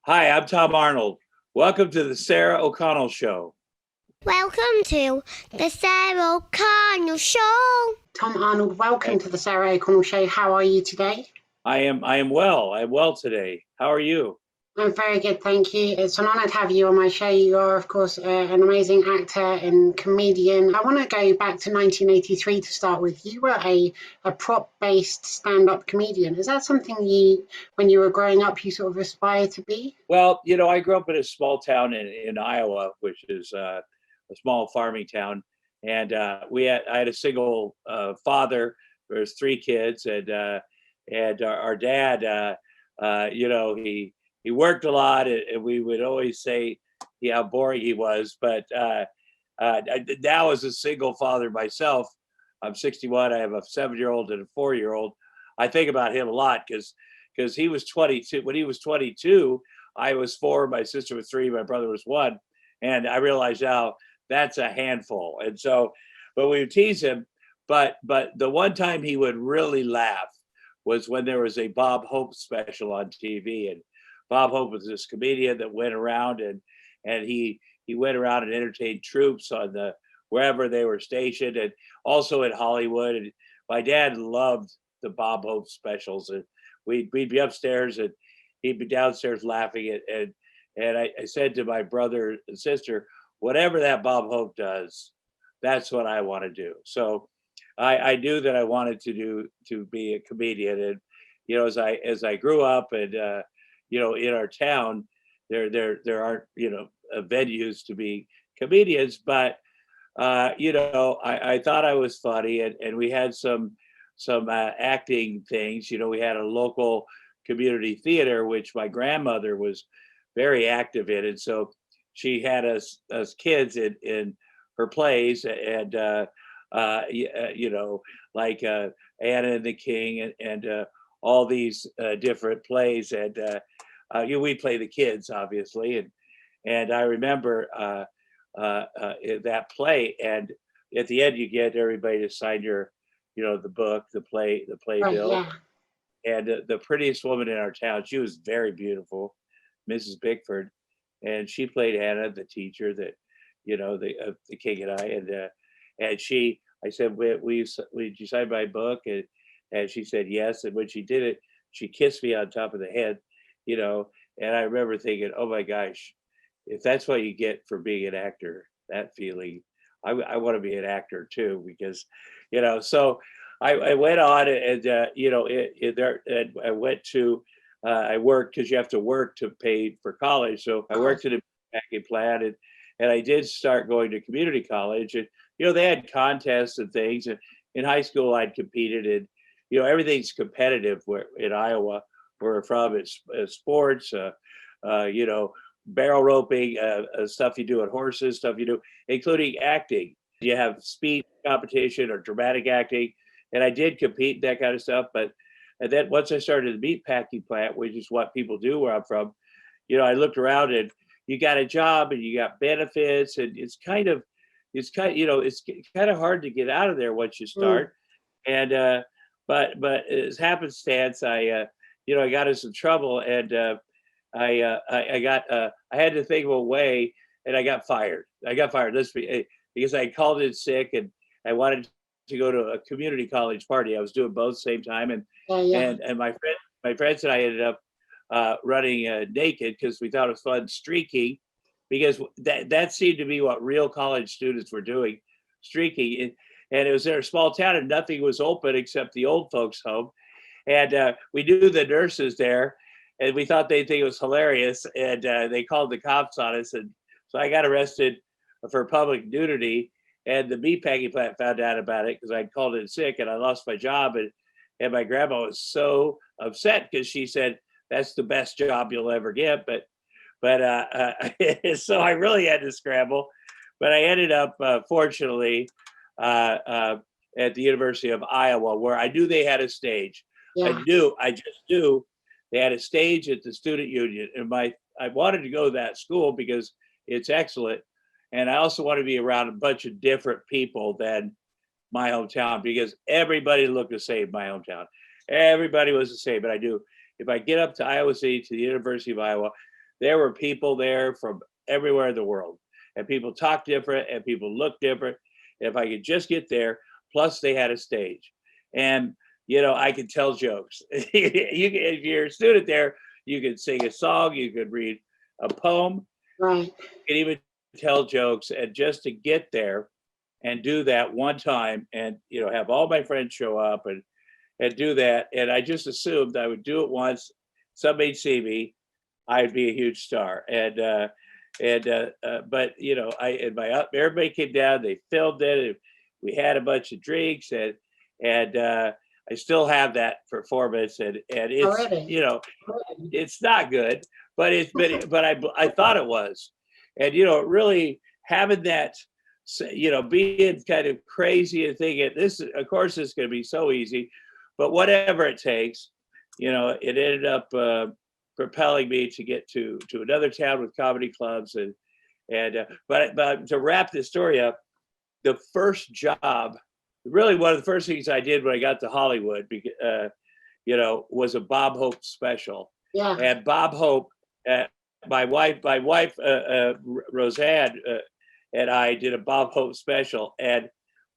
Hi, I'm Tom Arnold. Welcome to the Sarah O'Connell Show. Welcome to the Sarah O'Connell Show. Tom Arnold, welcome to the Sarah O'Connell Show. How are you today? I am well. I'm well today. How are you? I'm very good, thank you. It's an honour to have you on my show. You are, of course, an amazing actor and comedian. I want to go back to 1983 to start with. You were a prop-based stand-up comedian. Is that something you, when you were growing up, you sort of aspired to be? Well, I grew up in a small town in Iowa, which is a small farming town, and I had a single father. There's three kids, and our dad, he worked a lot, and we would always say how boring he was. But now, as a single father myself, I'm 61. I have a 7-year-old and a 4-year-old. I think about him a lot because he was 22. When he was 22, I was 4. My sister was 3. My brother was 1, and I realize now that's a handful. And so, but we would tease him. But the one time he would really laugh was when there was a Bob Hope special on TV, and Bob Hope was this comedian that went around and he went around and entertained troops on the wherever they were stationed, and also in Hollywood. And my dad loved the Bob Hope specials, and we'd be upstairs and he'd be downstairs laughing. And I said to my brother and sister, whatever that Bob Hope does, that's what I want to do. So I knew that I wanted to be a comedian. And as I grew up, and in our town, there aren't venues to be comedians, but I thought I was funny, and we had some acting things. We had a local community theater, which my grandmother was very active in, and so she had us kids in her plays, and like Anna and the King, and all these different plays, and we play the kids, obviously, and I remember that play, and at the end you get everybody to sign the book, the playbill. Yeah. And the prettiest woman in our town, she was very beautiful, Mrs. Bickford, and she played Hannah, the teacher that, the King and I, and I said, will you sign my book? And she said yes. And when she did it, she kissed me on top of the head, and I remember thinking, oh my gosh, if that's what you get for being an actor, that feeling, I want to be an actor too, because, so I went on, and I went to, I worked, because you have to work to pay for college. So I worked at a packing plant, and I did start going to community college, and they had contests and things. And in high school, I'd competed in, everything's competitive where in Iowa, where we're from. It's sports, barrel roping, stuff you do at horses, stuff you do, including acting. You have speed competition or dramatic acting, and I did compete in that kind of stuff. And then once I started the meat packing plant, which is what people do where I'm from, I looked around, and you got a job and you got benefits, and it's kind of hard to get out of there once you start. And but as happenstance, I got in some trouble, and I had to think of a way, and I got fired. Because I called in sick, and I wanted to go to a community college party. I was doing both same time, and my friends and I ended up running naked because we thought it was fun, streaking, because that seemed to be what real college students were doing, streaking. And it was in a small town, and nothing was open except the old folks' home. And we knew the nurses there, and we thought they'd think it was hilarious. And they called the cops on us. And so I got arrested for public nudity. And the meatpacking plant found out about it because I called in sick, and I lost my job. And my grandma was so upset because she said, that's the best job you'll ever get. But so I really had to scramble. But I ended up, fortunately, at the University of Iowa, where I knew they had a stage. Yeah. I just knew they had a stage at the student union. And I wanted to go to that school because it's excellent. And I also want to be around a bunch of different people than my hometown, because everybody looked the same in my hometown. Everybody was the same. But I knew if I get up to Iowa City, to the University of Iowa, there were people there from everywhere in the world, and people talk different and people look different. If I could just get there, plus they had a stage, and I could tell jokes. If you're a student there, you could sing a song, you could read a poem, Right. you could even tell jokes. And just to get there and do that one time, and have all my friends show up and do that, and I just assumed I would do it once, somebody'd see me, I'd be a huge star. But everybody came down, they filmed it, and we had a bunch of drinks, and I still have that performance, and Oh, it's really? it's not good, but I thought it was, and really having that, being kind of crazy and thinking this, of course, it's going to be so easy, but whatever it takes, it ended up propelling me to get to another town with comedy clubs, but to wrap this story up, the first job, really one of the first things I did when I got to Hollywood, was a Bob Hope special. Yeah. And Bob Hope, my wife, Roseanne, and I did a Bob Hope special, and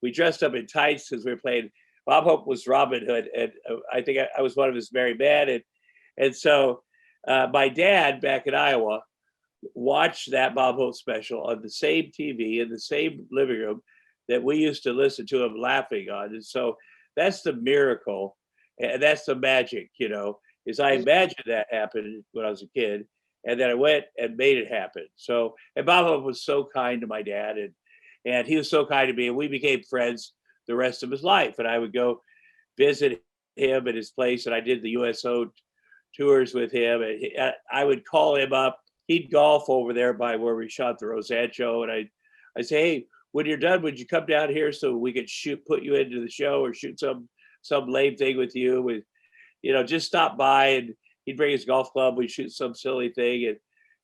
we dressed up in tights because we were playing. Bob Hope was Robin Hood, and I think I was one of his merry men, and so my dad back in Iowa watched that Bob Hope special on the same TV in the same living room that we used to listen to him laughing on. And so that's the miracle, and that's the magic, is I imagined that happened when I was a kid, and then I went and made it happen. So, and Bob Hope was so kind to my dad, and he was so kind to me, and we became friends the rest of his life. And I would go visit him at his place, and I did the USO tours with him, and I would call him up. He'd golf over there by where we shot the Roseanne show, and I'd say, hey, when you're done, would you come down here so we could put you into the show, or shoot some lame thing with you? With, just stop by. And he'd bring his golf club. We'd shoot some silly thing,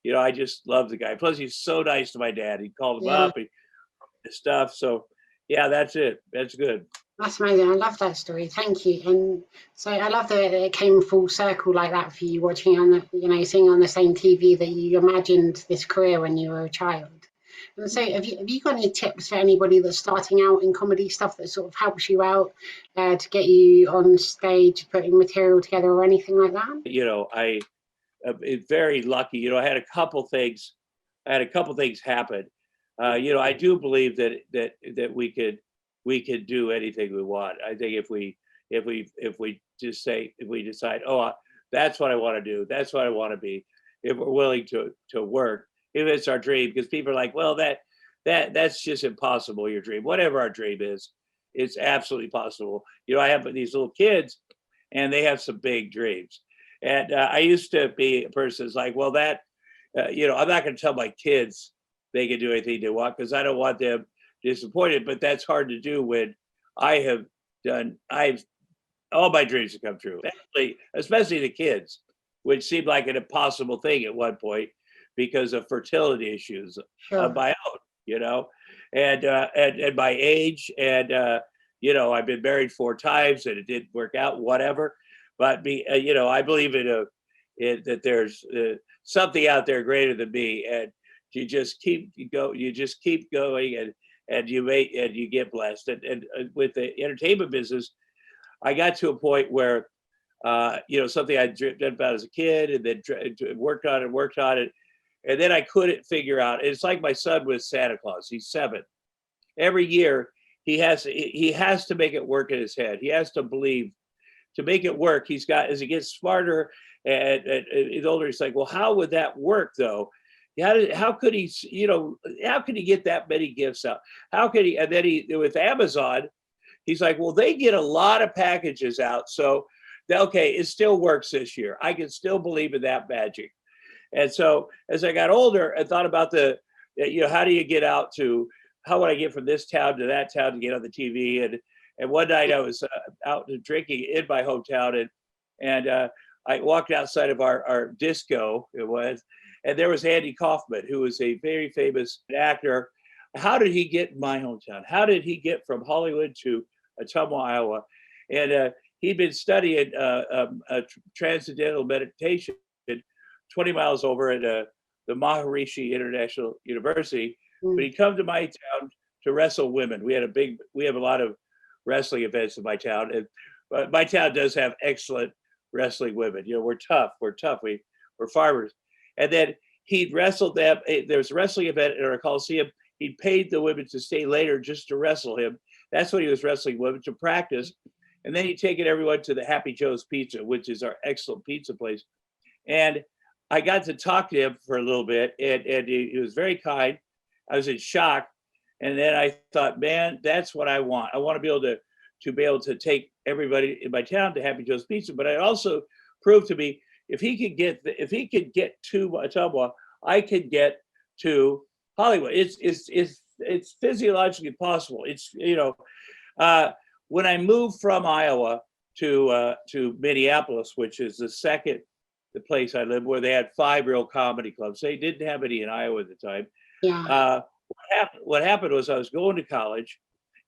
and I just love the guy. Plus, he's so nice to my dad. He called him up and stuff. So, yeah, that's it. That's good. That's amazing. I love that story. Thank you. And so I love that it came full circle like that for you, watching on seeing on the same TV that you imagined this career when you were a child. And so have you got any tips for anybody that's starting out in comedy, stuff that sort of helps you out to get you on stage, putting material together or anything like that? I am very lucky. I had a couple things happen. I do believe that we could do anything we want. I think if we decide, oh, that's what I want to do, that's what I want to be, if we're willing to work, if it's our dream, because people are like, well, that's just impossible, your dream. Whatever our dream is, it's absolutely possible. I have these little kids, and they have some big dreams. And I used to be a person who's like, well, I'm not going to tell my kids they can do anything they want, because I don't want them disappointed. But that's hard to do when all my dreams have come true, especially the kids, which seemed like an impossible thing at one point because of fertility issues of my own, and my age, and I've been married 4 times and it didn't work out, whatever. But I believe that there's something out there greater than me, and you just keep going, and you get blessed. And with the entertainment business, I got to a point where something I dreamt about as a kid, and then worked on it, and then I couldn't figure out. It's like my son with Santa Claus. He's 7. Every year he has to make it work in his head. He has to believe to make it work. As he gets smarter and he's older, he's like, well, how would that work though? How could he get that many gifts out? How could he? And then with Amazon, he's like, well, they get a lot of packages out, so okay, it still works this year. I can still believe in that magic. And so as I got older, I thought about how do you get how would I get from this town to that town to get on the TV? And one night I was out drinking in my hometown, and I walked outside of our disco, and there was Andy Kaufman, who was a very famous actor. How did he get in my hometown? How did he get from Hollywood to Ottumwa, Iowa? And he'd been studying transcendental meditation 20 miles over at the Maharishi International University, Mm. but he'd come to my town to wrestle women. We have a lot of wrestling events in my town, and but my town does have excellent wrestling women. You know, we're tough. We're farmers. And then he'd wrestled them. There was a wrestling event in our Coliseum. He paid the women to stay later just to wrestle him. That's what he was wrestling women to practice. And then he'd taken everyone to the Happy Joe's Pizza, which is our excellent pizza place. And I got to talk to him for a little bit, and he was very kind. I was in shock. And then I thought, man, that's what I want. I want to be able to take everybody in my town to Happy Joe's Pizza. But it also proved to me if he could get to Ottumwa, I could get to Hollywood. It's physiologically possible. It's when I moved from Iowa to Minneapolis, which is the place I lived, where they had 5 real comedy clubs. They didn't have any in Iowa at the time. Yeah. What happened was I was going to college,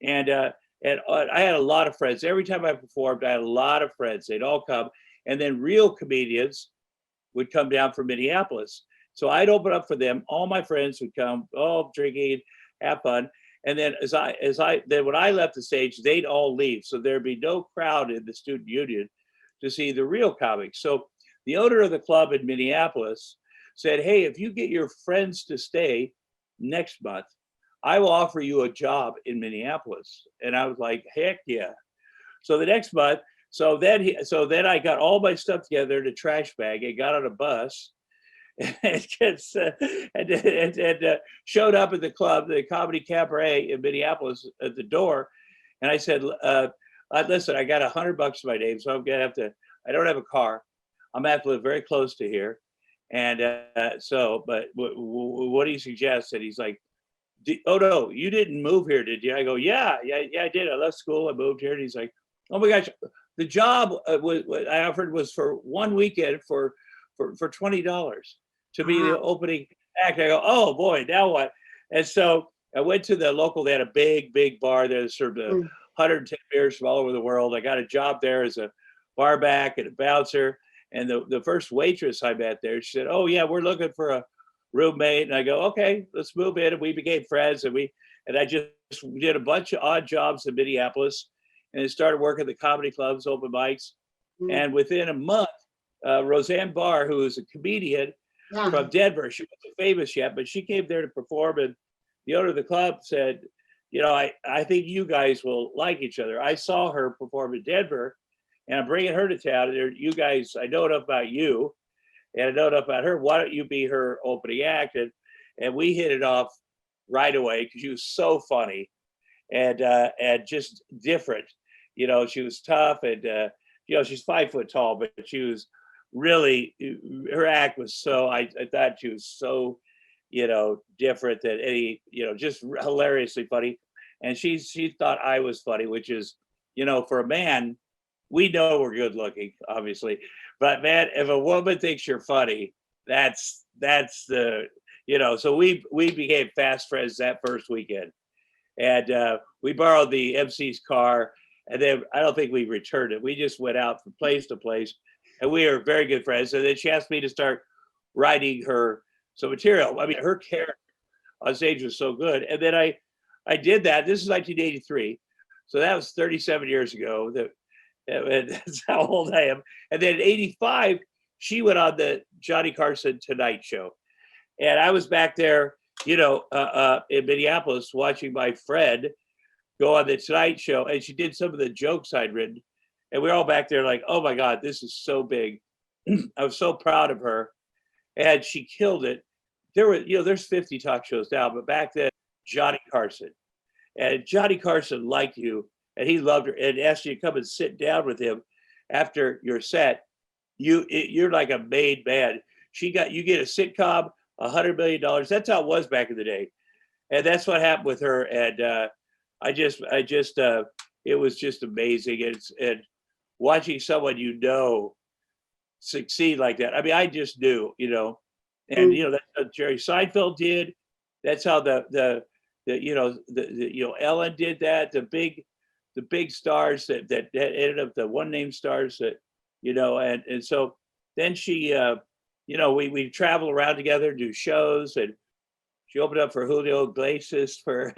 and I had a lot of friends. Every time I performed, I had a lot of friends. They'd all come, and then real comedians would come down from Minneapolis. So I'd open up for them. All my friends would come, drinking, have fun. And then then when I left the stage, they'd all leave. So there'd be no crowd in the student union to see the real comics. So the owner of the club in Minneapolis said, hey, if you get your friends to stay next month, I will offer you a job in Minneapolis. And I was like, heck yeah. So the next month, so then I got all my stuff together in a trash bag and got on a bus and showed up at the club, the Comedy Cabaret in Minneapolis, at the door. And I said, listen, I got $100 to my name, so I'm gonna have to, I don't have a car. I'm gonna have to live very close to here. And but what do you suggest? And he's like, oh no, you didn't move here, did you? I go, yeah, I did. I left school, I moved here. And he's like, oh my gosh, the job I offered was for one weekend for $20 to be the opening act. I go, oh boy, now what? And so I went to the local. They had a big bar there that served 110 beers from all over the world. I got a job there as a bar back and a bouncer. And the first waitress I met there, she said, oh yeah, we're looking for a roommate. And I go, okay, let's move in. And we became friends. And I just did a bunch of odd jobs in Minneapolis, and then started working the comedy clubs, open mics. And within a month, Roseanne Barr, who is a comedian from Denver, she wasn't famous yet, but she came there to perform. And the owner of the club said, I think you guys will like each other. I saw her perform in Denver, and I'm bringing her to town. And you guys, I know enough about you, and I know enough about her. Why don't you be her opening act? And we hit it off right away because she was so funny and just different. She was tough, and she's 5 foot tall, but she was really, her act was so, I thought she was so, different than any, just hilariously funny. And she thought I was funny, which is, for a man, we know we're good looking, obviously, but man, if a woman thinks you're funny, that's the, so we became fast friends that first weekend. And we borrowed the MC's car, and then I don't think we returned it. We just went out from place to place, and we are very good friends. And then she asked me to start writing her some material. I mean, her character on stage was so good. And then I did that. This is 1983. So that was 37 years ago. That's how old I am. And then in 85, she went on the Johnny Carson Tonight Show. And I was back there, in Minneapolis watching my friend go on the Tonight Show. And she did some of the jokes I'd written. And we were all back there like, oh my God, this is so big. I was so proud of her. And she killed it. There's 50 talk shows now, but back then, Johnny Carson. And Johnny Carson liked you, and he loved her, and asked you to come and sit down with him after your set. You're like a made man. You get a sitcom, $100 million. That's how it was back in the day. And that's what happened with her. And it was just amazing. And watching someone succeed like that. I mean, I just knew, and that's what Jerry Seinfeld did. That's how the Ellen did that. The big stars that ended up the one name stars that, and so then she we travel around together, do shows, and she opened up for Julio Iglesias for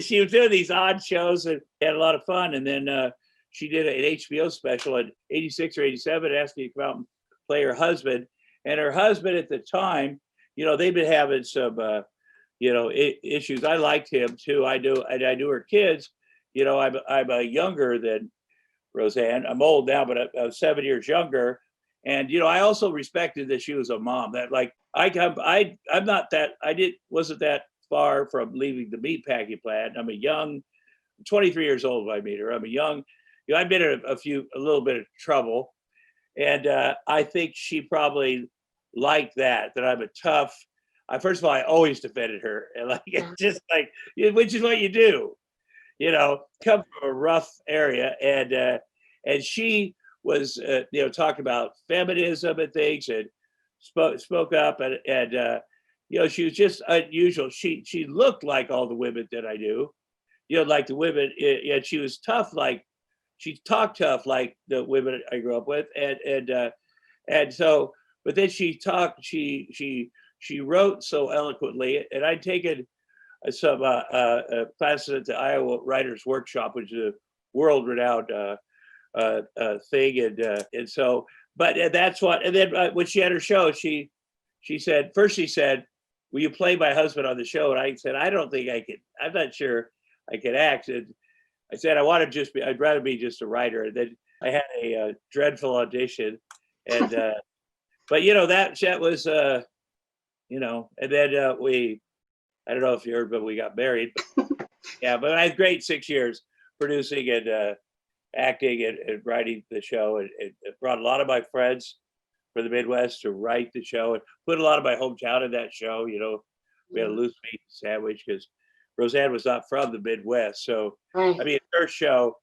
she was doing these odd shows and had a lot of fun. And then she did an HBO special in 86 or 87, asked me to come out and play her husband. And her husband at the time, they've been having some, issues. I liked him too. I knew her kids. I'm younger than Roseanne. I'm old now, but I'm 7 years younger. And I also respected that she was a mom. That like I'm not that wasn't that far from leaving the meatpacking plant. I'm 23 years old when I meet her. I'm a young, I've been in a little bit of trouble, and I think she probably liked that I'm a tough. First of all, I always defended her, and just like which is what you do, come from a rough area, and she was talking about feminism and things, and spoke up, and she was just unusual. She looked like all the women that I knew, like the women, and she was tough, she talked tough like the women I grew up with, and so, but then she wrote so eloquently, and I'd taken some classes at the Iowa Writers Workshop, which is a world-renowned thing, and so, but that's what. And then when she had her show, she said, "Will you play my husband on the show?" And I said, "I don't think I can. I'm not sure I can act." And I said, I'd rather be just a writer. And then I had a dreadful audition, and but that was and then I don't know if you heard, but we got married. But, yeah, but I had great 6 years producing and acting and writing the show, and it brought a lot of my friends from the Midwest to write the show, and put a lot of my hometown in that show. We had a loose meat sandwich because Roseanne was not from the Midwest. So, Right. I mean, her show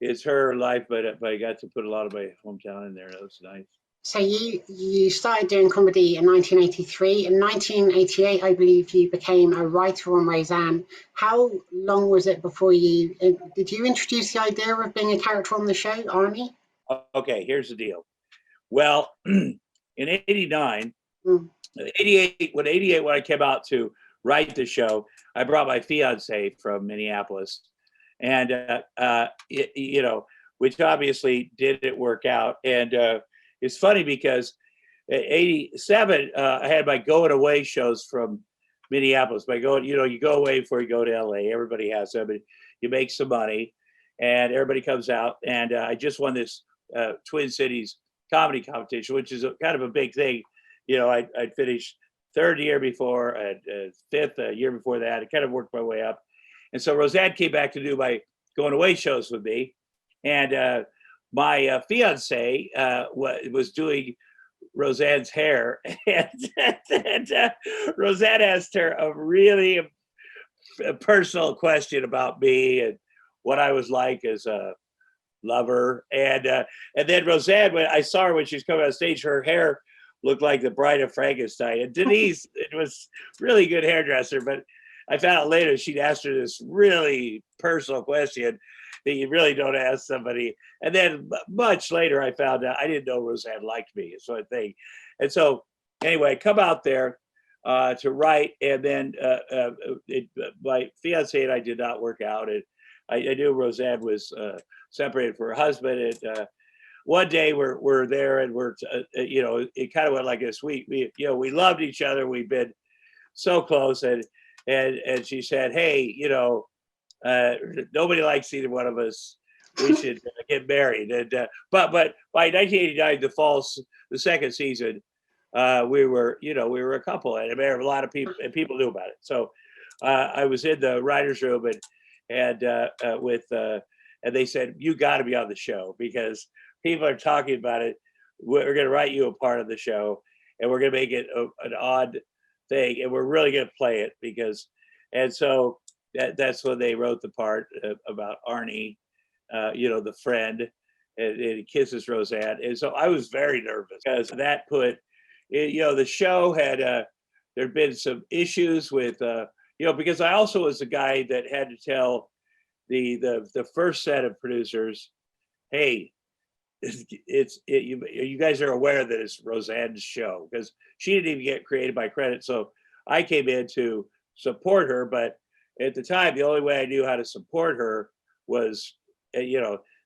is her life, but I got to put a lot of my hometown in there. That was nice. So you started doing comedy in 1983. In 1988, I believe you became a writer on Roseanne. How long was it before did you introduce the idea of being a character on the show, Arnie? Okay, here's the deal. Well, in 89, 88, when I came out to write the show, I brought my fiance from Minneapolis, and which obviously didn't work out. And it's funny because at 87, I had my going away shows from Minneapolis. By going, you go away before you go to LA. Everybody has them, and you make some money, and everybody comes out. And I just won this Twin Cities comedy competition, which is kind of a big thing. I'd finished third year before, and fifth year before that. I kind of worked my way up. And so Roseanne came back to do my going away shows with me. And my fiance was doing Roseanne's hair. And Roseanne asked her a really personal question about me and what I was like as a lover. And then Roseanne, when I saw her when she was coming on stage, her hair looked like the Bride of Frankenstein. And Denise, it was really good hairdresser, but I found out later she'd asked her this really personal question that you really don't ask somebody. And then much later, I found out I didn't know Roseanne liked me, sort of thing. And so anyway, come out there to write, and then my fiance and I did not work out. And I knew Roseanne was separated from her husband. And one day we're there, and we're it kind of went like this. We loved each other. We've been so close, and she said, "Hey, nobody likes either one of us. We should get married." And but by 1989, the second season, we were a couple, and a lot of people knew about it. So I was in the writers' room, and they said, "You got to be on the show because people are talking about it. We're going to write you a part of the show, and we're going to make it an odd thing, and we're really going to play it because." And so that's when they wrote the part about Arnie, the friend, and he kisses Roseanne. And so I was very nervous because that put, the show had, there'd been some issues with, because I also was the guy that had to tell the first set of producers, "Hey, you guys are aware that it's Roseanne's show, because she didn't even get created by credit. So I came in to support her, but at the time, the only way I knew how to support her was,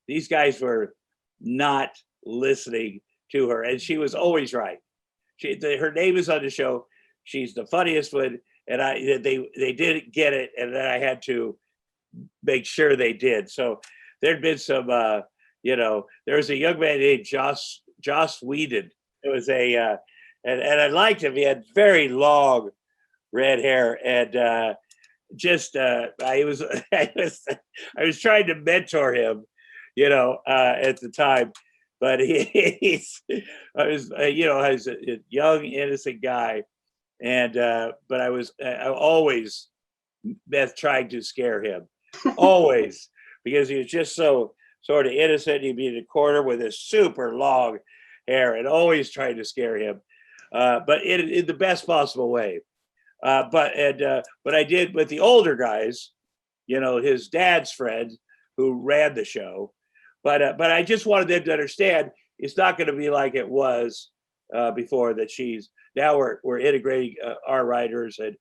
these guys were not listening to her, and she was always right. Her name is on the show. She's the funniest one, and they didn't get it, and then I had to make sure they did. So there'd been some, there was a young man named Joss Whedon. It was and I liked him. He had very long red hair, and I was I was trying to mentor him, at the time, but I was a young innocent guy, and but I always trying to scare him, always, because he was just so sort of innocent. He'd be in the corner with his super long hair and always trying to scare him, but in the best possible way. But I did with the older guys, his dad's friend who ran the show. But I just wanted them to understand it's not going to be like it was before. That now we're integrating our writers, and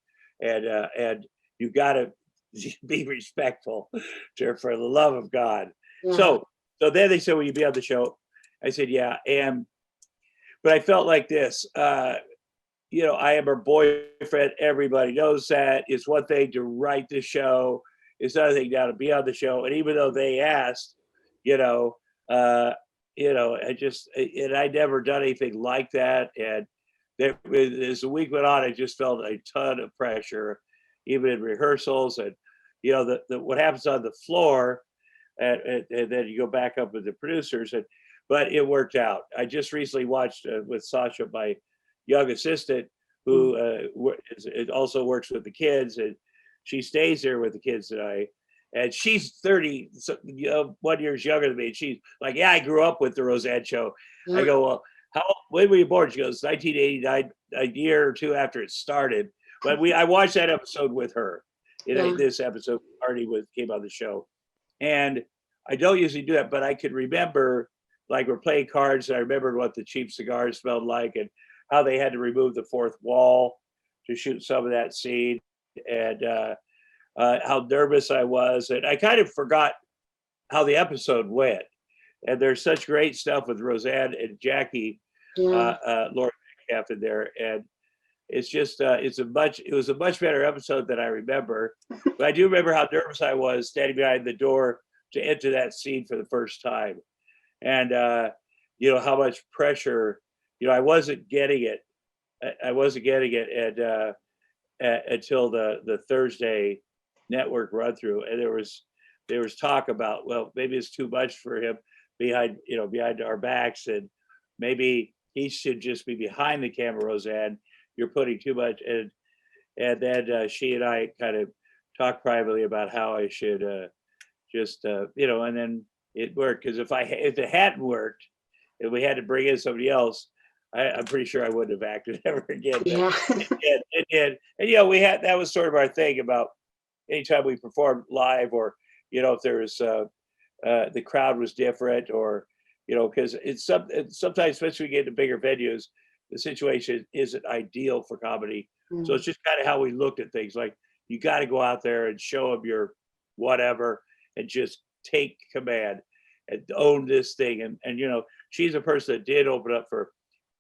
you've got to be respectful for the love of God. Yeah. So then they said, "Will you be on the show?" I said, "Yeah." But I felt like this. I am her boyfriend. Everybody knows that. It's one thing to write the show. It's another thing now to be on the show. And even though they asked, I never done anything like that. And as the week went on, I just felt a ton of pressure, even in rehearsals. And, what happens on the floor, and then you go back up with the producers. But it worked out. I just recently watched with Sasha, my young assistant, who it also works with the kids, and she stays there with the kids tonight. And she's 30, 1 year younger than me. And she's like, "Yeah, I grew up with the Roseanne show." Yeah. I go, "Well, when were you born?" She goes, "1989, a year or two after it started." But I watched that episode with her. This episode already came on the show, and I don't usually do that, but I could remember, like, we're playing cards, and I remembered what the cheap cigars smelled like, and how they had to remove the fourth wall to shoot some of that scene, and how nervous I was. And I kind of forgot how the episode went. And there's such great stuff with Roseanne and Jackie, Laura Metcalf in there. And it's just, it was a much better episode than I remember. But I do remember how nervous I was standing behind the door to enter that scene for the first time. And, how much pressure, I wasn't getting it. And until the Thursday network run through, and there was talk about, well, maybe it's too much for him behind our backs, and maybe he should just be behind the camera. Roseanne, you're putting too much. And then she and I kind of talked privately about how I should and then it worked, because if it hadn't worked, if we had to bring in somebody else, I'm pretty sure I wouldn't have acted ever again. Yeah. It did. And that was sort of our thing about anytime we performed live, or if there was the crowd was different, or because it's sometimes, especially when we get into bigger venues, the situation isn't ideal for comedy. Mm. So it's just kind of how we looked at things. Like, you got to go out there and show them your whatever, and just take command and own this thing. And she's a person that did open up for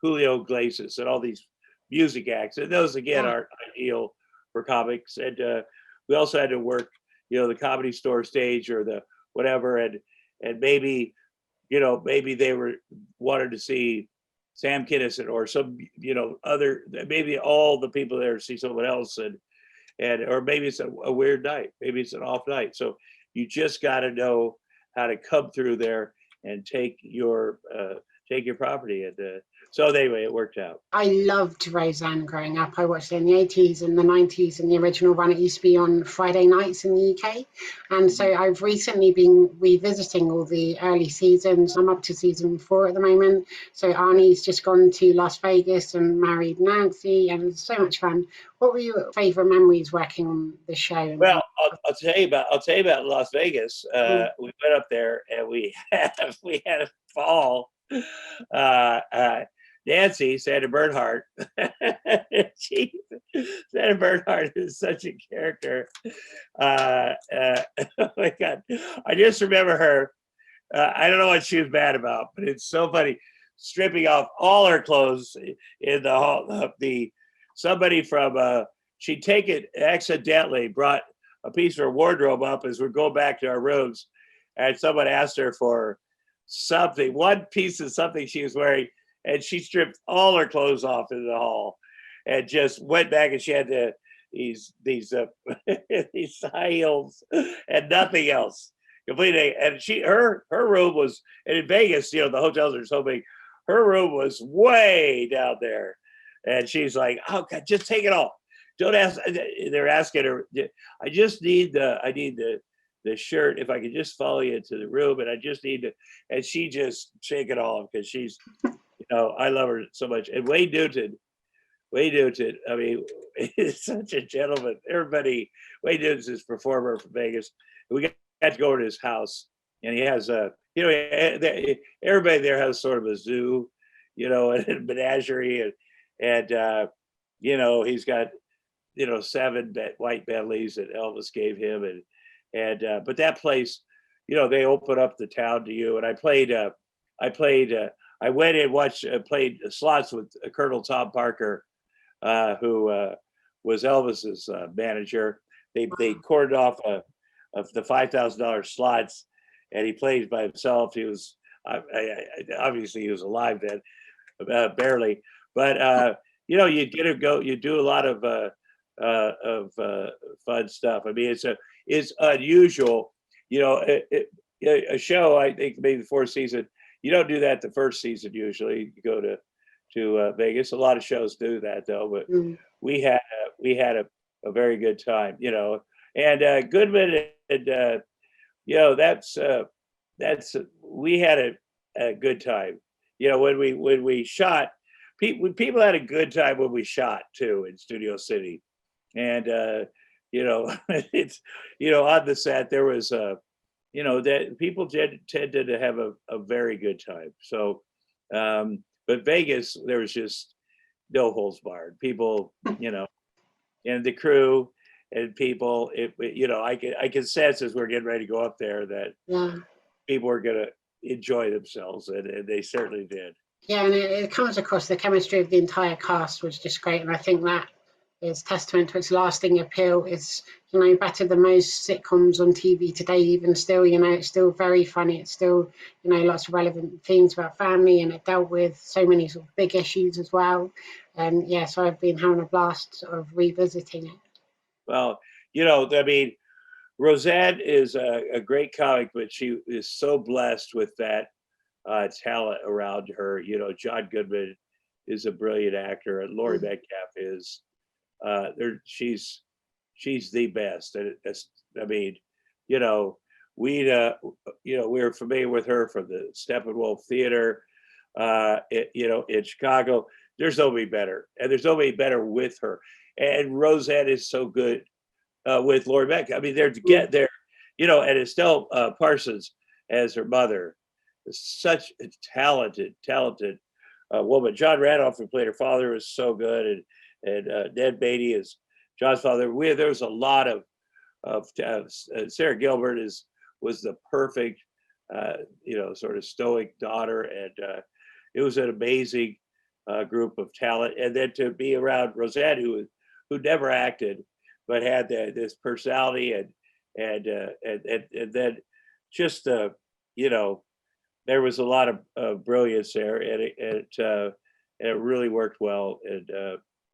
Julio Iglesias and all these music acts, and those again aren't ideal for comics. And we also had to work, the Comedy Store stage or the whatever, and maybe they wanted to see Sam Kinison or some other, maybe all the people there see someone else, and or maybe it's a weird night, maybe it's an off night. So you just got to know how to come through there and take your property. And So anyway, it worked out. I loved Roseanne growing up. I watched it in the 80s and the 90s, and the original run. It used to be on Friday nights in the UK. And so I've recently been revisiting all the early seasons. I'm up to season 4 at the moment. So Arnie's just gone to Las Vegas and married Nancy, and it's so much fun. What were your favorite memories working on the show? Well, I'll tell you about Las Vegas. We went up there and we had a fall. Nancy, Sandra Bernhardt. Sandra Bernhardt is such a character. Oh my God. I just remember her. I don't know what she was mad about, but it's so funny. Stripping off all her clothes in the hall. Somebody from, she'd taken accidentally, brought a piece of her wardrobe up as we're going back to our rooms. And someone asked her for something, one piece of something she was wearing, and she stripped all her clothes off in the hall and just went back, and she had these these high heels and nothing else. Completely. And her room was, and in Vegas, the hotels are so big, her room was way down there. And she's like, "Oh God, just take it off. Don't ask." They're asking her, I need the shirt, if I could just follow you into the room, and I just need to, and she just shake it off, because she's, I love her so much. And Wayne Newton, I mean, he's such a gentleman. Wayne Newton's his performer from Vegas. We got to go to his house, and he has everybody there has sort of a zoo, and a menagerie, and he's got, 7 white Bentleys that Elvis gave him, and but that place, they open up the town to you. And I went and played slots with Colonel Tom Parker, who was Elvis's manager. They cordoned off of the $5,000 slots, and he played by himself. He was obviously he was alive then, barely, but you get to go. You do a lot of fun stuff. I mean, it's unusual. A show, I think maybe the 4th season. You don't do that the 1st season usually. You go to Vegas. A lot of shows do that though, but we had a very good time. And Goodman and that's we had a good time. When we shot, people had a good time when we shot too in Studio City, and it's on the set there was that people tended to have a very good time. So, but Vegas, there was just no holds barred. People, and the crew and people, I can sense as we're getting ready to go up there that people were going to enjoy themselves, and they certainly did. Yeah, and it comes across, the chemistry of the entire cast was just great, and I think that is testament to its lasting appeal. It's better than most sitcoms on TV today. Even still, it's still very funny. It's still lots of relevant themes about family, and it dealt with so many sort of big issues as well. And so I've been having a blast sort of revisiting it. Well, I mean, Roseanne is a great comic, but she is so blessed with that talent around her. John Goodman is a brilliant actor, and Laurie Metcalf is. She's the best. And I mean, we're familiar with her from the Steppenwolf Theater, in Chicago. There's nobody better, and there's nobody better with her. And Roseanne is so good with Laurie Metcalf. I mean, they're to get there, and Estelle Parsons as her mother is such a talented woman. John Randolph, who played her father, was so good, and Ned Beatty is John's father. There was a lot of Sarah Gilbert was the perfect, sort of stoic daughter, and it was an amazing group of talent. And then to be around Roseanne, who never acted, but had this personality, and then just there was a lot of brilliance there, and it really worked well. And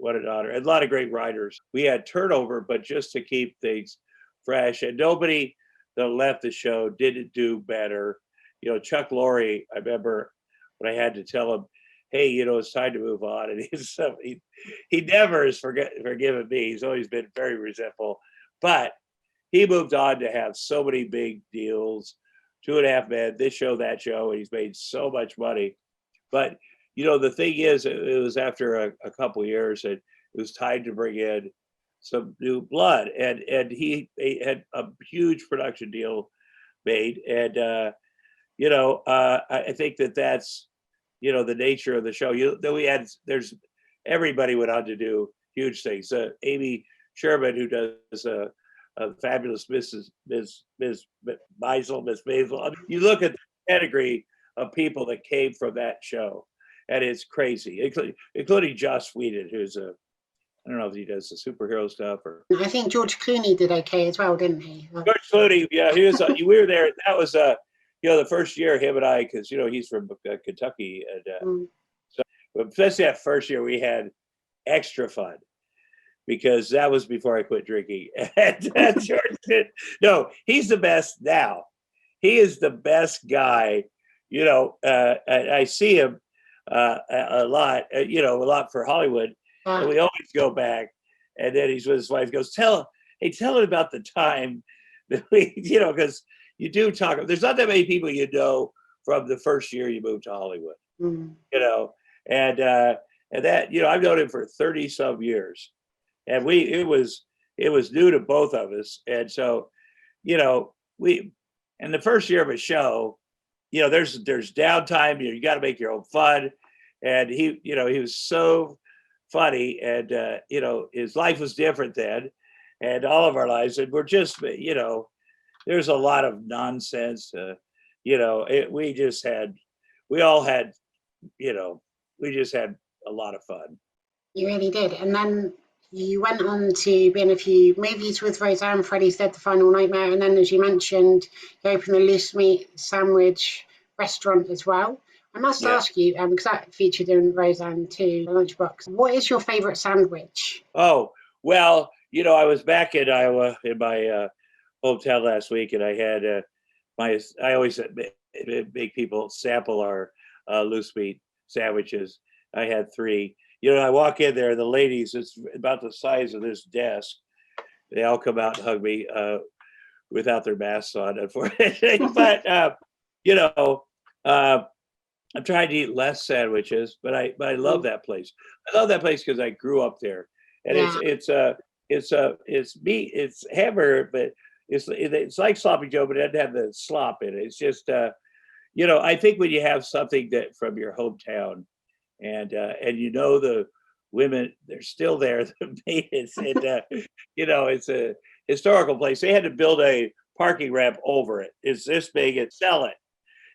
what an honor. And a lot of great writers. We had turnover, but just to keep things fresh. And nobody that left the show didn't do better. Chuck Lorre, I remember when I had to tell him, hey, it's time to move on. And he never has forgiven me. He's always been very resentful, but he moved on to have so many big deals, Two and a Half Men, this show, that show, and he's made so much money. But the thing is, it was after a couple of years, and it was time to bring in some new blood, and he had a huge production deal made, and I think that's the nature of the show. There's everybody went on to do huge things. Amy Sherman, who does a fabulous Mrs. Ms. Maisel, Miss Maisel. You look at the pedigree of people that came from that show, and it's crazy, including Joss Whedon, who's I don't know if he does the superhero stuff or. I think George Clooney did okay as well, didn't he? George Clooney, yeah, he was. We were there. That was the first year him and I, because he's from Kentucky, and so especially that first year we had extra fun, because that was before I quit drinking. And George, no, he's the best now. He is the best guy. I see him a lot for Hollywood, and we always go back. And then he's with his wife. Goes, tell him about the time that we, because you do talk. There's not that many people from the first year you moved to Hollywood. And that I've known him for 30 some years. And it was new to both of us. And so, in the first year of a show, there's downtime, you got to make your own fun. And he was so funny, and his life was different then, and all of our lives, and we're just, there's a lot of nonsense. We just had a lot of fun. You really did. And then you went on to be in a few movies with Roseanne, Freddy's Dead, The Final Nightmare, and then, as you mentioned, you opened the Loose Meat Sandwich restaurant as well. I must ask you, because that featured in Roseanne too, Lunchbox, what is your favorite sandwich? Oh, well, I was back in Iowa in my hometown last week, and I had I always make people sample our loose meat sandwiches. I had 3. I walk in there, the ladies, it's about the size of this desk. They all come out and hug me without their masks on, unfortunately. But, I'm trying to eat less sandwiches, but I love that place. I love that place because I grew up there, and it's meat, it's hamburger, but it's like sloppy Joe, but it doesn't have the slop in it. It's just I think when you have something that from your hometown, and the women, they're still there, the made it, and it's a historical place. They had to build a parking ramp over it. It's this big and sell it.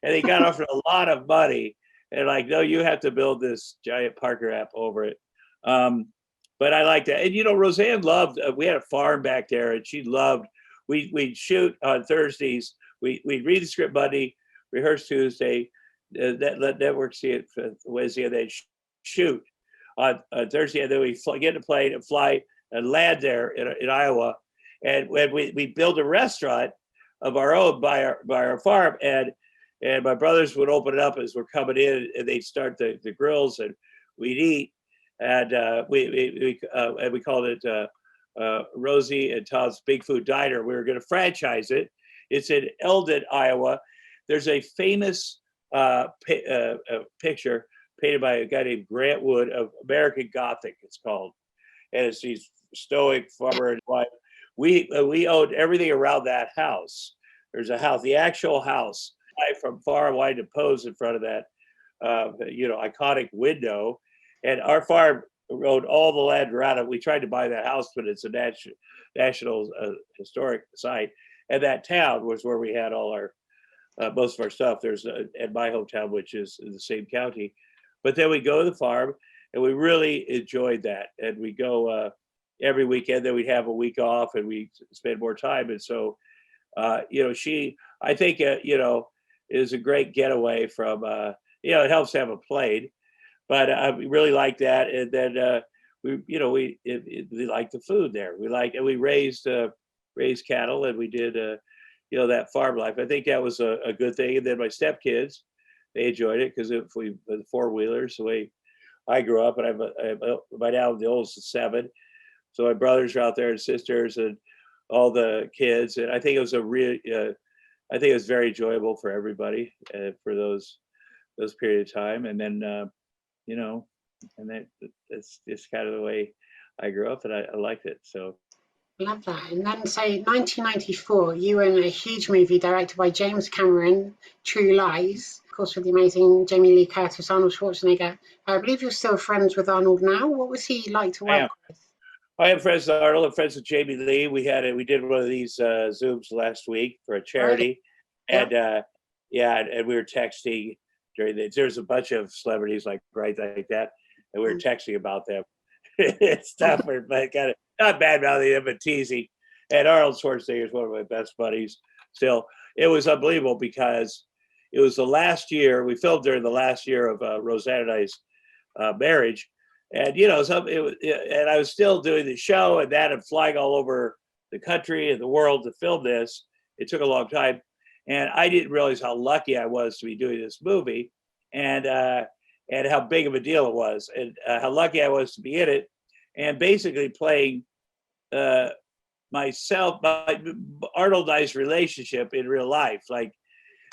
And they got offered a lot of money. And like, no, you have to build this giant parking ramp over it. But I like that. And, Roseanne loved, we had a farm back there, and she loved, we'd shoot on Thursdays. We'd read the script Monday, rehearse Tuesday, let network see it for Wednesday, and then shoot on Thursday. And then we get in a plane and fly and land there in Iowa. And when we build a restaurant of our own by our farm, and my brothers would open it up as we're coming in, and they'd start the grills, and we'd eat. And we called it Rosie and Tom's Big Food Diner. We were going to franchise it. It's in Eldon, Iowa. There's a famous picture painted by a guy named Grant Wood of American Gothic, it's called. And it's these stoic farmer and wife. We owned everything around that house. There's a house, the actual house. From far and wide to pose in front of that, iconic window. And our farm owned all the land around it. We tried to buy that house, but it's a national historic site. And that town was where we had all our most of our stuff. There's at my hometown, which is in the same county. But then we go to the farm, and we really enjoyed that. And we go every weekend. Then we'd have a week off, and we spend more time. And so, she, I think, is a great getaway from, it helps to have a plane, but we really like that. And then we like the food there. And we raised cattle, and we did, that farm life. I think that was a good thing. And then my stepkids, they enjoyed it because if we the four wheelers, the way I grew up, and by now I'm the oldest of seven, so my brothers are out there and sisters and all the kids, and I think it was I think it was very enjoyable for everybody for those period of time, and then you know, and that's just kind of the way I grew up, and I liked it. So love that. And then, so 1994, you were in a huge movie directed by James Cameron, True Lies, of course, with the amazing Jamie Lee Curtis, Arnold Schwarzenegger. I believe you're still friends with Arnold now. What was he like to work with? I am friends with Arnold. I'm friends with Jamie Lee. We did one of these Zooms last week for a charity, and yeah, and we were texting during there's a bunch of celebrities like that, and we were texting about them. Stuff, but kind of not bad mouthing them, but teasing. And Arnold Schwarzenegger is one of my best buddies. Still, it was unbelievable because it was the last year we filmed during the last year of Roseanne and I's marriage, and you know, and I was still doing the show and that, and flying all over the country and the world to film this. It took a long time, and I didn't realize how lucky I was to be doing this movie, and how big of a deal it was, and how lucky I was to be in it, and basically playing myself, Arnold and I's relationship in real life. Like,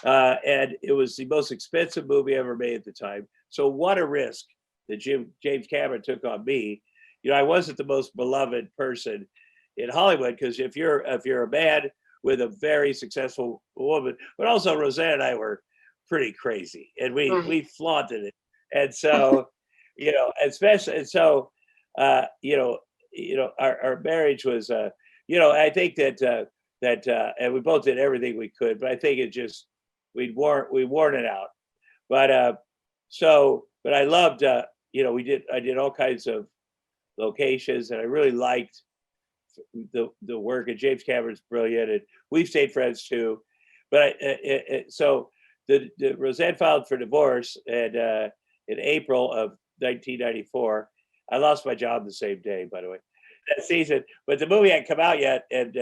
and it was the most expensive movie ever made at the time. So what a risk that James Cameron took on me. You know, I wasn't the most beloved person in Hollywood, because if you're a man with a very successful woman, but also Roseanne and I were pretty crazy, and we flaunted it. And so, you know, especially, and so, you know, our marriage was, you know, I think that and we both did everything we could, but I think it just, we worn it out. But but I loved, you know, I did all kinds of locations, and I really liked the work. And James Cameron's brilliant, and we've stayed friends too. But so the Roseanne filed for divorce, and in April of 1994. I lost my job the same day, by the way, that season. But the movie hadn't come out yet, and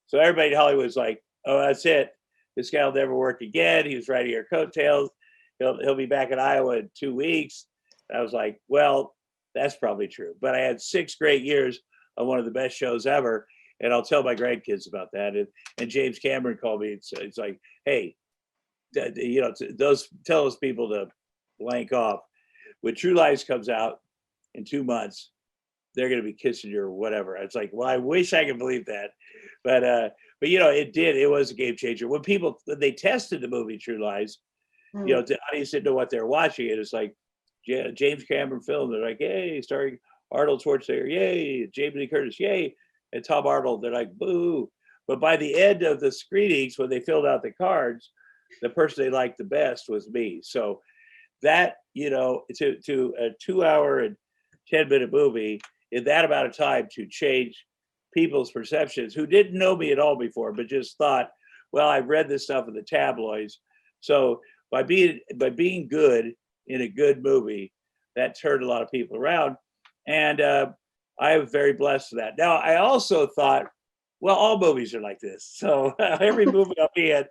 so everybody in Hollywood was like, "Oh, that's it. This guy will never work again. He was riding our coattails. He'll be back in Iowa in 2 weeks." And I was like, "Well, that's probably true." But I had 6 great years on one of the best shows ever, and I'll tell my grandkids about that. And James Cameron called me. It's like, "Hey, you know, tell those people to blank off. When True Lies comes out in 2 months, they're going to be kissing you or whatever." It's like, well, I wish I could believe that, but you know, it was a game changer. When they tested the movie True Lies, you know, the audience didn't know what they were watching. It was like, yeah, James Cameron film. They're like, "Yay!" Starring Arnold Schwarzenegger, "Yay!" Jamie Lee Curtis, "Yay!" And Tom Arnold. They're like, "Boo!" But by the end of the screenings, when they filled out the cards, the person they liked the best was me. So that, you know, to a 2-hour and 10-minute movie in that amount of time, to change people's perceptions who didn't know me at all before, but just thought, well, I've read this stuff in the tabloids. So by being good in a good movie, that turned a lot of people around. And I was very blessed for that. Now, I also thought, well, all movies are like this. So every movie I'll be in,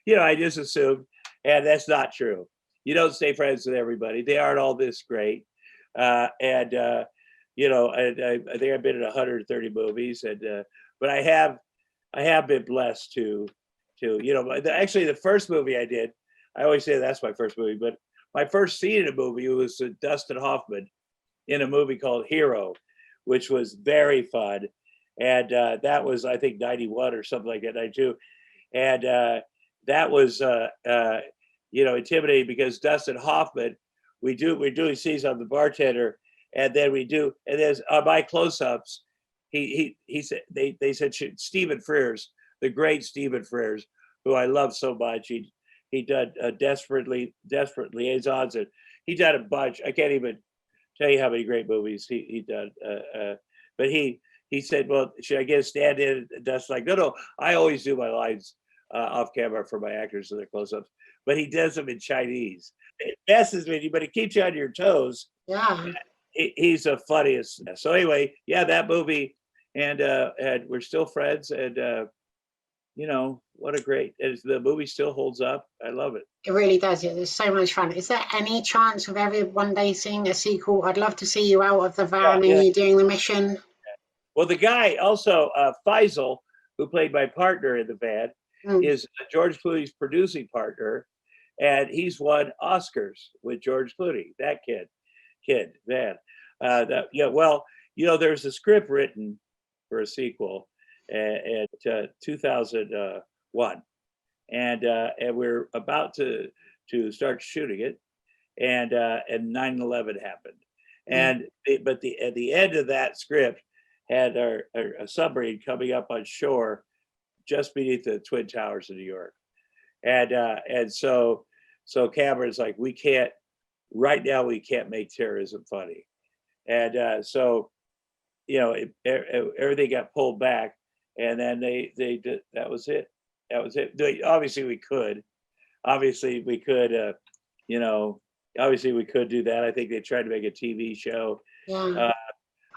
you know, I just assumed, and that's not true. You don't stay friends with everybody. They aren't all this great. You know, I think I've been in 130 movies, and but I have been blessed to you know, actually the first movie I did, I always say that's my first movie, but my first scene in a movie was Dustin Hoffman in a movie called Hero, which was very fun, and that was, I think, 91 or something like that, 92, and that was you know, intimidating, because Dustin Hoffman, we're doing scenes on the bartender, and then there's on my close-ups, he said they said Stephen Frears, the great Stephen Frears, who I love so much. He done Desperate Liaisons, and he done a bunch. I can't even tell you how many great movies he done. But he said, "Well, should I get a stand in?" Dustin's like, "No, I always do my lines off camera for my actors and their close-ups." But he does them in Chinese. It messes with you, but it keeps you on your toes. Yeah. He's the funniest. So anyway, yeah, that movie, and we're still friends, and what a great, the movie still holds up. I love it. It really does. It's so much fun. Is there any chance of ever one day seeing a sequel? I'd love to see you out of the van and you doing the mission. Well, the guy also, Faisal, who played my partner in the van, is George Clooney's producing partner, and he's won Oscars with George Clooney. That kid, man. There's a script written for a sequel at 2001, and we're about to start shooting it, and 9/11 happened, but at the end of that script had a submarine coming up on shore just beneath the Twin Towers of New York, and so Cameron's like, we can't make terrorism funny, and so everything got pulled back, and then they did, that was it. Obviously we could do that. I think they tried to make a TV show.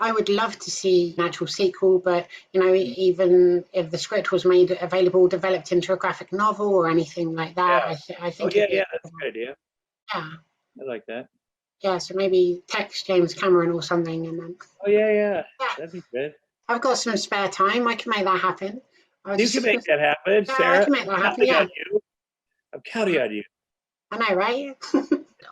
I would love to see an actual sequel, but even if the script was made available, developed into a graphic novel or anything like that, I think. That's a good idea. Yeah, I like that. Yeah, so maybe text James Cameron or something, and then. That'd be good. I've got some spare time. I can make that happen. You can make that happen, Sarah. I can make that happen. Yeah. I'm counting on you. I know, right?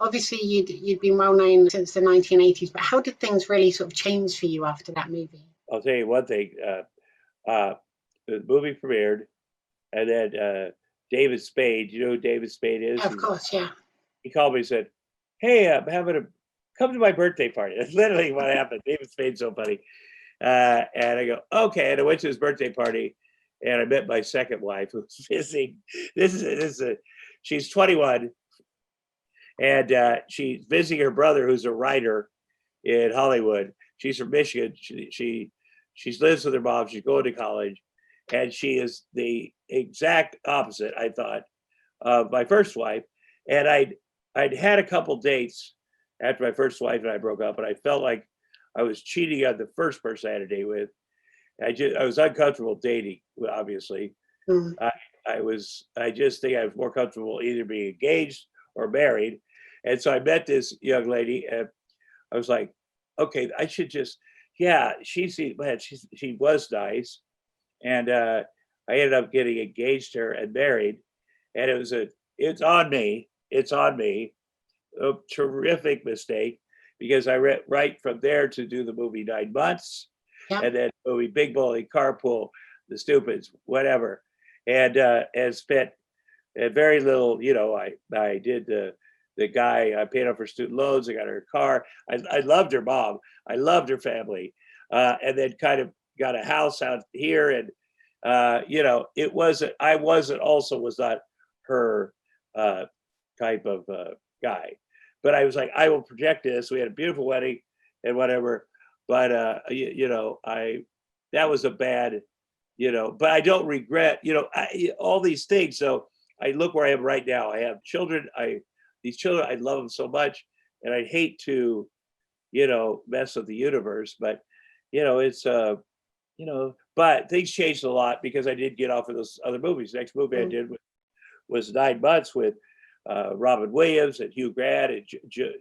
Obviously, you'd been well known since the 1980s, but how did things really sort of change for you after that movie? I'll tell you one thing. The movie premiered, and then David Spade, you know who David Spade is? Of course, yeah. He called me and said, "Hey, I'm come to my birthday party." That's literally what happened. David Spade's so funny. And I go, okay. And I went to his birthday party, and I met my second wife, who's visiting. She's 21, and she's visiting her brother, who's a writer in Hollywood. She's from Michigan. She lives with her mom. She's going to college, and she is the exact opposite, I thought, of my first wife. And I'd had a couple dates after my first wife and I broke up, and I felt like I was cheating on the first person I had a date with. I was uncomfortable dating, obviously. I just think I was more comfortable either being engaged or married. And so I met this young lady, and I was like, okay, I should just, she was nice. And I ended up getting engaged to her and married. And it's on me. A terrific mistake, because I went right from there to do the movie 9 Months, and then movie Big Bowling Carpool, The Stupids, whatever, and spent very little. I did the guy. I paid off her student loans. I got her a car. I loved her mom. I loved her family, and then kind of got a house out here, and it wasn't. I was not her type of guy. But I was like, I will project this. We had a beautiful wedding and whatever. But, that was a bad, but I don't regret, all these things. So I look where I am right now. I have children. These children, I love them so much. And I hate to, mess with the universe. But, it's, but things changed a lot because I did get off of those other movies. The next movie I did was 9 Months with Robin Williams and Hugh Grant and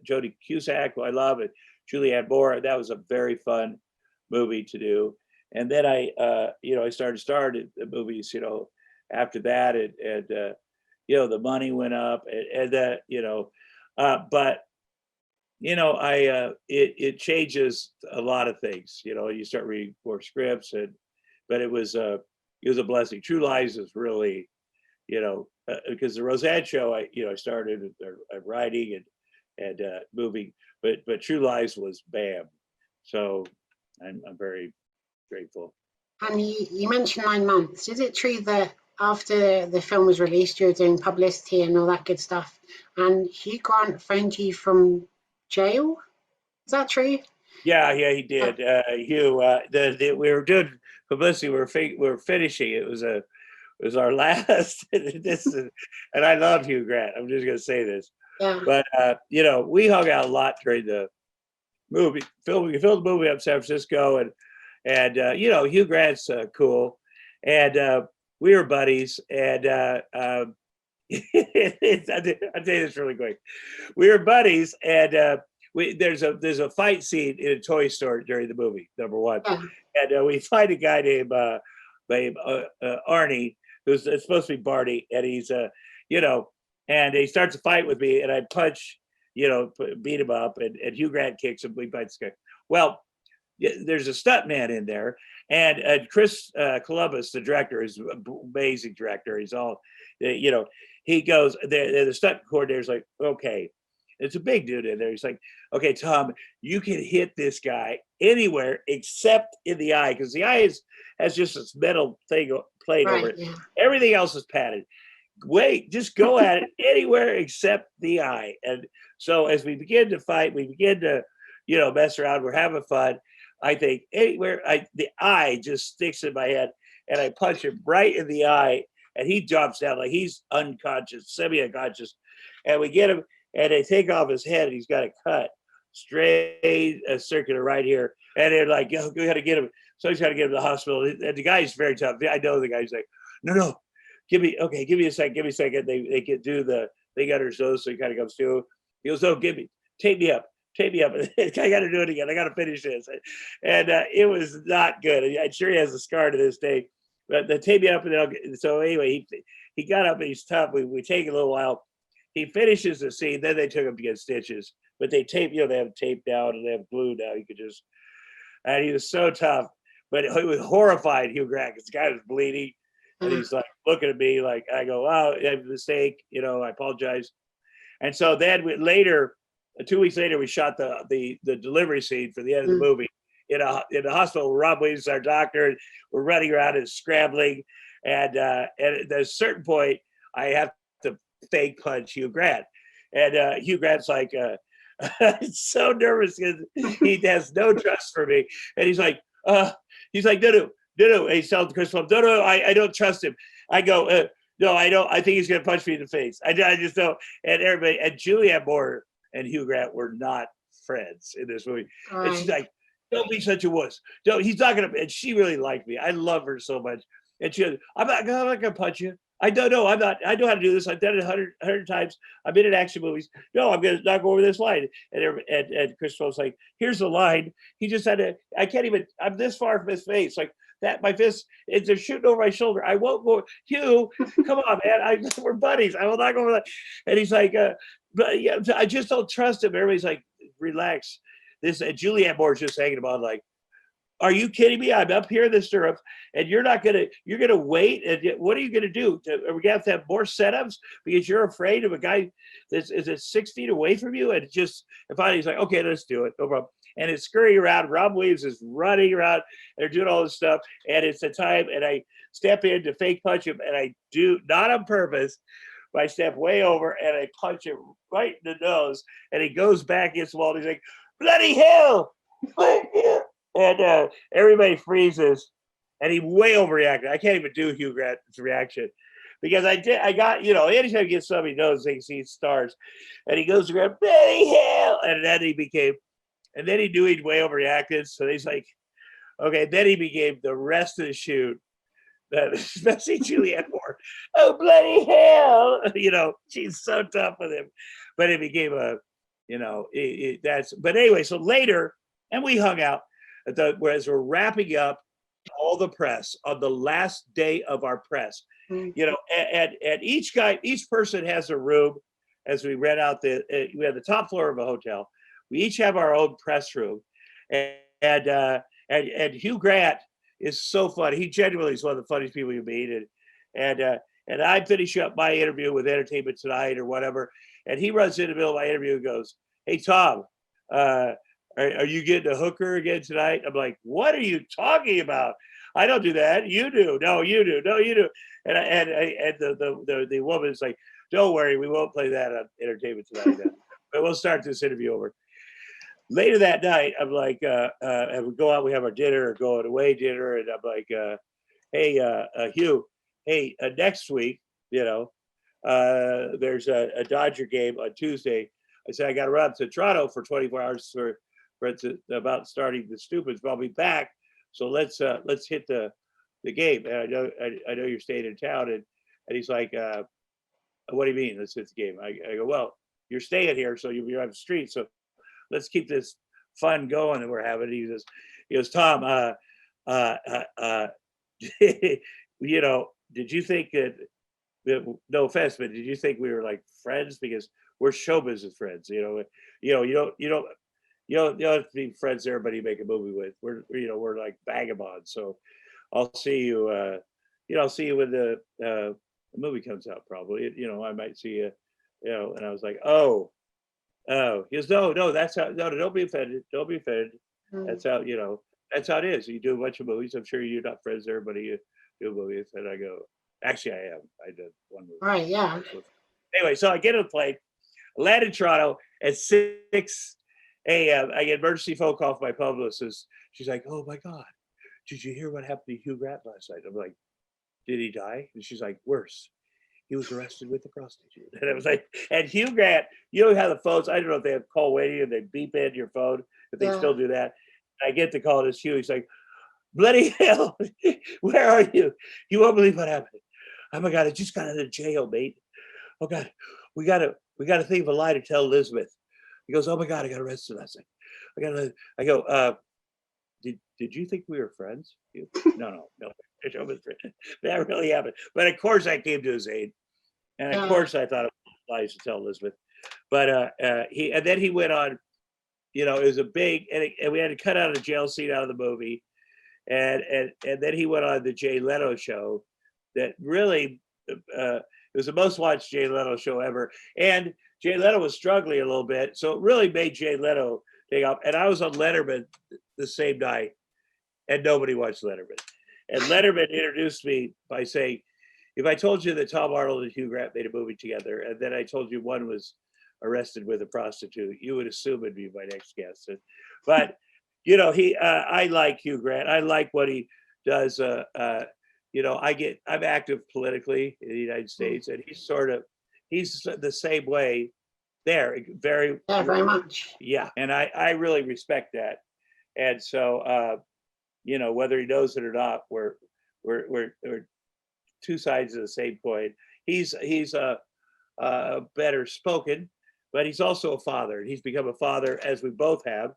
Jodie Cusack, who I love, and Julianne Moore. That was a very fun movie to do. And then I started the movies, after that, and the money went up, and that, but it changes a lot of things. You start reading more scripts, but it was a blessing. True Lies is really, because the Roseanne show, I started writing and moving, but True Lies was bam. So I'm very grateful. And you mentioned 9 Months. Is it true that after the film was released, you were doing publicity and all that good stuff, and Hugh Grant phoned you from jail? Is that true? Yeah, he did. Hugh, we were doing publicity. We were finishing. It was our last. And I love Hugh Grant. I'm just going to say this. Yeah. But we hung out a lot during the movie filming. We filmed the movie up in San Francisco, and Hugh Grant's cool, and we were buddies, and I'll tell you this really quick. We were buddies, and there's a fight scene in a toy store during the movie, number one, Yeah. and we find a guy named Arnie, who's supposed to be Barney, and he's and he starts a fight with me, and I punch, beat him up, and Hugh Grant kicks him. We fight this guy. Well, there's a stunt man in there, and Chris Columbus, the director, is an amazing director. He's all, he goes, the stunt coordinator's like, okay, it's a big dude in there. He's like, okay, Tom, you can hit this guy anywhere except in the eye, because the eye has just this metal thing plate over it. Yeah. Everything else is padded. Wait, just go at it anywhere except the eye. And so as we begin to fight, we begin to, mess around. We're having fun. I think anywhere the eye just sticks in my head, and I punch him right in the eye, and he drops down like he's unconscious, semi-unconscious. And we get him, and they take off his head, and he's got a cut straight circular right here. And they're like, we got to get him. So he's got to get him to the hospital. And the guy's very tough. I know the guy's like, no, give me a second. They can do they got her so he kind of comes to. He goes, no, tape me up. I got to do it again. I got to finish this. And it was not good. I'm sure he has a scar to this day. But they tape me up, and so anyway, he got up, and he's tough. We take a little while. He finishes the scene. Then they took him to get stitches. But they tape, they have tape down and they have glue now. You could just, and he was so tough. But he was horrified, Hugh Grant, because the guy was bleeding. And he's like looking at me like, I go, oh, I have a mistake. I apologize. And so then later, 2 weeks later, we shot the delivery scene for the end of the movie in the hospital. Rob Williams is our doctor. We're running around and scrambling. And at a certain point, I have to fake punch Hugh Grant. And Hugh Grant's like, so nervous because he has no trust for me. And he's like, no. And he's telling Chris, no, I don't trust him. I go, no, I don't. I think he's going to punch me in the face. I just don't. And everybody, and Julianne Moore and Hugh Grant were not friends in this movie. Right. And she's like, don't be such a wuss. No, he's not going to. And she really liked me. I love her so much. And she goes, I'm not going to punch you. I don't know. I'm not. I know how to do this. I've done it 100 times. I've been in action movies. No, I'm going to not go over this line. And Chris was like, here's the line. He just had to. I can't even. I'm this far from his face. Like that. My fist. They're shooting over my shoulder. I won't go. Hugh, come on, man. We're buddies. I will not go over that. And he's like, but yeah, I just don't trust him. Everybody's like, relax. This Julianne Moore's just hanging on like, are you kidding me? I'm up here in the stirrups, and you're gonna wait. And what are you gonna do? Are we gonna have to have more setups because you're afraid of a guy that's 6 feet away from you? And finally he's like, okay, let's do it, no problem. And it's scurrying around. Rob Williams is running around. And they're doing all this stuff, and it's the time. And I step in to fake punch him, and I do not on purpose. But I step way over, and I punch him right in the nose, and he goes back against the wall. And he's like, bloody hell! And everybody freezes, and he way overreacted. I can't even do Hugh Grant's reaction because I got, anytime he gets somebody knows they see stars, and he goes to grab bloody hell, and then he knew he'd way overreacted. So he's like, okay. Then he became the rest of the shoot, especially Julianne Moore. Oh bloody hell! She's so tough with him, but it became but anyway. So later, and we hung out. Whereas we're wrapping up all the press on the last day of our press, and each person has a room. As we rent out we have the top floor of a hotel. We each have our own press room, and Hugh Grant is so funny. He genuinely is one of the funniest people you meet, and I finish up my interview with Entertainment Tonight or whatever, and he runs in the middle of my interview and goes, "Hey Tom, are you getting a hooker again tonight?" I'm like, what are you talking about? I don't do that. You do. No, you do. No, you do. And the woman's like, don't worry, we won't play that on Entertainment Tonight. But we'll start this interview over. Later that night, I'm like, and we go out, we have our dinner or going away dinner, and I'm like, hey, Hugh, hey, next week, there's a Dodger game on Tuesday. I said, I got to run up to Toronto for 24 hours about starting the Stupids, but I'll be back. So let's hit the the game. And I know you're staying in town. And he's like, what do you mean? Let's hit the game. I go, well, you're staying here, so you're on the street. So let's keep this fun going that we're having. He goes, Tom, you know, did you think that, no offense, but did you think we were like friends? Because we're show business friends, you don't have to be friends with everybody you make a movie with. We're like vagabonds. So I'll see you, I'll see you when the movie comes out probably. I might see you, and I was like, oh. He goes, no, that's how, no, don't be offended. Don't be offended. That's how, that's how it is. You do a bunch of movies. I'm sure you're not friends with everybody you do movies. And I go, actually, I am. I did one movie. Right, yeah. Anyway, so I get on the plane, land in Toronto at 6 a.m. I get an emergency phone call from my publicist. She's like, oh my God, did you hear what happened to Hugh Grant last night? I'm like, did he die? And she's like, worse. He was arrested with a prostitute. And I was like, and Hugh Grant, you know how the phones, I don't know if they have call waiting and they beep in your phone, if they still do that. I get the call, it's Hugh. He's like, bloody hell, where are you? You won't believe what happened. Oh my God, I just got out of jail, mate. Oh God, we gotta think of a lie to tell Elizabeth. He goes, oh my God, I got arrested last night. I go, did you think we were friends? No. That really happened. But of course I came to his aid. And of course I thought it was lies to tell Elizabeth. But then he went on, it was a big, and we had to cut out a jail scene out of the movie. And then he went on the Jay Leno show that really, it was the most watched Jay Leno show ever. And Jay Leno was struggling a little bit. So it really made Jay Leno take off. And I was on Letterman the same night and nobody watched Letterman. And Letterman introduced me by saying, if I told you that Tom Arnold and Hugh Grant made a movie together, and then I told you one was arrested with a prostitute, you would assume it'd be my next guest. But, I like Hugh Grant. I like what he does. I'm active politically in the United States, and he's the same way there. Very much. Yeah. And I really respect that. And so, whether he knows it or not, we're two sides of the same coin. He's better spoken, but he's also a father. He's become a father, as we both have,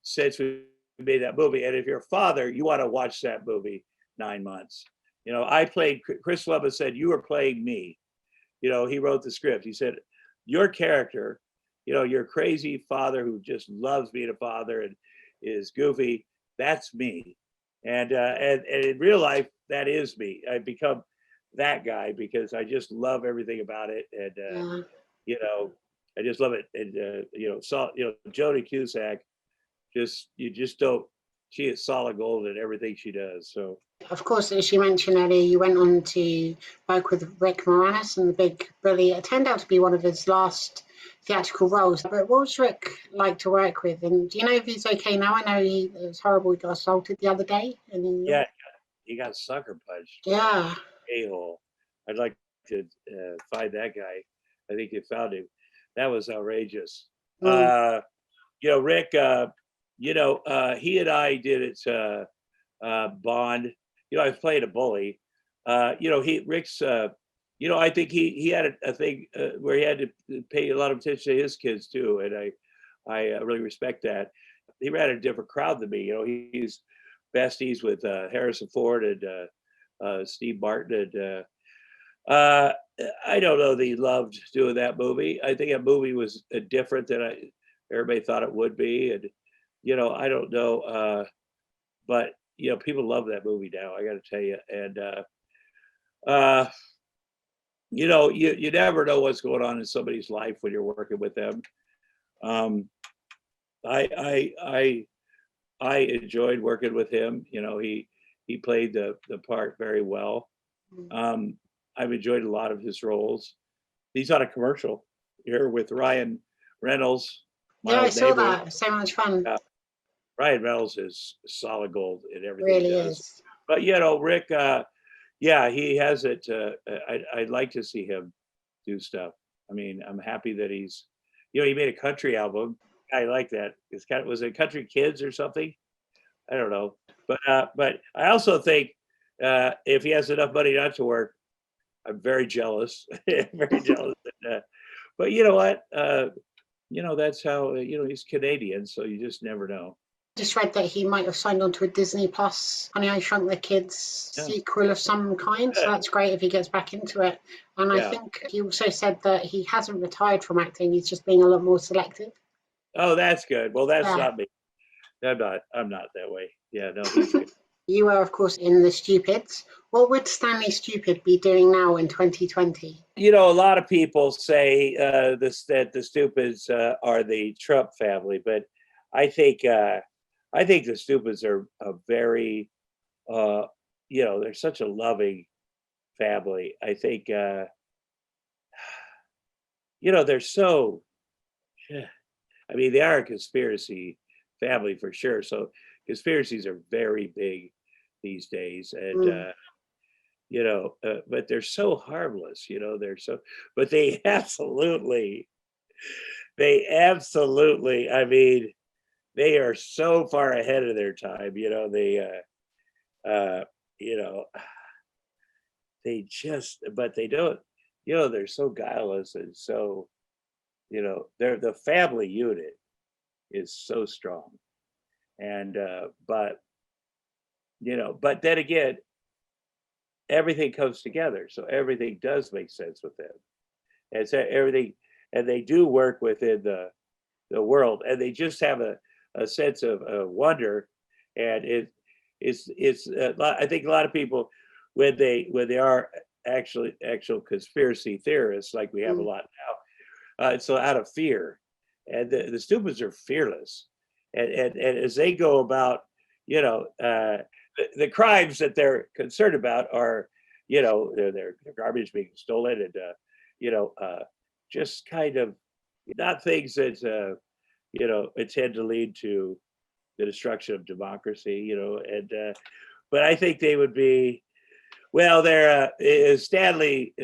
since we made that movie. And if you're a father, you want to watch that movie 9 months. I played, Chris Columbus said, you were playing me. He wrote the script. He said, your character, you're a crazy father who just loves being a father and is goofy. That's me. And in real life, that is me. I've become that guy because I just love everything about it. And, I just love it. And, Jodie Cusack, she is solid gold in everything she does. So, of course, as you mentioned earlier, you went on to work with Rick Moranis and The Big Bully. It turned out to be one of his last theatrical roles. But what was Rick like to work with? And do you know if he's okay now? I know it was horrible. He got assaulted the other day. Yeah, he got sucker punched. Yeah. A-hole. I'd like to find that guy. I think you found him. That was outrageous. Rick, he and I did it Bond. I was playing a bully. Rick's, I think he had a thing where he had to pay a lot of attention to his kids too. And I really respect that. He ran a different crowd than me. He's besties with Harrison Ford and Steve Martin. And I don't know that he loved doing that movie. I think that movie was different than everybody thought it would be. And, I don't know. But, people love that movie now, I got to tell you. And, you never know what's going on in somebody's life when you're working with them. I enjoyed working with him. He played the part very well. I've enjoyed a lot of his roles. He's on a commercial here with Ryan Reynolds. Yeah, I saw that. So much fun. Ryan Reynolds is solid gold in everything really he does. Is. But Rick, he has it. I'd like to see him do stuff. I mean, I'm happy that he's, he made a country album. I like that. Was it Country Kids or something? I don't know. But I also think If he has enough money not to work, I'm very jealous, very jealous. But you know what? That's how, he's Canadian, so you just never know. Just read that he might have signed on to a Disney Plus Honey, I Shrunk the Kids sequel of some kind. So that's great if he gets back into it. And I think he also said that he hasn't retired from acting. He's just being a lot more selective. Oh, that's good. Well, that's not me. I'm not that way. Yeah, no, he's good. You were, of course, in The Stupids. What would Stanley Stupid be doing now in 2020? A lot of people say that the Stupids are the Trump family, but I think the Stupids are a very, they're such a loving family. I think, they're so. I mean, they are a conspiracy family for sure. So conspiracies are very big these days, and but they're so harmless. But they absolutely. I mean, they are so far ahead of their time. They just, but they don't. They're so guileless and so. The family unit is so strong, and but then again, everything comes together, so everything does make sense with them, and so everything, and they do work within the world, and they just have a sense of wonder, and it's I think a lot of people when they are actual conspiracy theorists, like we have a lot now. So out of fear, and the Stupids are fearless, and as they go about, the crimes that they're concerned about are, their garbage being stolen, and just kind of not things that intend to lead to the destruction of democracy, and but I think they would be, well, they're Stanley.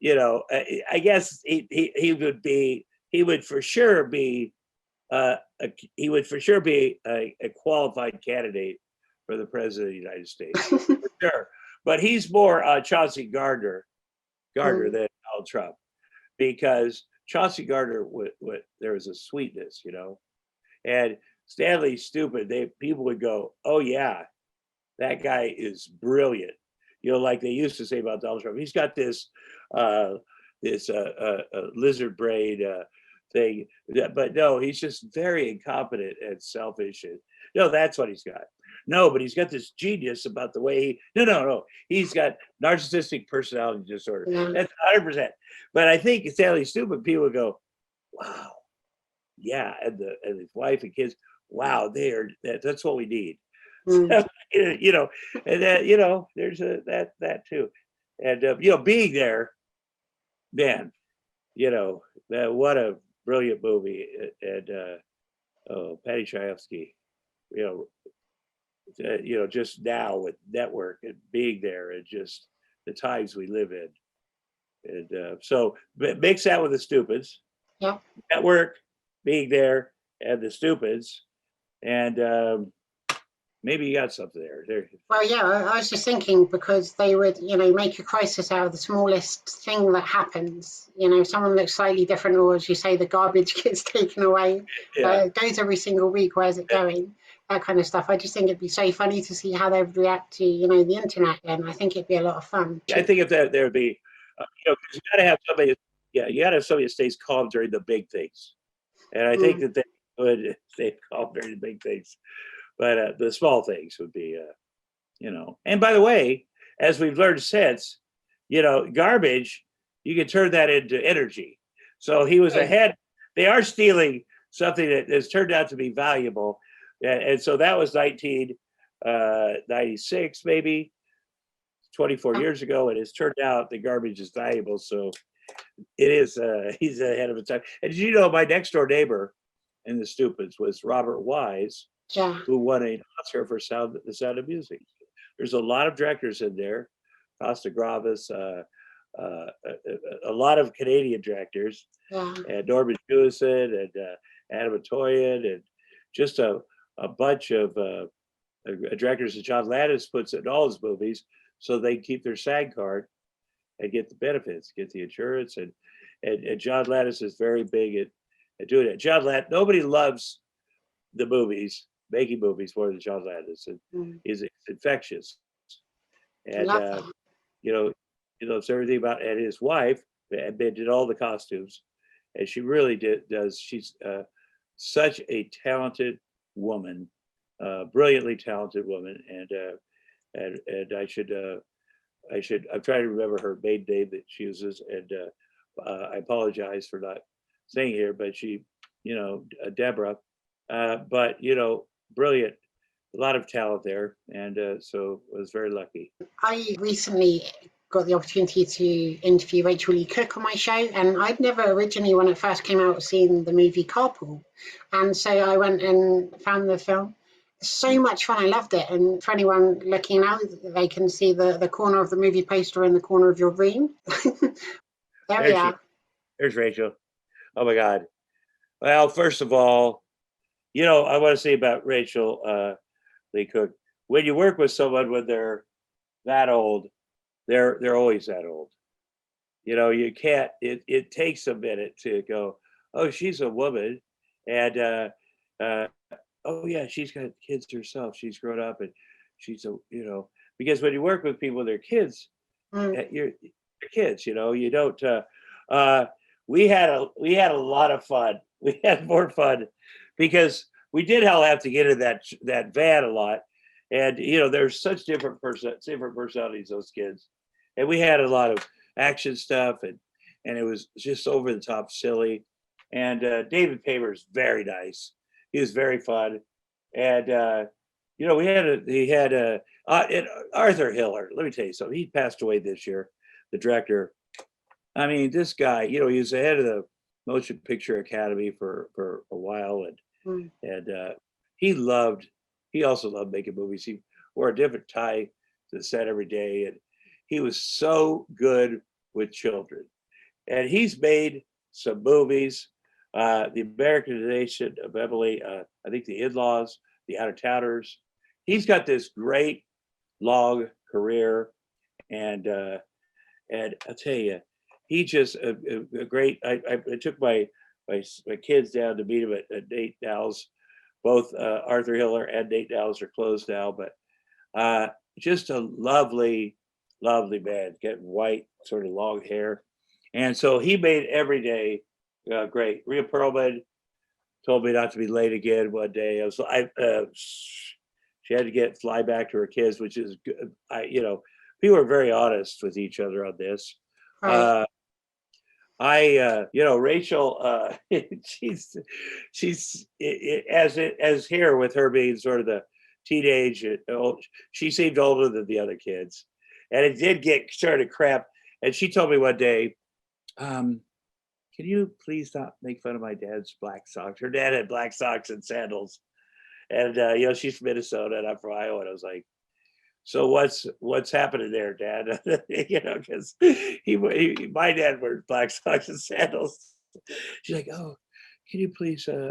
I guess he would for sure be a qualified candidate for the president of the United States, for sure. But he's more Chauncey Gardner than Donald Trump, because Chauncey Gardner there was a sweetness, and Stanley Stupid. People would go, oh yeah, that guy is brilliant. Like they used to say about Donald Trump, he's got this lizard brain thing, but no, he's just very incompetent and selfish. And no, that's what he's got. No, but he's got this genius about the way no, he's got narcissistic personality disorder. That's 100%. But I think Stanley Stupid, people would go, wow, yeah, and his wife and kids, wow, that's what we need. So, and that, there's that too, and being there, man, what a brilliant movie, and Patty Chayefsky, just now with network and being there, and just the times we live in, and so mix that with the Stupids, network, being there, and the Stupids, and maybe you got something there. Well, yeah, I was just thinking, because they would, make a crisis out of the smallest thing that happens. If someone looks slightly different, or as you say, the garbage gets taken away, it goes every single week, where's it going? That kind of stuff. I just think it'd be so funny to see how they would react to, the internet, and I think it'd be a lot of fun. I think if there would be, because you got to have somebody, you got to have somebody that stays calm during the big things, and I think that they would stay calm during the big things. But the small things would be, and by the way, as we've learned since, garbage, you can turn that into energy. So he was ahead. They are stealing something that has turned out to be valuable. And so that was 1996, maybe 24 years ago. And it's turned out the garbage is valuable. So it is, he's ahead of his time. And my next door neighbor in the Stupids was Robert Wise. Who won an Oscar for The Sound of Music. There's a lot of directors in there, Costa Gravis, a lot of Canadian directors, and Norman Jewison, and Adam Atoyan, and just a bunch of a director said John Landis puts it in all his movies so they keep their SAG card and get the benefits, get the insurance, and John Landis is very big at doing it. John Landis, nobody loves the movies, making movies more than John Landis, and it's infectious. And it's everything about, and his wife did all the costumes, and she really does. She's such a talented woman, brilliantly talented woman, and I'm trying to remember her maiden name that she uses, and I apologize for not saying here, but she, Deborah, but brilliant, a lot of talent there, and so I was very lucky. I recently got the opportunity to interview Rachel Lee Cook on my show, and I'd never originally, when it first came out, seen the movie Carpool, and so I went and found the film. So much fun. I loved it. And for anyone looking now, they can see the corner of the movie poster in the corner of your room. There we are. There's Rachel. Oh my God. Well, first of all, I want to say about Rachel Lee Cook. When you work with someone when they're that old, they're always that old. You can't. It takes a minute to go, oh, she's a woman, and oh yeah, she's got kids herself. She's grown up, and she's because when you work with people, they're kids. You're kids. You don't. We had a lot of fun. We had more fun because we did have to get in that van a lot, and there's such different personalities, those kids, and we had a lot of action stuff, and it was just over the top silly. And David Paymer's very nice. He was very fun, and he had Arthur Hiller. Let me tell you something. He passed away this year, the director. I mean, this guy, he was the head of the Motion Picture Academy for a while, and he also loved making movies. He wore a different tie to the set every day, and he was so good with children. And he's made some movies. The Americanization of Emily, I think The In-Laws, The Out-of-Towners. He's got this great long career, and I'll tell you, he just a great. I took my kids down to meet him at Nate Dowell's. Both Arthur Hiller and Nate Dowell's are closed now, but just a lovely man, getting white, sort of long hair, and so he made every day great. Rhea Perlman told me not to be late again one day. She had to fly back to her kids, which is good. People are very honest with each other on this. Right. Rachel, she's as here with her being sort of the teenage, she seemed older than the other kids, and it did get started crap. And she told me one day, can you please not make fun of my dad's black socks? Her dad had black socks and sandals, and she's from Minnesota and I'm from Iowa, and I was like, so what's happening there, Dad? Because my dad wears black socks and sandals. She's like, oh, can you please? I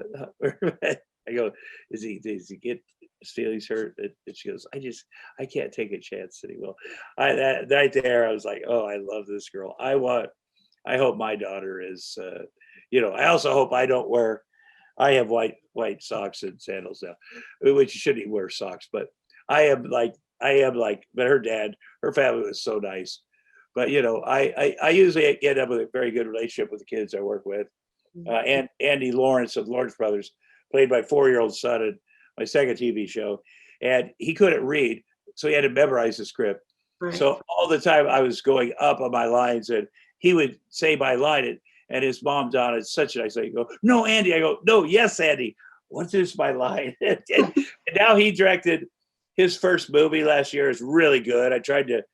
go, does he get his feelings hurt? And she goes, I can't take a chance that he will. That night there, I was like, oh, I love this girl. I hope my daughter is. I also hope I don't wear. I have white socks and sandals now, which you shouldn't wear socks, but I am like, but her family was so nice. But, I usually end up with a very good relationship with the kids I work with. And Andy Lawrence of Lawrence Brothers played my 4-year-old son in my second TV show. And he couldn't read, so he had to memorize the script. Right. So all the time I was going up on my lines, and he would say my line, and his mom, Donna, is such a nice lady. Go, no, Andy. I go, no, yes, Andy. What is my line? and now he directed his first movie last year. Is really good. I tried to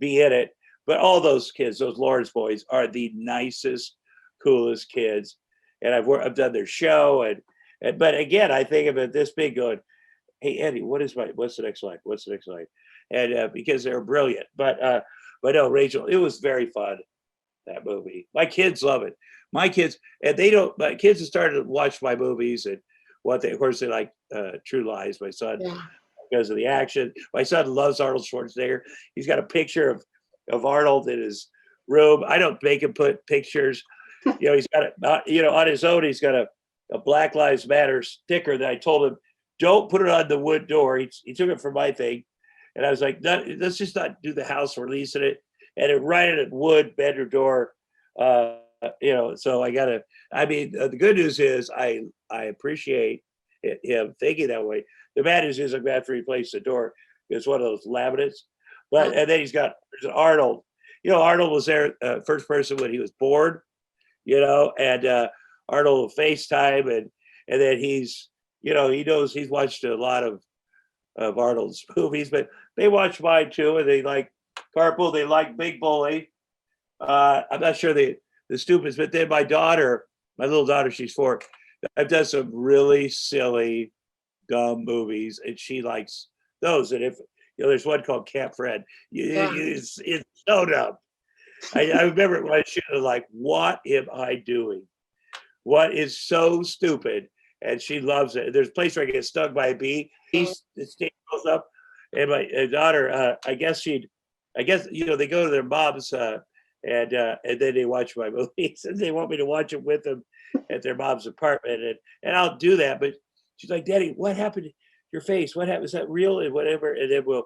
be in it, but all those kids, those Lawrence boys, are the nicest, coolest kids. And I've done their show, and but again, I think of it this big, going, hey Andy, what's the next line? What's the next line? And because they're brilliant. But no, Rachel, it was very fun, that movie. My kids love it. My kids have started to watch my movies, and of course they like True Lies. My son. Yeah. because of the action. My son loves Arnold Schwarzenegger. He's got a picture of Arnold in his room. I don't make him put pictures. He's got on his own, he's got a Black Lives Matter sticker that I told him, don't put it on the wood door. He took it for my thing. And I was like, let's just not do the house, we're leasing it. And it right at wood bedroom door. So the good news is I appreciate him thinking that way. The bad news is I'm going to have to replace the door. It's one of those laminates. And then there's Arnold. Arnold was there first person when he was born, and Arnold will FaceTime and then he knows he's watched a lot of Arnold's movies, but they watch mine too, and they like Carpool, they like Big Bully. I'm not sure the stupids, but then my little daughter, she's 4. I've done some really silly, dumb movies, and she likes those. And if there's one called Camp Fred, it's so dumb. I remember when she was like, "What am I doing? What is so stupid?" And she loves it. There's a place where I get stung by a bee. The sting goes up, and my daughter, I guess they go to their mom's, and then they watch my movies, and they want me to watch them with them at their mom's apartment, and I'll do that. But she's like, "Daddy, what happened to your face? What happened? Is that real?" And whatever. And then when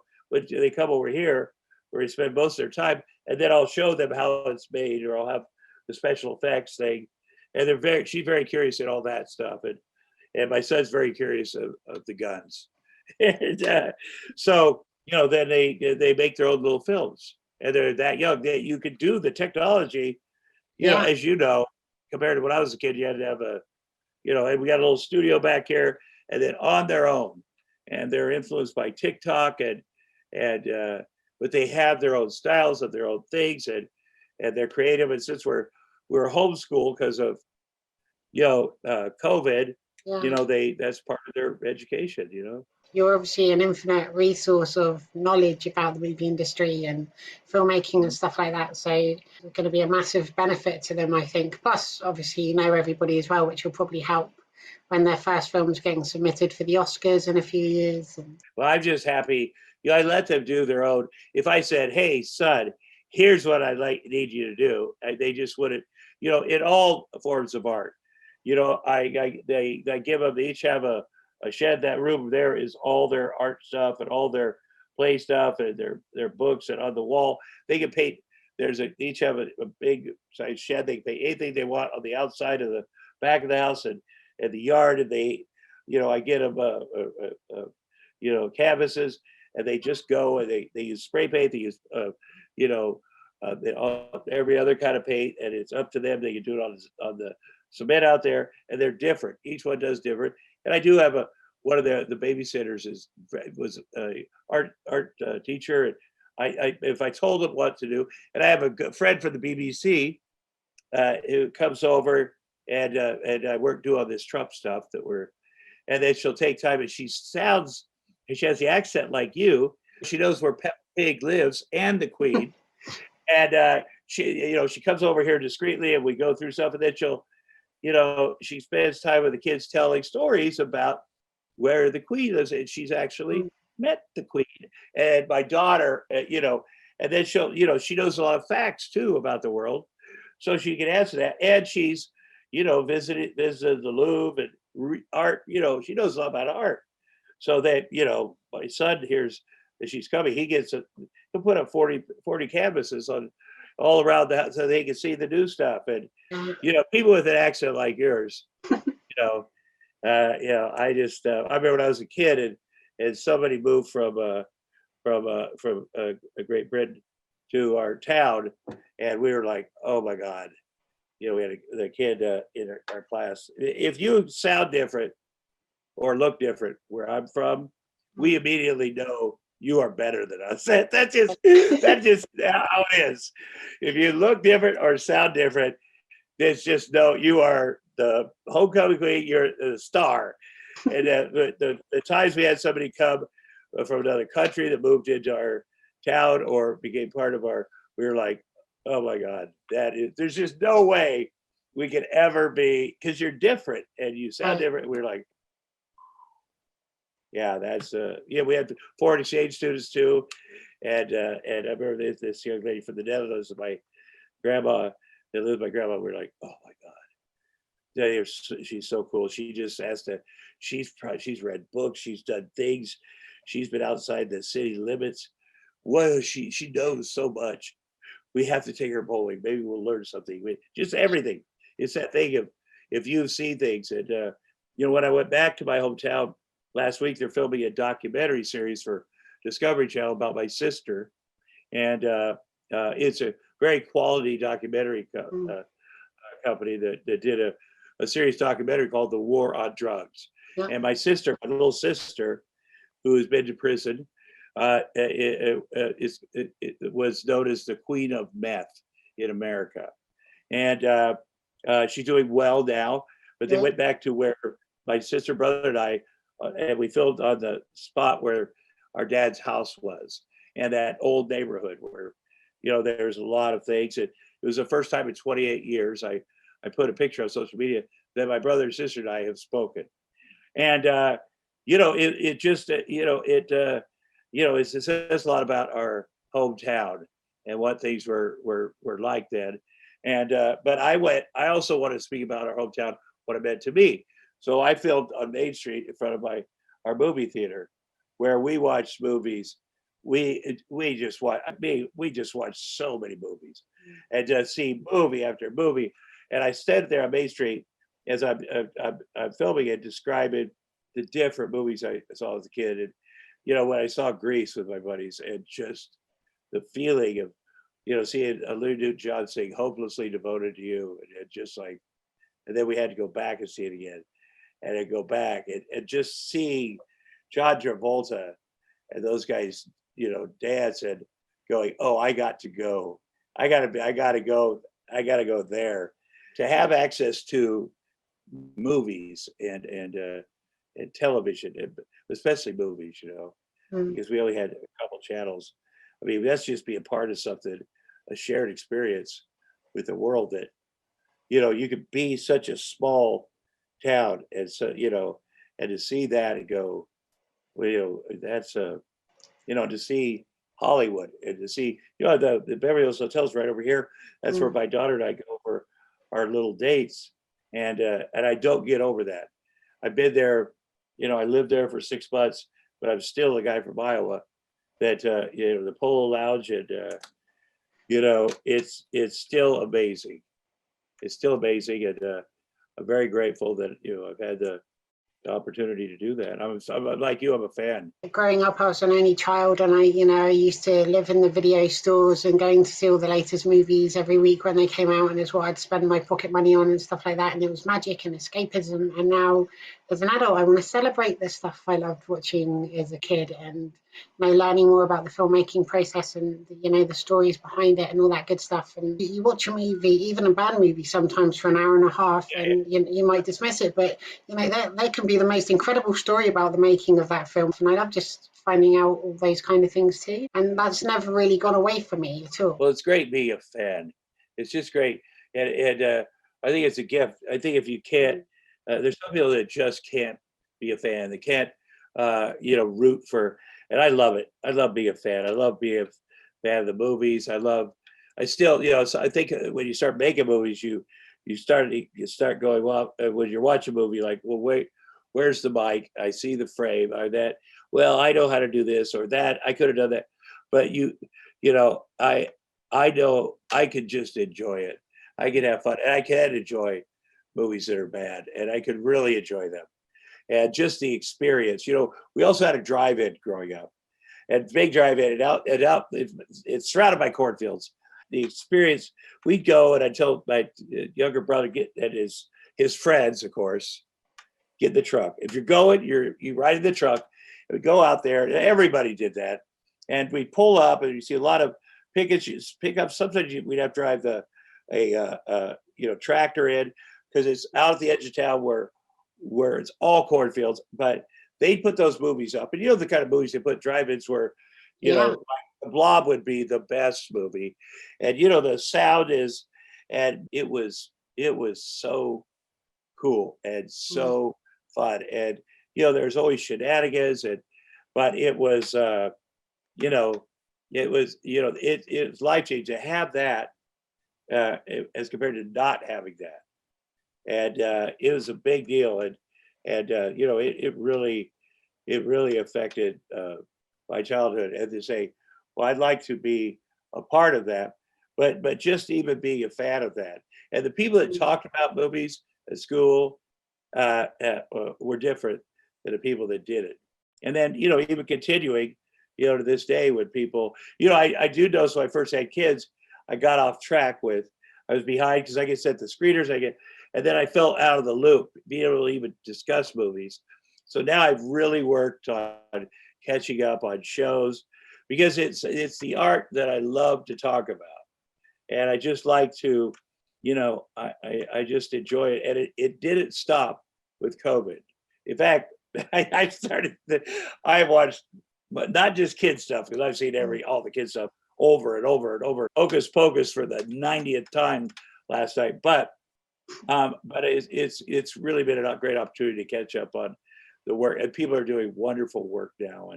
they come over here, where we spend most of their time, and then I'll show them how it's made, or I'll have the special effects thing. And she's very curious at all that stuff. And my son's very curious of the guns. And so, then they make their own little films, and they're that young that you could do the technology, as compared to when I was a kid, you had to have and we got a little studio back here, and then on their own, and they're influenced by TikTok but they have their own styles of their own things, and they're creative. And since we're homeschooled because of COVID, that's part of their education. You're obviously an infinite resource of knowledge about the movie industry and filmmaking and stuff like that. So it's going to be a massive benefit to them, I think. Plus, obviously, everybody as well, which will probably help when their first film's getting submitted for the Oscars in a few years. Well, I'm just happy. I let them do their own. If I said, "Hey, son, here's what need you to do," they just wouldn't. In all forms of art, they give them. They each have a shed. That room there is all their art stuff and all their play stuff and their books, and on the wall they can paint. They each have a big size shed. They can paint anything they want on the outside of the back of the house and the yard. And I get them canvases, and they just go and they use spray paint. They use every other kind of paint, and it's up to them. They can do it on the cement out there, and they're different. Each one does different. And I do have one of the babysitters was a art teacher, and if I told him what to do, and I have a good friend from the BBC who comes over and I do all this Trump stuff and then she'll take time, and she has the accent like you. She knows where Peppa Pig lives and the Queen, and she comes over here discreetly, and we go through stuff, and then she spends time with the kids telling stories about where the Queen lives, and she's actually met the Queen. And my daughter, and then she knows a lot of facts too about the world, so she can answer that. And she's, visited the Louvre and art. She knows a lot about art. So that, my son hears that she's coming. He'll put up 40 canvases on all around the house so they can see the new stuff. And, people with an accent like yours, I remember when I was a kid and somebody moved from Great Britain to our town, and we were like, oh my God, we had the kid in our class. If you sound different or look different where I'm from, we immediately know you are better than us. That's just how it is. If you look different or sound different, it's just you are the homecoming queen. You're the star. And the times we had somebody come from another country that moved into our town or became part of we were like, oh my God, there's just no way we could ever be, because you're different and you sound different. We were like, yeah, that's yeah. We had foreign exchange students too, and I remember this young lady from the Netherlands, my grandma that lived with my grandma. We're like, oh my god, she's so cool. She just has to. She's read books. She's done things. She's been outside the city limits. Whoa, she knows so much. We have to take her bowling. Maybe we'll learn something. Just everything. It's that thing of if you've seen things. And when I went back to my hometown last week, they're filming a documentary series for Discovery Channel about my sister, and it's a very quality documentary company that did a serious documentary called "The War on Drugs." Yeah. And my sister, my little sister, who has been to prison, it was known as the Queen of Meth in America, and she's doing well now. But they went back to where my sister, brother, and I, and we filmed on the spot where our dad's house was, and that old neighborhood where, there's a lot of things. It was the first time in 28 years I put a picture on social media that my brother and sister and I have spoken, and it just it says a lot about our hometown and what things were like then. And but I also want to speak about our hometown, what it meant to me. So I filmed on Main Street in front of our movie theater, where we watched movies. We just watched so many movies, and just see movie after movie. And I stood there on Main Street as I'm filming it, describing the different movies I saw as a kid. And when I saw Grease with my buddies, and just the feeling of seeing Olivia Newton-John sing "Hopelessly Devoted to You," and just like, and then we had to go back and see it again, and then go back and just see John Travolta and those guys, dance and going, oh, I got to go there, to have access to movies and television, especially movies, because we only had a couple channels. I mean, that's just being part of something, a shared experience with the world that, you could be such a small town, and so, and to see that and go, well, that's to see Hollywood, and to see, the Beverly Hills Hotel's right over here. That's where my daughter and I go for our little dates. And I don't get over that. I've been there, I lived there for 6 months, but I'm still a guy from Iowa that, the Polo Lounge, and, it's still amazing. It's still amazing. And I'm very grateful that, I've had the opportunity to do that. I'm like you, I'm a fan. Growing up, I was an only child, and I used to live in the video stores and going to see all the latest movies every week when they came out, and it's what I'd spend my pocket money on and stuff like that. And it was magic and escapism. And now, as an adult, I want to celebrate the stuff I loved watching as a kid, and learning more about the filmmaking process and the stories behind it and all that good stuff. And you watch a movie, even a bad movie, sometimes for an hour and a half, and you might dismiss it, but they can be the most incredible story about the making of that film. And I love just finding out all those kind of things too, and that's never really gone away from me at all. Well, it's great being a fan. It's just great, and I think it's a gift. I think if you can't, there's some people that just can't be a fan. They can't, root for. And I love it. I love being a fan. I love being a fan of the movies. I still, so I think when you start making movies, you start going, well, when you're watching a movie, like, well, wait, where's the mic? I see the frame, or that, well, I know how to do this or that. I could have done that. But I know I could just enjoy it. I could have fun, and I can enjoy movies that are bad, and I could really enjoy them. And just the experience, we also had a drive-in growing up, and big drive-in, and out, it's surrounded by cornfields. The experience, we'd go, and I'd tell my younger brother, and his friends, of course, get in the truck. If you're going, you ride in the truck, and we go out there, and everybody did that. And we pull up, and you see a lot of pickups. Sometimes we'd have to drive a tractor in, because it's out at the edge of town where it's all cornfields. But they'd put those movies up, and the kind of movies they put drive-ins where, The Blob would be the best movie, and the sound is, and it was so cool and so fun, and there's always shenanigans, but it was, you know, it was, it was life changing to have that as compared to not having that. And it was a big deal. And it really affected my childhood. And to say, well, I'd like to be a part of that, but just even being a fan of that. And the people that talked about movies at school were different than the people that did it. And then, even continuing, to this day when people, I do notice when I first had kids, I got off track I was behind because I get sent the screeners, and then I felt out of the loop, being able to even discuss movies. So now I've really worked on catching up on shows because it's the art that I love to talk about. And I just like to, I just enjoy it. And it didn't stop with COVID. In fact, I watched, but not just kid stuff, because I've seen all the kid stuff over and over and over. Hocus Pocus for the 90th time last night. But it's really been a great opportunity to catch up on the work, and people are doing wonderful work now,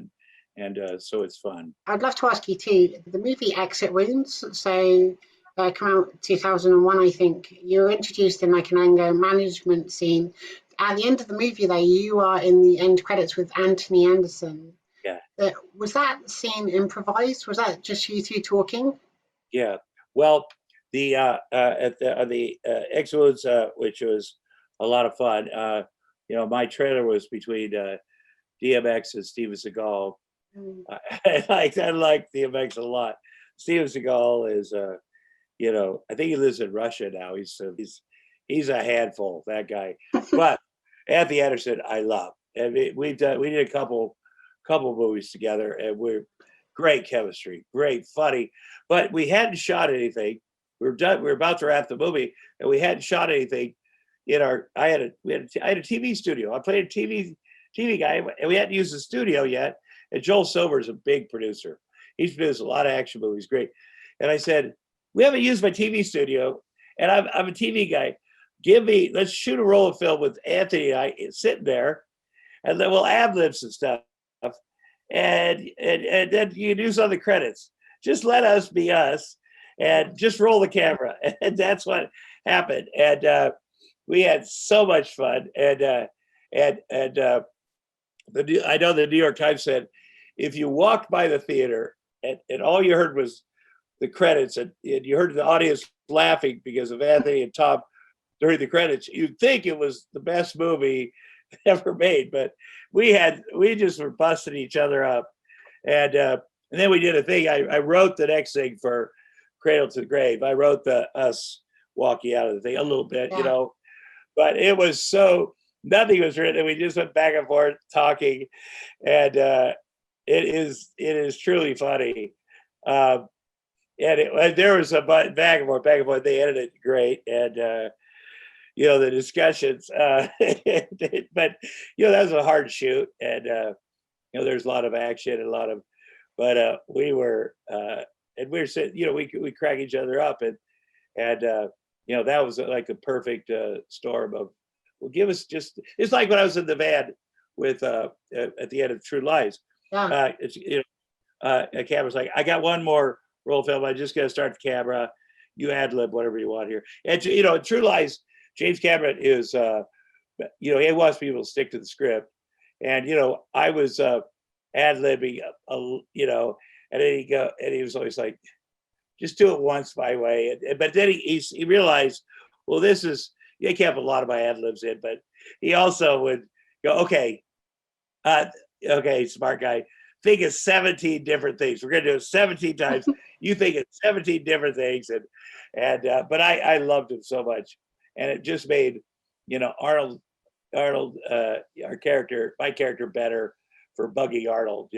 and so it's fun. I'd love to ask you too, the movie Exit Wounds, so come out 2001, I think. You were introduced in like an anger management scene. At the end of the movie, though, you are in the end credits with Anthony Anderson. Yeah. Was that scene improvised? Was that just you two talking? Yeah. Well, the Exit Wounds, which was a lot of fun. My trailer was between DMX and Steven Seagal. I like DMX a lot. Steven Seagal is, I think he lives in Russia now. He's a handful, that guy. But Anthony Anderson, I love. And we did a couple movies together, and we're great chemistry, great funny. But we hadn't shot anything. We were about to wrap the movie, and we hadn't shot anything. I had a TV studio. I played a TV guy, and we hadn't used the studio yet. And Joel Silver is a big producer. He's produced a lot of action movies, great. And I said, we haven't used my TV studio, and I'm a TV guy. Let's shoot a roll of film with Anthony and I sitting there, and then we'll ad-lib some stuff, and then you can use on the credits. Just let us be us, and just roll the camera. And that's what happened. And we had so much fun. And I know the New York Times said, if you walked by the theater and all you heard was the credits, and you heard the audience laughing because of Anthony and Tom during the credits, you'd think it was the best movie ever made. But we just were busting each other up. And then we did a thing. I wrote the next thing for Cradle to the Grave. I wrote us walking out of the thing a little bit, but it was nothing was written. We just went back and forth talking, and it is truly funny. And there was a back and forth. They edited it great, and the discussions. But that was a hard shoot, and there's a lot of action and but we were sitting. We crack each other up, and that was like the perfect storm of. Well, give us it's like when I was in the van with at the end of True Lies. Yeah. A camera's like, I got one more roll film. I just got to start the camera. You ad lib whatever you want here. And in True Lies, James Cameron is he wants people to stick to the script, and I was ad libbing, and then he was always like, just do it once my way. But then he realized, well, this is. He kept a lot of my ad libs in, but he also would go, okay, smart guy, think of 17 different things. We're going to do it 17 times. You think of 17 different things. But I loved him so much. And it just made, Arnold, my character better for bugging Arnold,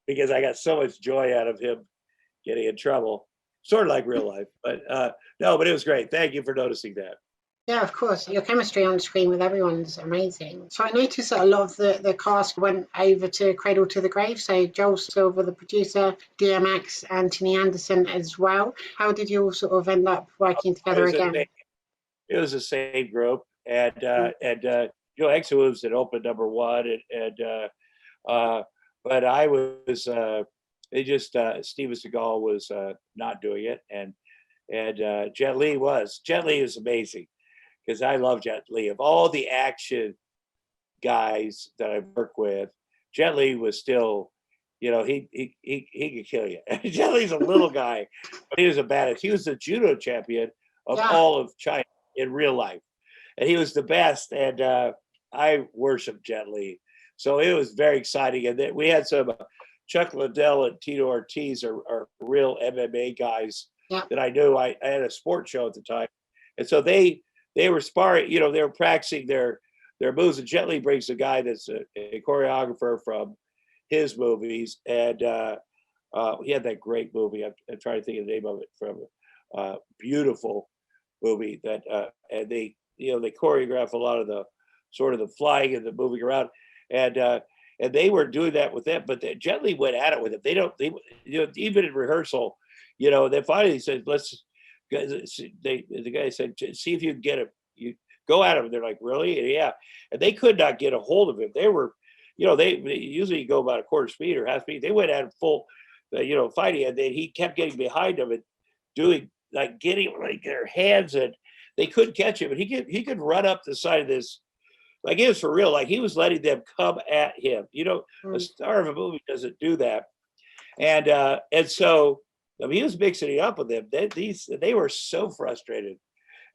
because I got so much joy out of him getting in trouble. Sort of like real life, but no, but it was great. Thank you for noticing that. Yeah, of course. Your chemistry on screen with everyone's amazing. So I noticed that a lot of the cast went over to Cradle to the Grave. So Joel Silver, the producer, DMX, Anthony Anderson as well. How did you all sort of end up working together again? It was the same group, and X Moves had opened #1, but I was Steven Seagal was not doing it, and Jet Li was. Jet Li is amazing because I love Jet Li. Of all the action guys that I've worked with, Jet Li was still, he could kill you. Jet Li's a little guy, but he was a badass. He was the judo champion of all of China in real life, and he was the best. And I worship Jet Li, so it was very exciting. And then we had some Chuck Liddell and Tito Ortiz are real MMA guys that I knew. I had a sports show at the time, and so they were sparring. They were practicing their moves. And Jet Li brings a guy that's a choreographer from his movies, and he had that great movie. I'm trying to think of the name of it, from beautiful movie that and they choreograph a lot of the sort of the flying and the moving around, and they were doing that with them, but Jet Li went at it with it. They even in rehearsal, then finally he said, the guy said, see if you can get him. You go at him. And they're like, really? And yeah. And they could not get a hold of him. They were, they usually go about a quarter speed or half speed. They went at him full, fighting, and then he kept getting behind them and doing getting their hands, and they couldn't catch him. And he could run up the side of this. Like, it was for real. Like, he was letting them come at him. A star of a movie doesn't do that. And so he was mixing it up with them. They were so frustrated.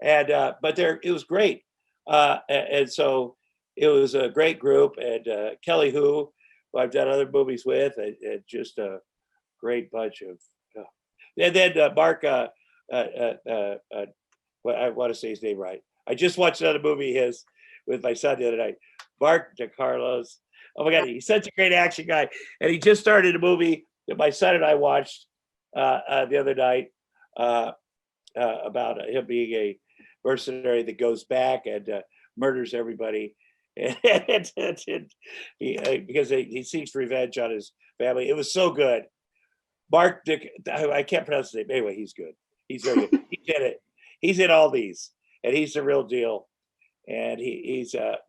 But it was great. And so it was a great group. And Kelly Hu I've done other movies with, and just a great bunch of. And then Mark, I want to say his name right. I just watched another movie of his with my son the other night. Mark DeCarlos. Oh my God, he's such a great action guy. And he just started a movie that my son and I watched the other night about him being a mercenary that goes back and murders everybody. Because he seeks revenge on his family. It was so good. Mark I can't pronounce his name. Anyway, he's good. He's very good. He did it. He's in all these, and he's the real deal. And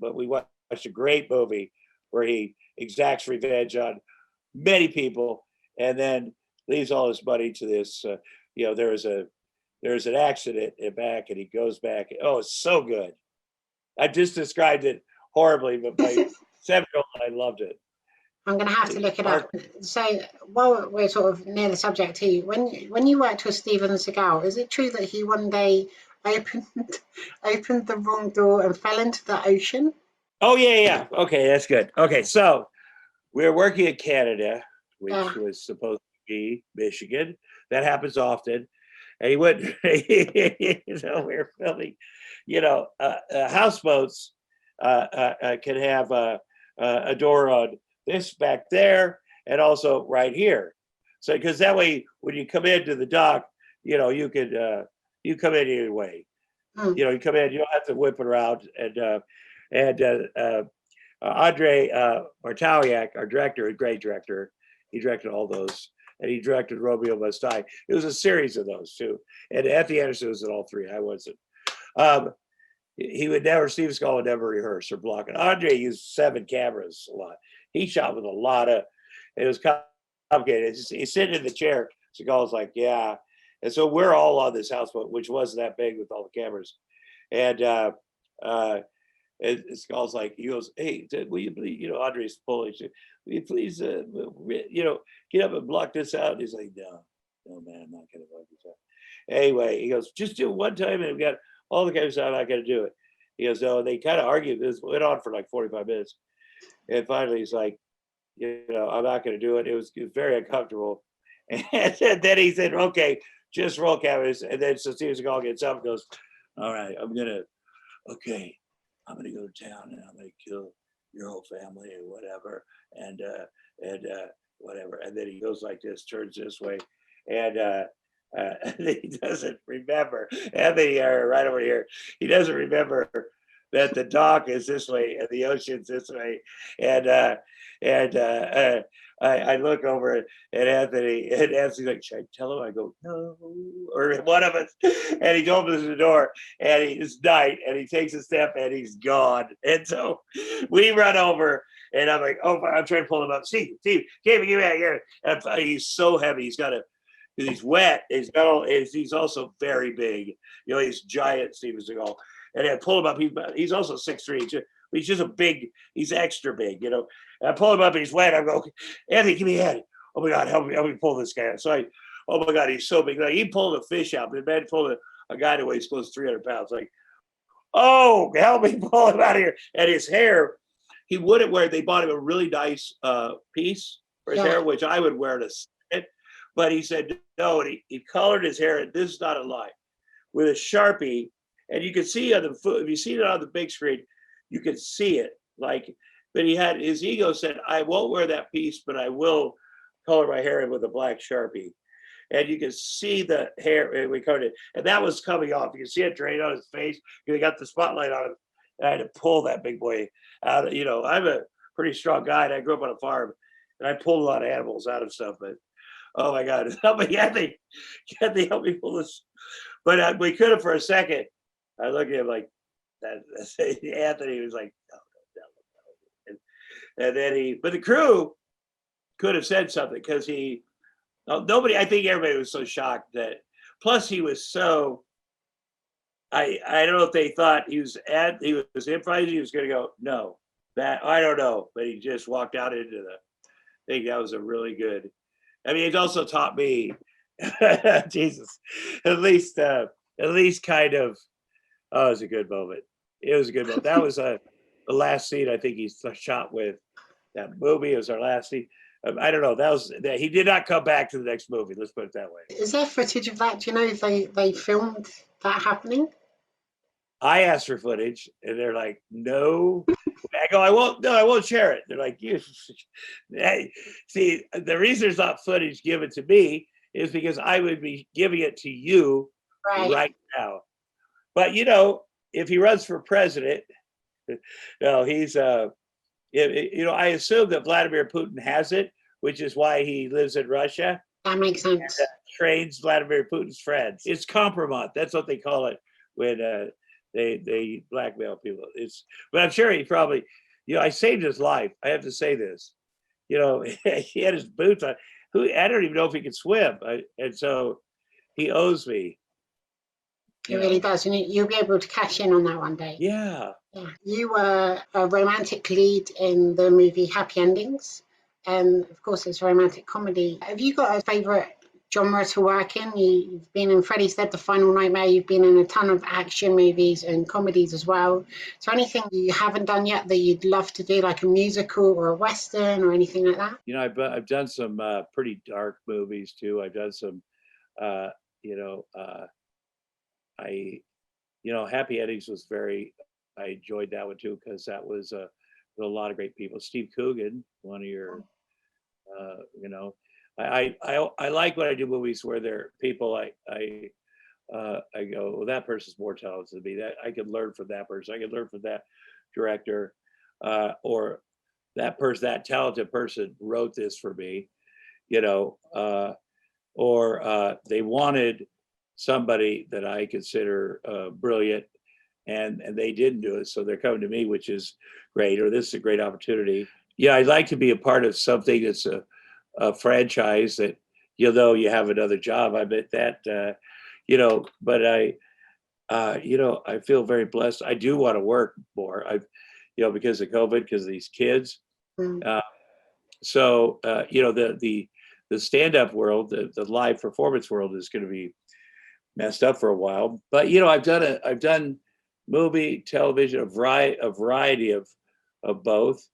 but we watched a great movie where he exacts revenge on many people, and then leaves all his money to this. There's an accident back, and he goes back. Oh, it's so good. I just described it horribly, but my 7-year-old, I loved it. I'm going to have to look it up. So while we're sort of near the subject too, when you worked with Steven Seagal, is it true that he one day opened the wrong door and fell into the ocean? Oh, yeah. Okay, that's good. Okay, so we were working in Canada, which was supposed to be Michigan. That happens often. And he went, we were filming, houseboats can have a door on this back there and also right here. So, because that way, when you come into the dock, you come in either way. You come in, you don't have to whip it around. And Andre Martaliak, our director, a great director, he directed all those, and he directed Romeo Must Die. It was a series of those too. And Anthony Anderson was in all three. I wasn't. Steven Seagal would never rehearse or block it. Andre used 7 cameras a lot. He shot with a lot of, it was complicated. He's sitting in the chair. Seagal's like, yeah. And so we're all on this houseboat, which wasn't that big with all the cameras. And Seagal's like, he goes, hey, will you please, Andre's pulling, will you please, get up and block this out? And he's like, no, man, I'm not going to block this out. Anyway, he goes, just do it one time, and we got all the cameras out, I'm not going to do it. He goes, no, and they kind of argued. This went on for like 45 minutes. And finally, he's like, I'm not going to do it. It was very uncomfortable. And then he said, okay, just roll cameras. And then so Steven Seagal gets up and goes, all right, I'm going to go to town and I'm going to kill your whole family or whatever. And whatever. And then he goes like this, turns this way. And he doesn't remember. Anthony, right over here, he doesn't remember that the dock is this way and the ocean's this way. And I look over at Anthony, and Anthony's like, should I tell him? I go, no, or one of us. And he opens the door, and it's night, and he takes a step, and he's gone. And so we run over, and I'm like, oh, I'm trying to pull him up. Steve, give me back here. And he's so heavy. He's wet. He's also very big. You know, he's giant, Steven Seagal. And I pull him up. He's also 6'3". He's just he's extra big, you know. And I pull him up and he's wet. I go, Anthony, give me a hand. Oh my God, help me pull this guy out. So oh my God, he's so big. Like, he pulled a fish out. The man pulled a guy that weighs close to 300 pounds. Like, oh, help me pull him out of here. And his hair, he wouldn't wear. They bought him a really nice piece for his hair, which I would wear to sit. But he said no, and he colored his hair. And this is not a lie, with a Sharpie. And you can see on if you see it on the big screen, you can see it. Like, but his ego said, I won't wear that piece, but I will color my hair in with a black Sharpie. And you can see the hair, and we colored it. And that was coming off. You can see it drain on his face. He got the spotlight on him. And I had to pull that big boy out. You know, I'm a pretty strong guy, and I grew up on a farm, and I pulled a lot of animals out of stuff. But oh my God, help me, Anthony, help me pull this. But we could have for a second. I look at him like that. Anthony was like, no. And then but the crew could have said something, because nobody, I think everybody was so shocked that, plus he was so, I don't know if they thought he was improvising, he was going to go, no, that, I don't know. But he just walked out into I think that was a really good, I mean, it also taught me, Jesus, at least kind of, oh, it was a good moment. It was a good moment. That was the last scene I think he shot with that movie. It was our last scene. I don't know. That he did not come back to the next movie. Let's put it that way. Is there footage of that? Do you know if they filmed that happening? I asked for footage, and they're like, no. I go, I won't share it. They're like, you see, the reason there's not footage given to me is because I would be giving it to you right now. But, you know, if he runs for president, no, he's, you know, I assume that Vladimir Putin has it, which is why he lives in Russia. That makes sense. And, trains Vladimir Putin's friends. It's compromat. That's what they call it when they blackmail people. But I'm sure he probably, you know, I saved his life. I have to say this. You know, he had his boots on. I don't even know if he could swim. And so he owes me. It really does, and you'll be able to cash in on that one day. Yeah. You were a romantic lead in the movie Happy Endings, and of course it's a romantic comedy. Have you got a favourite genre to work in? You've been in Freddy's Dead: The Final Nightmare, you've been in a ton of action movies and comedies as well. Is there anything you haven't done yet that you'd love to do, like a musical or a western or anything like that? You know, I've done some pretty dark movies too. I've done some, you know, Happy Endings was I enjoyed that one too, because that was a lot of great people. Steve Coogan, one of your, you know, I like when I do movies where there are people I go, well, that person's more talented than me. That I could learn from that person. I could learn from that director, or that talented person wrote this for me, you know, or they wanted somebody that I consider brilliant, and they didn't do it, so they're coming to me, which is great. Or this is a great opportunity. Yeah, I'd like to be a part of something that's a franchise that, you know, you have another job. I bet that, you know, but you know, I feel very blessed. I do want to work more. You know, because of COVID, because of these kids. So, you know, the stand-up world, the live performance world is going to be messed up for a while. But, you know, I've done movie, television, a variety of both.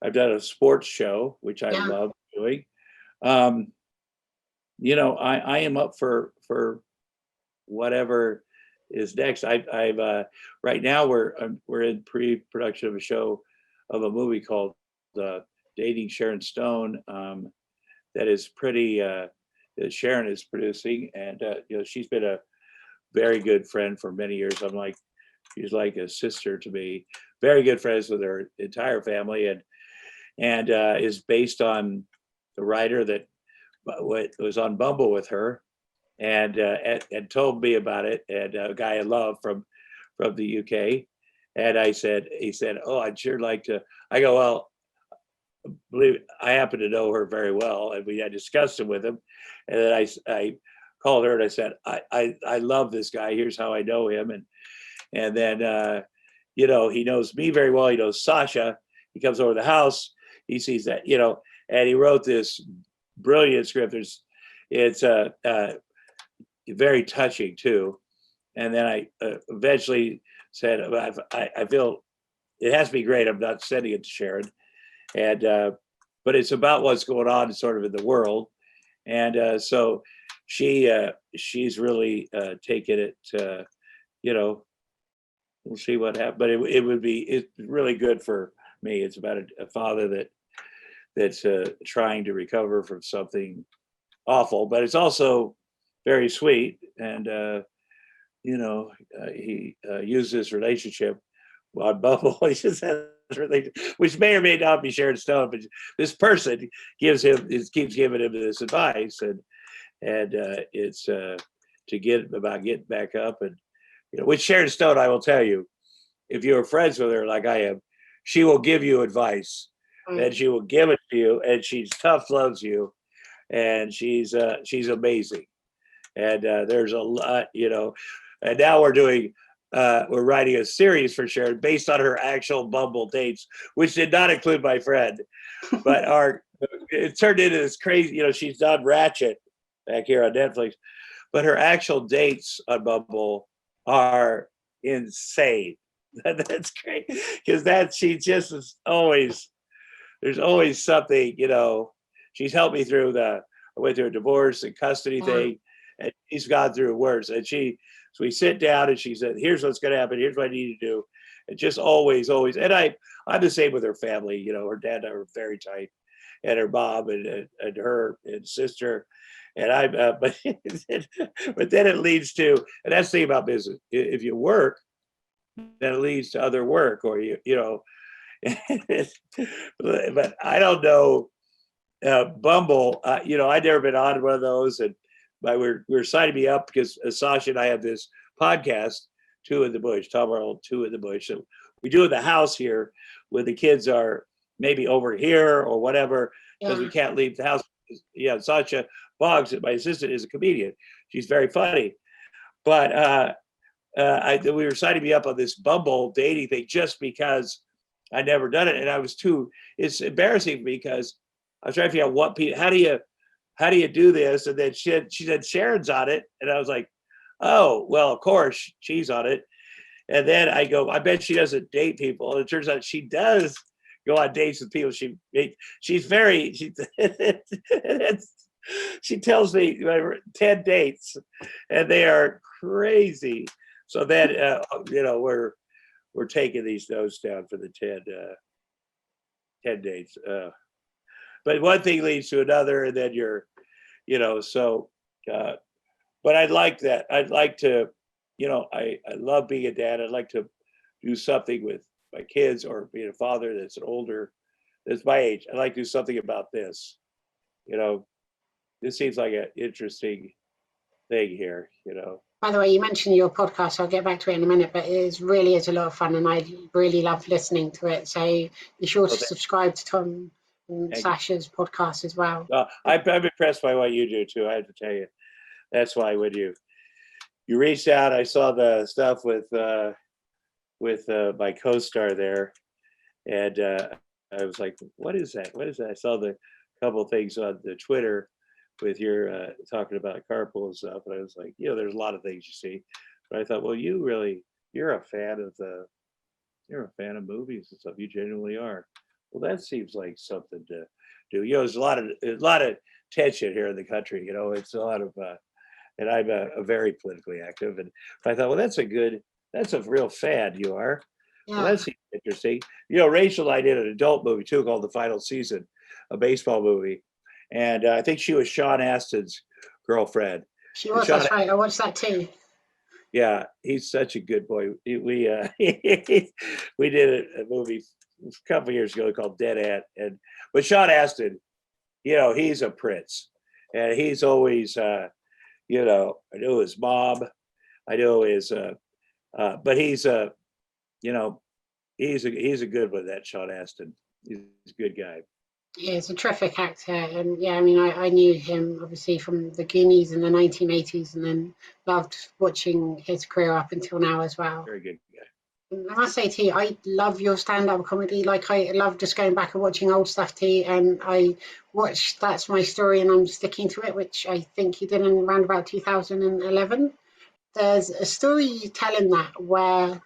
I've done a sports show, which I love doing. You know, I am up for whatever is next. I've right now we're in pre-production of a show of a movie called Dating Sharon Stone, that is pretty that Sharon is producing, and you know, she's been a very good friend for many years. She's like a sister to me. Very good friends with her entire family, and is based on the writer that was on Bumble with her, and told me about it, and a guy I love from the UK. And he said, oh, I'd sure like to. I go, well, believe it, I happen to know her very well, and I discussed it with him. And then I called her and I said, I love this guy. Here's how I know him. And then he knows me very well. He knows Sasha. He comes over to the house. He sees that, and he wrote this brilliant script. It's very touching too. And then I eventually said, I feel it has to be great. I'm not sending it to Sharon. And but it's about what's going on sort of in the world. And so she's really taken it, we'll see what happens. But it's really good for me. It's about a father that's trying to recover from something awful, but it's also very sweet. And he uses his relationship on Bumble. He just has which may or may not be Sharon Stone, but this person keeps giving him this advice, and it's to getting back up. And with Sharon Stone, I will tell you, if you're friends with her like I am, she will give you advice, and she will give it to you, and she's tough, loves you, and she's amazing. And there's a lot, and now we're writing a series for Sharon based on her actual Bumble dates, which did not include my friend, but it turned into this crazy, she's done Ratchet back here on Netflix, but her actual dates on Bumble are insane. That's great, because she just is always, there's always something, she's helped me through I went through a divorce and custody thing, and she's gone through worse. And so we sit down and she said, here's what's going to happen. Here's what I need to do. And just always. And I'm the same with her family. Her dad and I were very tight, and her mom and her and sister. And but then it leads to, and that's the thing about business. If you work, then it leads to other work, or but I don't know. Bumble, I'd never been on one of those, and we're signing me up because Sasha and I have this podcast, Two in the Bush, Tom Arnold, Two in the Bush. So we do it in the house here, where the kids are maybe over here or whatever, because we can't leave the house. Yeah, Sasha Boggs, my assistant, is a comedian. She's very funny, but we were signing me up on this Bumble dating thing just because I'd never done it, and it's embarrassing for me because I was trying to figure out how do you do this? And then she said Sharon's on it, and I was like, oh, well, of course she's on it. And then I go, I bet she doesn't date people. And it turns out she does go on dates with people. She's very she tells me 10 dates, and they are crazy. So then we're taking these notes down for the 10 dates. But one thing leads to another, and then but I'd like that. I'd like to, I love being a dad. I'd like to do something with my kids, or being a father that's that's my age. I'd like to do something about this. This seems like an interesting thing here, By the way, you mentioned your podcast. I'll get back to it in a minute, but it really is a lot of fun, and I really love listening to it. So be sure to subscribe to Tom and Sasha's podcast as well. I'm impressed by what you do too. I have to tell you, that's why when you reached out, I saw the stuff with my co-star there, and I was like, "What is that? What is that?" I saw the couple things on the Twitter with your talking about carpool and stuff, and I was like, there's a lot of things you see, but I thought, well, you're a fan of movies and stuff. You genuinely are. Well, that seems like something to do. There's a lot of tension here in the country. It's a lot of, and I'm a very politically active. And I thought, well, that's a real fan you are. Yeah. Well, that's interesting. Rachel and I did an adult movie too called The Final Season, a baseball movie. And I think she was Sean Astin's girlfriend. She was, that's right. I watched that too. Yeah, he's such a good boy. We did a movie a couple of years ago called Dead Ant, but Sean Astin he's a prince, and he's always, I know his mom, I know his, but you know, he's a good one. That Sean Astin, he's a good guy. Yeah, he's a terrific actor, and yeah, I mean, I knew him obviously from the Goonies in the 1980s, and then loved watching his career up until now as well. Very good guy. And I must say to you, I love your stand-up comedy. Like, I love just going back and watching old stuff too. And I watched That's My Story, and I'm sticking to it, which I think you did in around about 2011. There's a story you tell in that where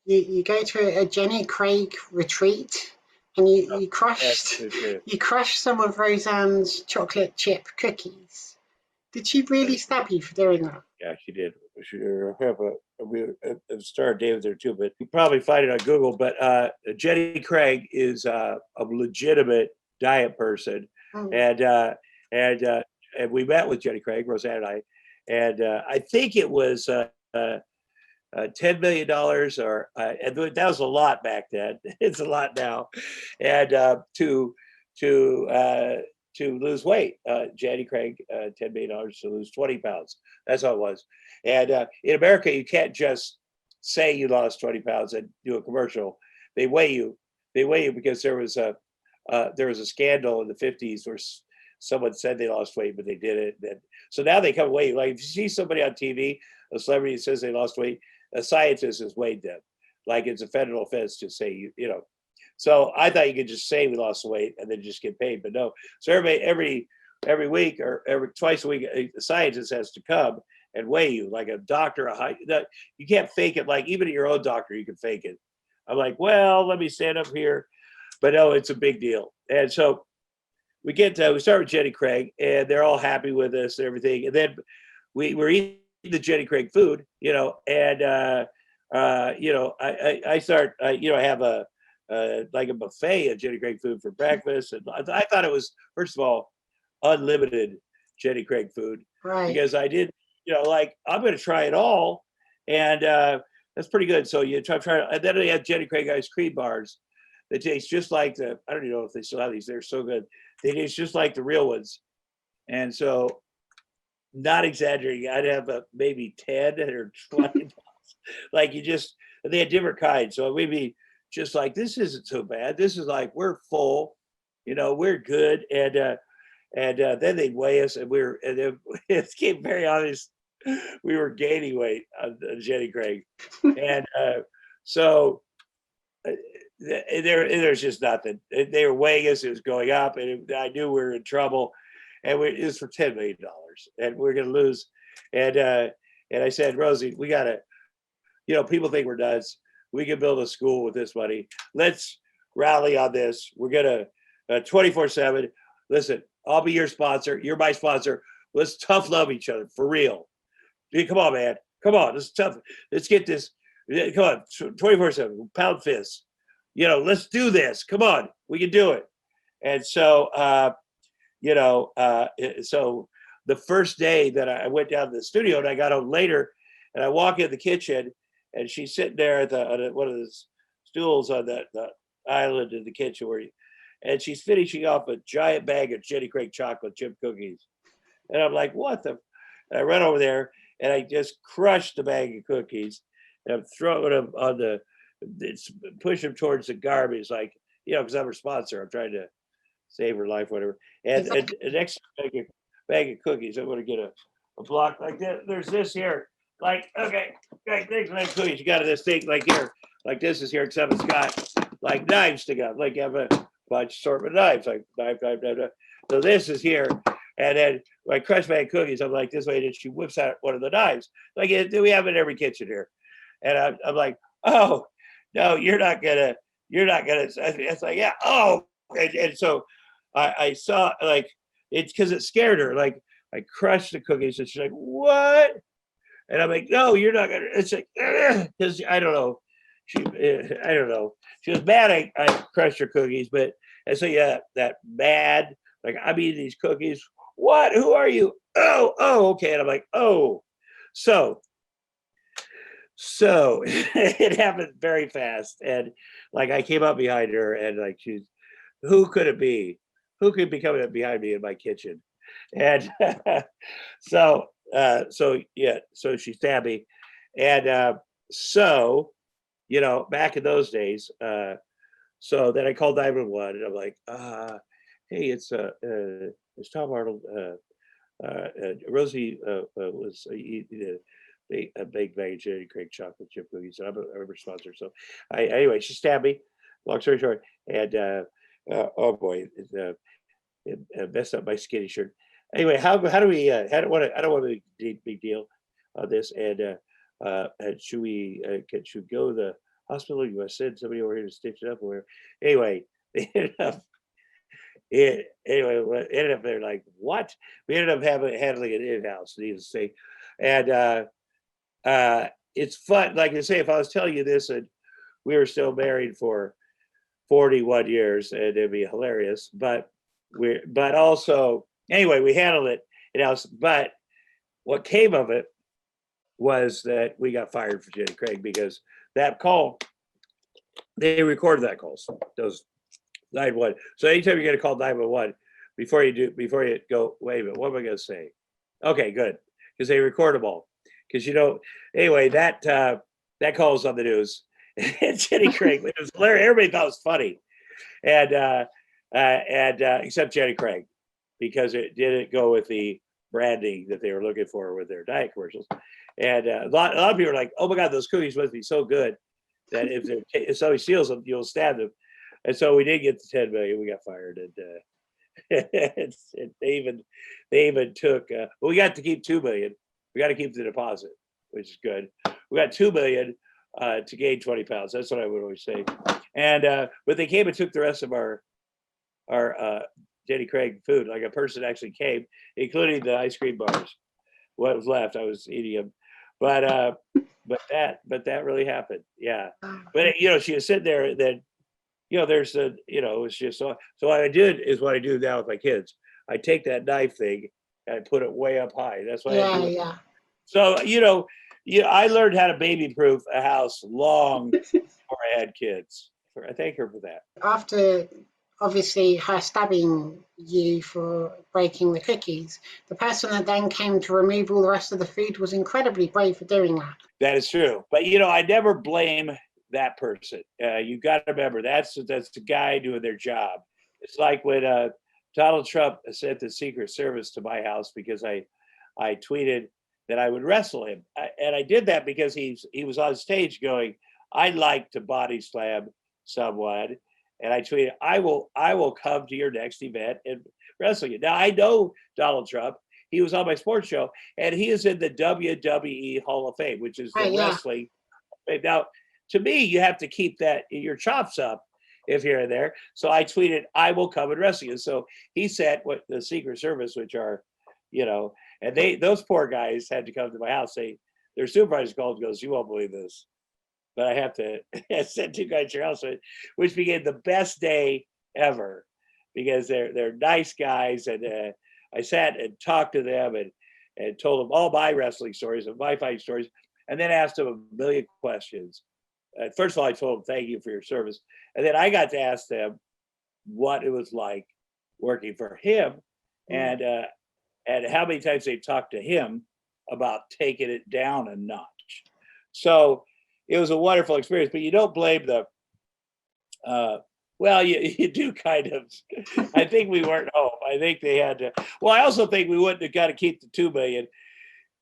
you go to a Jenny Craig retreat, and you That's crushed true. you crushed some of Roseanne's chocolate chip cookies. Did she really stab you for doing that? Yeah, she did. She have a Star of David there too, but you probably find it on Google. But Jenny Craig is a legitimate diet person, Mm. And we met with Jenny Craig, Roseanne and I, and I think it was $10 million, or and that was a lot back then. It's a lot now, and to lose weight. Jenny Craig, $10 million to lose 20 pounds. That's how it was. And in America, you can't just say you lost 20 pounds and do a commercial. They weigh you. They weigh you because there was a scandal in the 50s where someone said they lost weight, but they didn't. So now they come and weigh you. Like if you see somebody on TV, a celebrity says they lost weight, a scientist has weighed them. Like it's a federal offense to say you. So I thought you could just say we lost weight and then just get paid, but no. So every week or twice a week, a scientist has to come and weigh you, like a doctor. You can't fake it. Like even at your own doctor, you can fake it. I'm like, well, let me stand up here, but no, it's a big deal. And so we start with Jenny Craig, and they're all happy with us and everything. And then we're eating the Jenny Craig food, and I start, have a like a buffet of Jenny Craig food for breakfast, and I thought it was, first of all, unlimited Jenny Craig food, Right. because I did, like I'm going to try it all, and that's pretty good. So you try, and then they have Jenny Craig ice cream bars. They taste just like I don't even know if they still have these. They're so good. They taste just like the real ones, and so, not exaggerating, I'd have maybe 10 or 20. Like they had different kinds. So we'd be just like, this isn't so bad. This is like, we're full, we're good. And then they'd weigh us, and then it became very obvious we were gaining weight on Jenny Craig. And so there's just nothing. They were weighing us, it was going up, and I knew we were in trouble. And it was for $10 million, and we're going to lose. And I said, Rosie, we got to, people think we're nuts. We can build a school with this money. Let's rally on this. We're going to 24/7. Listen, I'll be your sponsor. You're my sponsor. Let's tough love each other for real. Dude, come on, man. Come on. Let's tough. Let's get this. Come on. 24/7. Pound fists. Let's do this. Come on. We can do it. And so, so the first day that I went down to the studio, and I got home later, and I walk in the kitchen, and she's sitting there at one of the stools on the island in the kitchen and she's finishing off a giant bag of Jenny Craig chocolate chip cookies. And I'm like, what the? And I run over there, and I just crushed the bag of cookies, and I'm throwing them on push them towards the garbage, like, because I'm her sponsor. I'm trying to save her life, whatever. And an extra bag of cookies. I'm going to get a block like that. There's this here. Like, okay, thanks for that cookies. You got this thing like here. Like this is here, except it's got like knives to go. Like you have a bunch assortment of knives, like knife. So this is here. And then when I crush bag of cookies, I'm like this way, and she whips out one of the knives. Like we have it in every kitchen here. And I'm like, oh, no, you're not gonna. It's like, yeah, oh. And so I saw, like, it's because it scared her. Like, I crushed the cookies, and she's like, what? And I'm like, no, you're not gonna. It's like, because I don't know. I don't know. She was mad I crushed her cookies, but and so yeah, that mad, like, I'm eating these cookies. What? Who are you? Oh, okay. And I'm like, oh, so it happened very fast, and like I came up behind her, and like who could it be? who could be coming up behind me in my kitchen? And so she stabbed me. And so, back in those days, so then I called 911 and I'm like, hey, it's Tom Arnold. Rosie was eating a big bag of Jenny Craig chocolate chip cookies. And I'm a sponsor. So anyway, she stabbed me. Long story short. And oh boy, it messed up my skinny shirt. Anyway, how do we? I don't want a big deal on this. And should we go to the hospital? You want to send somebody over here to stitch it up, or whatever? Anyway, they ended up. They're like, what? We ended up handling it in-house, needless to say. And it's fun. Like I say, if I was telling you this and we were still married for 41 years, and it'd be hilarious. But also, anyway, we handled it in-house. But what came of it was that we got fired for Jenny Craig, because that call, they recorded that call. So those 911. So anytime you're going to call 911, before you go, wait a minute, what am I going to say? Okay, good, because they record them all. Because anyway, that call was on the news. And Jenny Craig, it was hilarious. Everybody thought it was funny, and except Jenny Craig, because it didn't go with the branding that they were looking for with their diet commercials. And a lot of people are like, "Oh my God, those cookies must be so good that if somebody steals them, you'll stab them." And so we did get the 10 million. We got fired, and they even took. Well, we got to keep 2 million. We got to keep the deposit, which is good. We got 2 million to gain 20 pounds. That's what I would always say. And but they came and took the rest of our Jenny Craig food. Like, a person actually came, including the ice cream bars. What was left, I was eating them. But that really happened. Yeah. But she was sitting there. Then there's it was just so what I did is what I do now with my kids. I take that knife thing and I put it way up high. That's what I do. Yeah. So I learned how to baby-proof a house long before I had kids. I thank her for that. After, obviously, her stabbing you for breaking the cookies, the person that then came to remove all the rest of the food was incredibly brave for doing that. That is true. But, I never blame that person. You got to remember, that's the guy doing their job. It's like when Donald Trump sent the Secret Service to my house because I tweeted that I would wrestle him. And I did that because he was on stage going, "I'd like to body slam someone." And I tweeted, I will come to your next event and wrestle you. Now, I know Donald Trump. He was on my sports show, and he is in the WWE Hall of Fame, which is the wrestling. Now, to me, you have to keep your chops up if you're in there. So I tweeted, "I will come and wrestle you." So he said, what the Secret Service, which are, and those poor guys had to come to my house. Their supervisor called and goes, "You won't believe this, but I have to send 2 guys to your house," which became the best day ever, because they're nice guys. And I sat and talked to them and told them all my wrestling stories and my fighting stories, and then asked them a million questions. First of all, I told them, "Thank you for your service." And then I got to ask them what it was like working for him, and how many times they talked to him about taking it down a notch. So it was a wonderful experience. But you don't blame the well, you do kind of. I think we weren't home. I think they had to. Well, I also think we wouldn't have got to keep the 2 million.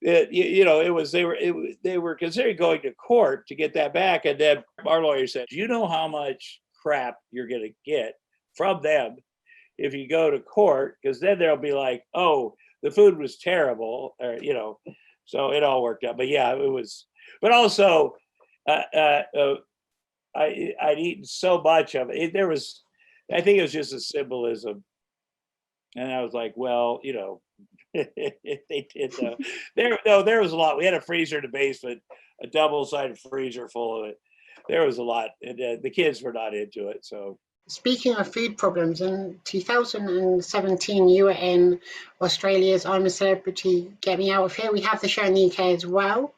They were considering going to court to get that back, and then our lawyer said, "Do you know how much crap you're going to get from them if you go to court? Because then they'll be like, oh, the food was terrible," or So it all worked out. But yeah, it was. But also, I'd eaten so much of it. I think it was just a symbolism, and I was like, well, they did though. There was a lot. We had a freezer in the basement, a double-sided freezer full of it. There was a lot, and the kids were not into it. So, speaking of food problems, in 2017, you were in Australia's "I'm a Celebrity, Get Me Out of Here." We have the show in the UK as well.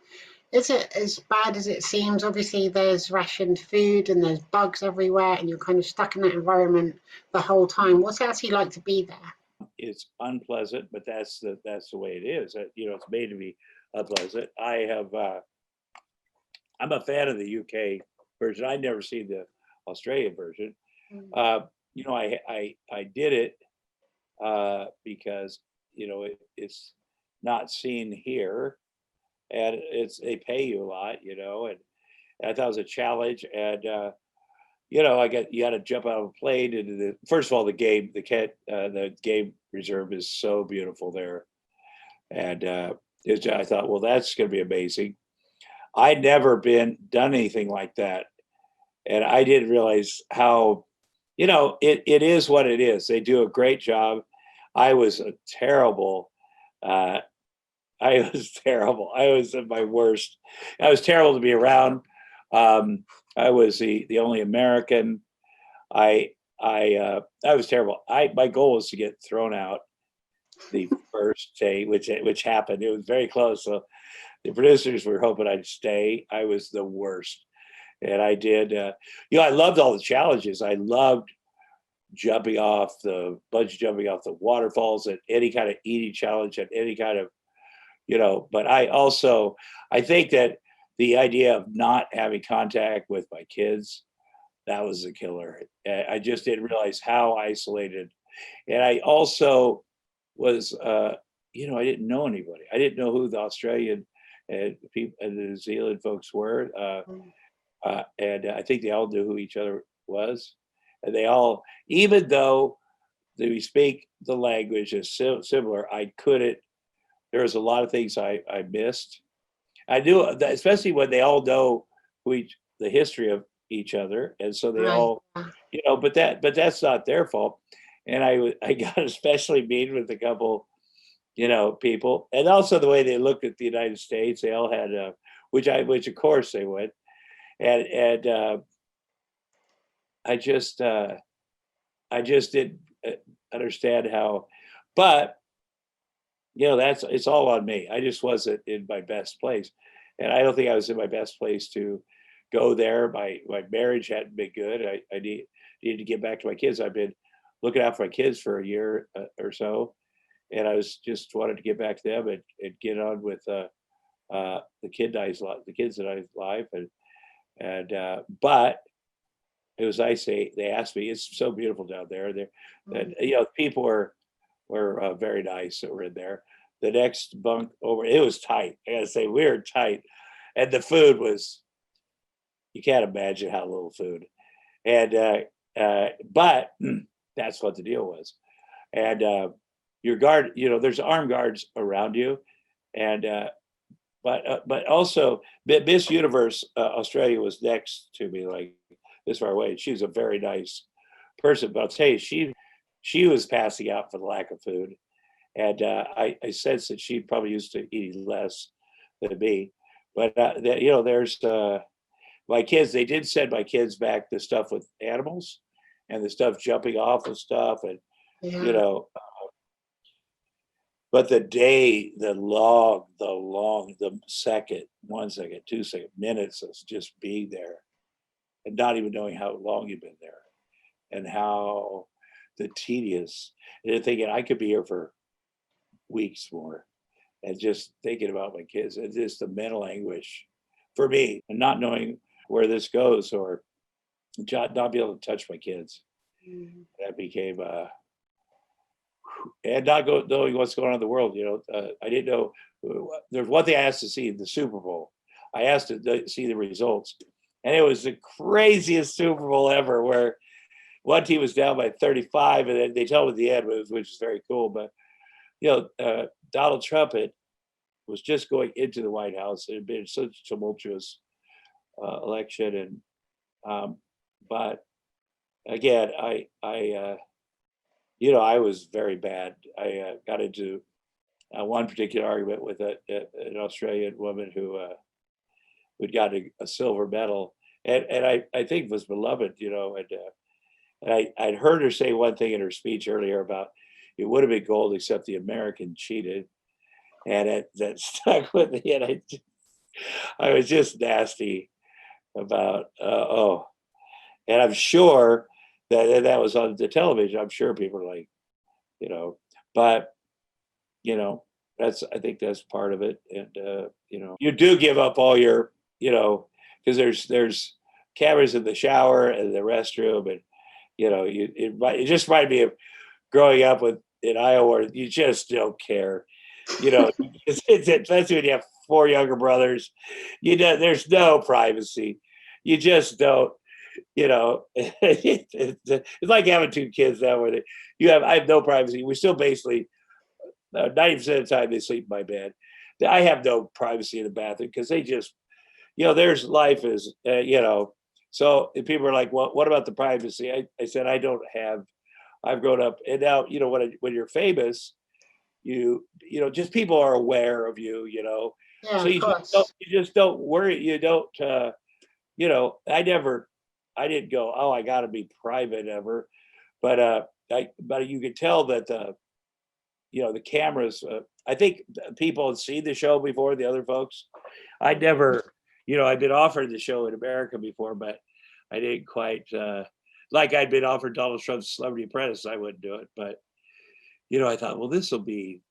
Is it as bad as it seems? Obviously, there's rationed food and there's bugs everywhere, and you're kind of stuck in that environment the whole time. What's it actually like to be there? It's unpleasant, but that's the way it is. It's made to be unpleasant. I'm a fan of the UK version. I'd never seen the Australian version. Uh, I did it because it's not seen here, and they pay you a lot, and I thought it was a challenge. And you got to jump out of a plane into the first of all the game reserve is so beautiful there, and I thought, well, that's going to be amazing. I'd never done anything like that, and I didn't realize how it is what it is. They do a great job. I was a terrible. I was terrible. I was at my worst. I was terrible to be around. I was the only American. I was terrible. My goal was to get thrown out the first day, which happened. It was very close. So the producers were hoping I'd stay. I was the worst, and I did. I loved all the challenges. I loved jumping off the bungee jumping off the waterfalls, at any kind of eating challenge, at any kind of But I think that the idea of not having contact with my kids, that was a killer. I just didn't realize how isolated. And I also was, I didn't know anybody. I didn't know who the Australian people and the New Zealand folks were. And I think they all knew who each other was. And they all, even though we speak the language is similar, I couldn't. There was a lot of things I missed. I knew that, especially when they all know the history of each other, and so they all, But that's not their fault. And I got especially mean with a couple, people, and also the way they looked at the United States. They all had, which of course they would, and I just didn't understand how, but it's all on me. I just wasn't in my best place, and I don't think I was in my best place to go there. My marriage hadn't been good. I needed to get back to my kids. I've been looking out for my kids for a year or so, and I was just wanted to get back to them and get on with the kids in my life, and but it was nice. They asked me. It's so beautiful down there. That people were very nice that were in there. The next bunk over, it was tight. I gotta say, we were tight, and the food was, you can't imagine how little food. And but that's what the deal was. And your guard, there's armed guards around you, and but also Miss Universe Australia was next to me, like this far away. She was a very nice person, but I'll tell you, she was passing out for the lack of food, and I sensed that she probably used to eat less than me. But there's my kids. They did send my kids back the stuff with animals, and the stuff jumping off of stuff, and But the second, 1 second, 2 second, minutes of just being there, and not even knowing how long you've been there, and how the tedious, and thinking I could be here for weeks more, and just thinking about my kids, and just the mental anguish for me, and not knowing where this goes, or not be able to touch my kids. That became and not knowing what's going on in the world. I didn't know. There's one thing I asked to see, the Super Bowl. I asked to see the results, and it was the craziest Super Bowl ever, where one team was down by 35, and then they tell them at the end, which is very cool. But Donald Trump was just going into the White House. It had been such a tumultuous election, and but again, I was very bad. I got into one particular argument with an Australian woman who'd gotten a silver medal, and I think was beloved, and I'd heard her say one thing in her speech earlier about it would have been gold except the American cheated, and that stuck with me. And I was just nasty about, and I'm sure that was on the television. I'm sure people are like, but, I think that's part of it. And, you do give up all your, because there's cameras in the shower and the restroom. And, it just reminded me of growing up in Iowa, where you just don't care. Especially when you have four younger brothers, there's no privacy. You just don't, it's like having two kids now where I have no privacy. We still basically 90% of the time they sleep in my bed. I have no privacy in the bathroom because they just, there's life is, so if people are like, well, what about the privacy? I said, I've grown up, and now, when you're famous, just people are aware of you, Yeah, so of course. you just don't worry. You don't, I didn't go, oh, I got to be private ever. But you could tell that the cameras, I think people had seen the show before, the other folks. I never, I'd been offered the show in America before, but I didn't quite, like I'd been offered Donald Trump's Celebrity Apprentice. I wouldn't do it. But, I thought, well, this will be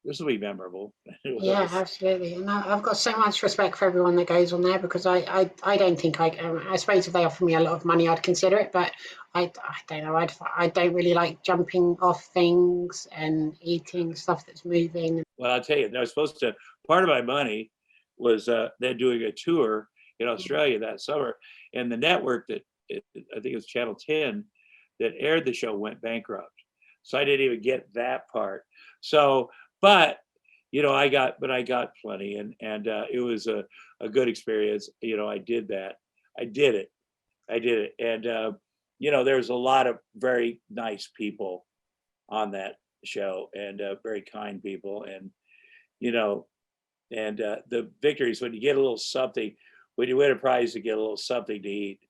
memorable. Yeah, absolutely. And I've got so much respect for everyone that goes on there, because I don't think I suppose if they offer me a lot of money, I'd consider it, but I don't know. I don't really like jumping off things and eating stuff that's moving. Well, I'll tell you, I was supposed to, part of my money was they're doing a tour in Australia that summer, and the network I think it was Channel 10 that aired the show went bankrupt. So I didn't even get that part. So, but I got plenty, and it was a good experience. I did that. I did it. And there's a lot of very nice people on that show, and very kind people, and the victories, when you get a little something, when you win a prize, you get a little something to eat.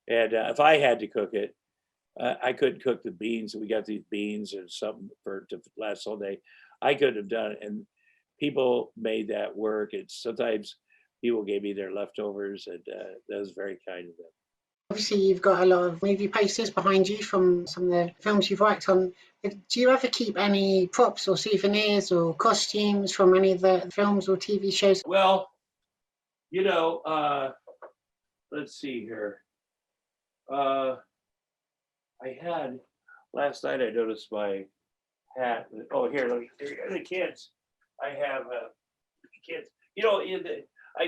And if I had to cook it, I couldn't cook the beans. We got these beans and something to last all day. I couldn't have done it. And people made that work. And sometimes people gave me their leftovers, and that was very kind of them. Obviously, you've got a lot of movie posters behind you from some of the films you've worked on. Do you ever keep any props or souvenirs or costumes from any of the films or TV shows? Well, let's see here. I had last night. I noticed my hat. Oh, here, here are the kids. I have kids.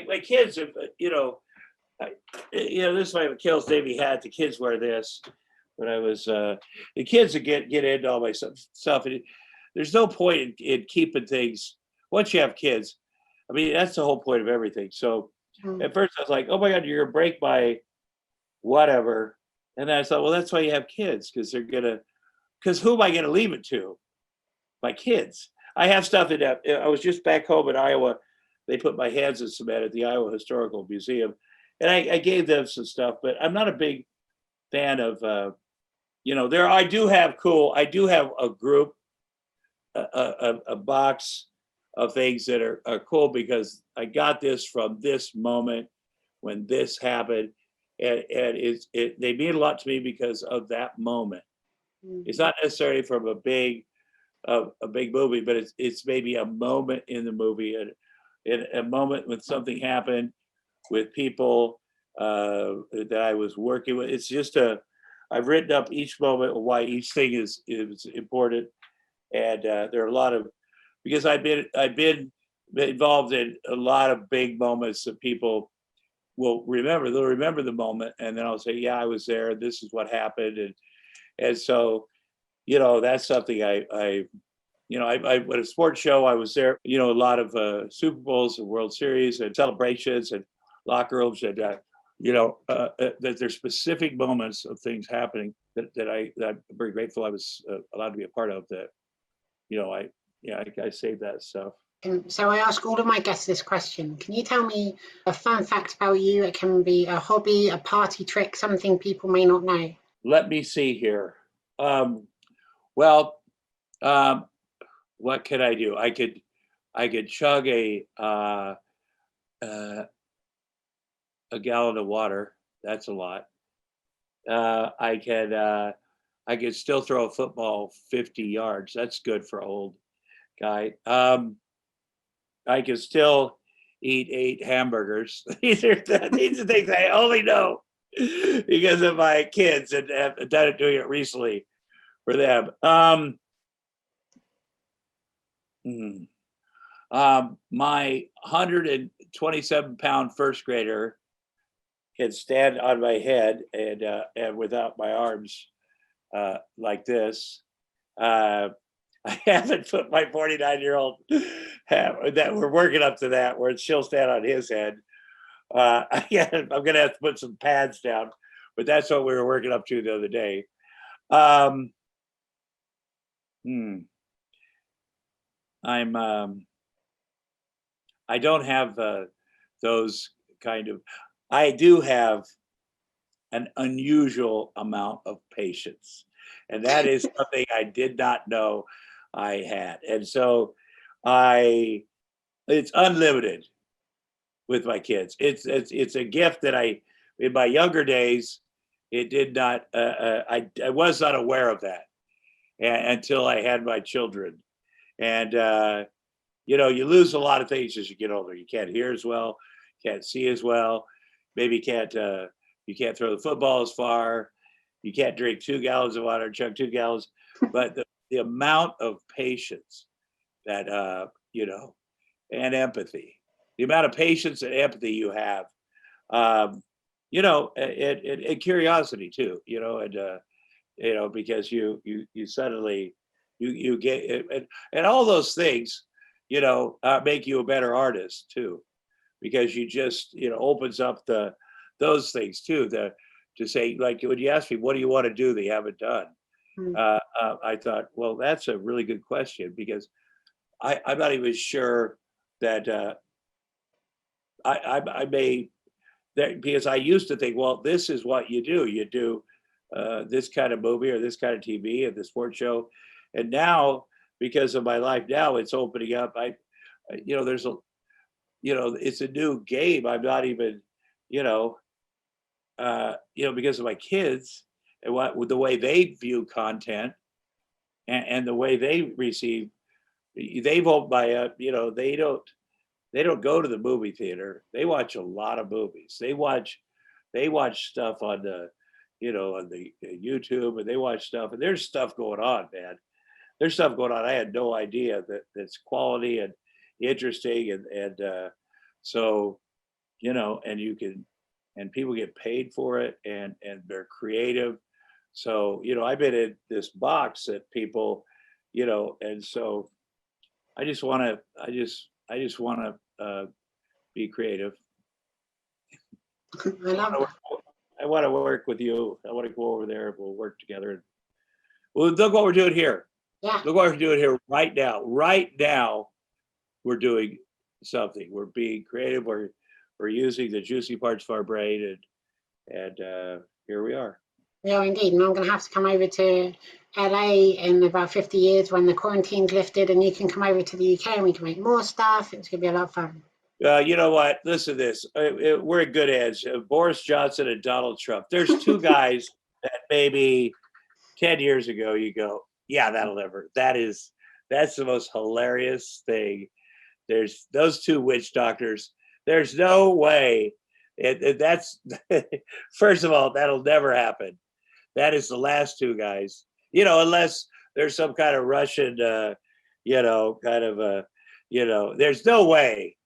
My kids have. This is my McKell's Navy hat. The kids wear this. When I was the kids would get into all my stuff. And there's no point in keeping things once you have kids. I mean, that's the whole point of everything. So at first I was like, oh my God, you're gonna break my whatever. And then I thought, well, that's why you have kids, because who am I gonna leave it to? My kids. I have stuff in that. I was just back home in Iowa. They put my hands in cement at the Iowa Historical Museum, and I gave them some stuff. But I'm not a big fan of, I do have a group, a box of things that are cool, because I got this from this moment when this happened, and they mean a lot to me because of that moment. It's not necessarily from a big movie, but it's maybe a moment in the movie, and a moment when something happened with people that I was working with. It's just I've written up each moment, why each thing is important, and there are a lot of, because I've been involved in a lot of big moments that people will remember. They'll remember the moment, and then I'll say, yeah, I was there. This is what happened, and so that's something I at a sports show, I was there. A lot of Super Bowls and World Series and celebrations and locker rooms, and that there's specific moments of things happening that I'm very grateful I was allowed to be a part of. That I saved that stuff. So I ask all of my guests this question. Can you tell me a fun fact about you? It can be a hobby, a party trick, something people may not know. Let me see here. What could I do? I could chug a uh, a gallon of water. That's a lot. I can still throw a football 50 yards. That's good for an old guy. I can still eat 8 hamburgers. These are things I only know because of my kids and have done it, doing it recently for them. My 127-pound first grader can stand on my head and without my arms like this. I haven't put my 49-year-old that we're working up to that where she'll stand on his head. I'm going to have to put some pads down, but that's what we were working up to the other day. I don't have those kind of, I do have an unusual amount of patience. And that is something I did not know I had. And so it's unlimited with my kids. It's a gift that in my younger days, it did not, I was not aware of that until I had my children. And, you lose a lot of things as you get older. You can't hear as well, can't see as well. Maybe you can't throw the football as far. You can't drink 2 gallons of water, chug 2 gallons. But the amount of patience that, and empathy, the amount of patience and empathy you have, and curiosity too, because you suddenly, you get, and all those things, make you a better artist too, because you just, opens up those things too, to say, like when you ask me, what do you want to do that you haven't done? I thought, well, that's a really good question, because I'm not even sure that I may, because I used to think, well, this is what you do. You do this kind of movie or this kind of TV and the sports show. And now, because of my life now, it's opening up. There's it's a new game. I'm not even, because of my kids and with the way they view content and the way they receive, they vote by, they don't go to the movie theater. They watch a lot of movies. They watch stuff on the, on the YouTube, and they watch stuff, and there's stuff going on, man. There's stuff going on. I had no idea that's quality and interesting, and so, and people get paid for it, and they're creative. So, I've been in this box that people, and so I just want to be creative. I want to work with you. I want to go over there. We'll work together. Well, look what we're doing here. Yeah. Look what we're doing here right now. Right now, we're doing something. We're being creative. We're using the juicy parts of our brain, and here we are. Yeah, indeed. And I'm going to have to come over to LA in about 50 years when the quarantine's lifted, and you can come over to the UK and we can make more stuff. It's going to be a lot of fun. You know what? Listen to this. We're in good hands. Boris Johnson and Donald Trump. There's two guys that maybe 10 years ago you go, yeah, that'll never. That's the most hilarious thing. There's those two witch doctors. There's no way. That's first of all, that'll never happen. That is the last two guys. Unless there's some kind of Russian, there's no way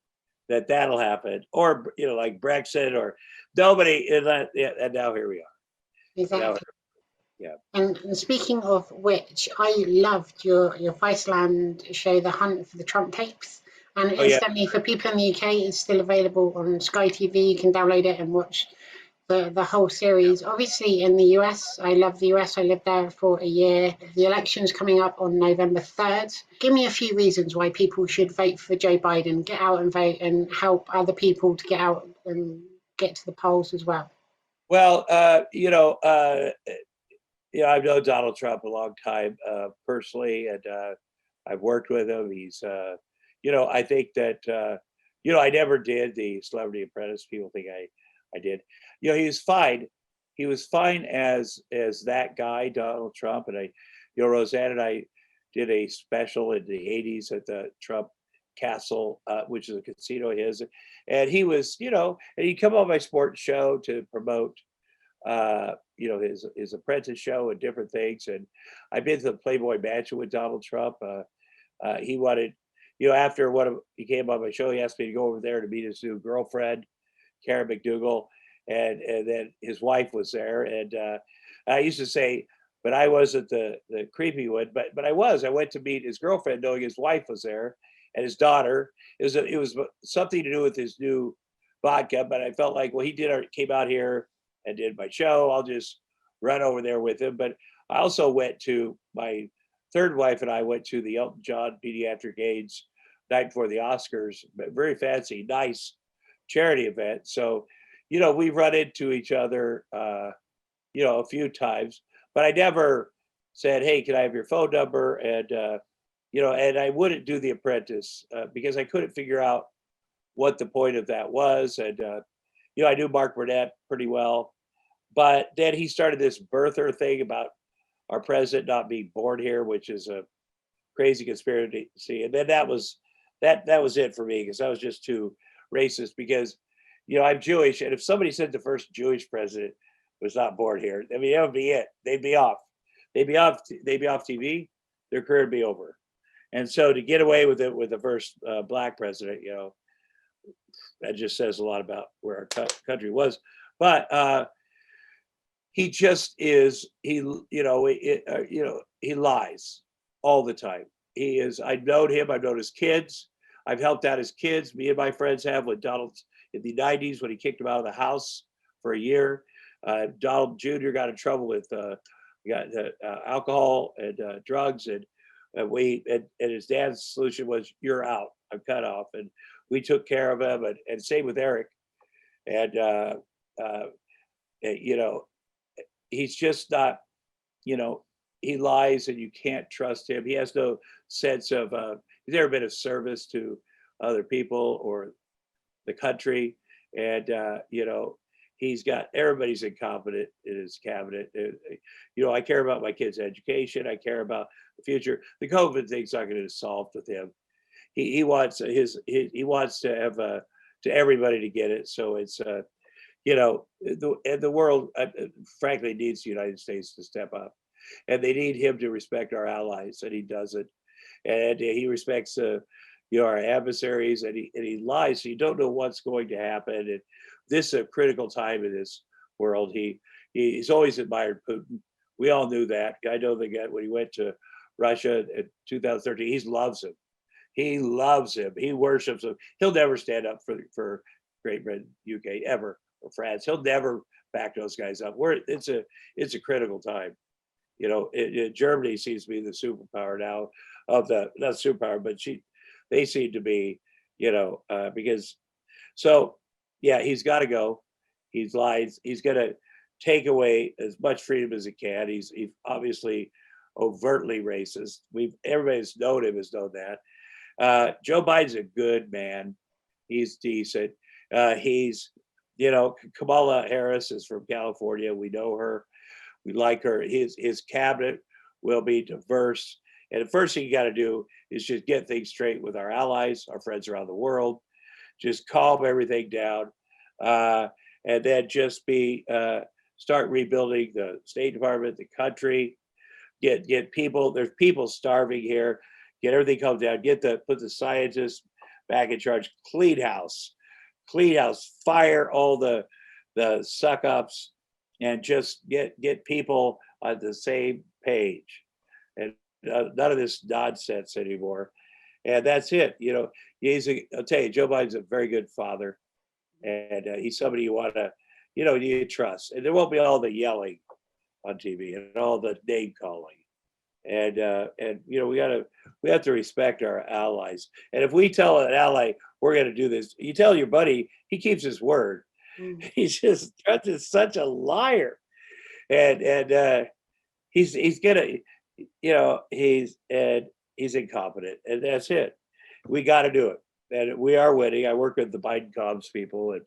that'll happen, or like Brexit, or nobody. And now here we are. Exactly. Yeah. And speaking of which, I loved your Viceland show, The Hunt for the Trump Tapes. And incidentally, for people in the UK, it's still available on Sky TV. You can download it and watch the whole series. Obviously, in the US, I love the US. I lived there for a year. The election's coming up on November 3rd. Give me a few reasons why people should vote for Joe Biden, get out and vote, and help other people to get out and get to the polls as well. Well, I've known Donald Trump a long time personally, and I've worked with him. He's, I think that I never did the Celebrity Apprentice. People think I did. He was fine. He was fine as that guy, Donald Trump, and Roseanne and I did a special in the '80s at the Trump Castle, which is a casino of his, and he was, and he'd come on my sports show to promote, his apprentice show and different things. And I've been to the Playboy Mansion with Donald Trump. He wanted, after he came on my show, he asked me to go over there to meet his new girlfriend, Karen McDougal, and then his wife was there. And I used to say, but I wasn't the creepy one, but I was. I went to meet his girlfriend, knowing his wife was there and his daughter. It was something to do with his new vodka, but I felt like, well, came out here and did my show. I'll just run over there with him. But I also went to my third wife, and I went to the Elton John Pediatric AIDS night before the Oscars, very fancy, nice charity event. So, we've run into each other, a few times, but I never said, hey, can I have your phone number? And, and I wouldn't do The Apprentice because I couldn't figure out what the point of that was. And, I knew Mark Burnett pretty well, but then he started this birther thing about our president not being born here, which is a crazy conspiracy. And then that was it for me, because I was just too racist, because, I'm Jewish. And if somebody said the first Jewish president was not born here, I mean, that would be it. They'd be off TV. Their career would be over. And so to get away with it with the first black president, that just says a lot about where our country was. But he just is, he lies all the time. I've known him, I've known his kids. I've helped out his kids. Me and my friends have, with Donald in the '90s when he kicked him out of the house for a year. Donald Jr. got in trouble with alcohol and drugs, and his dad's solution was, you're out, I'm cut off. And we took care of him, and same with Eric. And, he's just not, he lies, and you can't trust him. He has no sense of, he's never been of service to other people or the country. And, everybody's incompetent in his cabinet. I care about my kids' education. I care about the future. The COVID thing's not going to be solved with him. He wants he wants to have to everybody to get it. So it's the world frankly needs the United States to step up, and they need him to respect our allies, and he doesn't. And he respects our adversaries, and he lies. So you don't know what's going to happen. And this is a critical time in this world. He's always admired Putin. We all knew that. I know the guy, when he went to Russia in 2013, he loves him. He loves him. He worships him. He'll never stand up for Great Britain, UK, ever, or France. He'll never back those guys up. It's a critical time. Germany seems to be the superpower now of not superpower, but they seem to be, because he's got to go. He's lied. He's going to take away as much freedom as he can. He's obviously overtly racist. Everybody's known him has known that. Joe Biden's a good man. He's decent. Kamala Harris is from California. We know her. We like her. His cabinet will be diverse. And the first thing you got to do is just get things straight with our allies, our friends around the world. Just calm everything down, and then just start rebuilding the State Department, the country. Get people. There's people starving here. Get everything calmed down. Put the scientists back in charge. Clean house. Fire all the suck ups, and just get people on the same page, and none of this nonsense anymore. And that's it. I'll tell you, Joe Biden's a very good father, and he's somebody you want to, you trust. And there won't be all the yelling on TV and all the name calling. And we have to respect our allies. And if we tell an ally we're going to do this, you tell your buddy, he keeps his word. He's just such a liar, and he's gonna, he's incompetent, and that's it. We got to do it. and we are winning. I work with the Biden comms people, and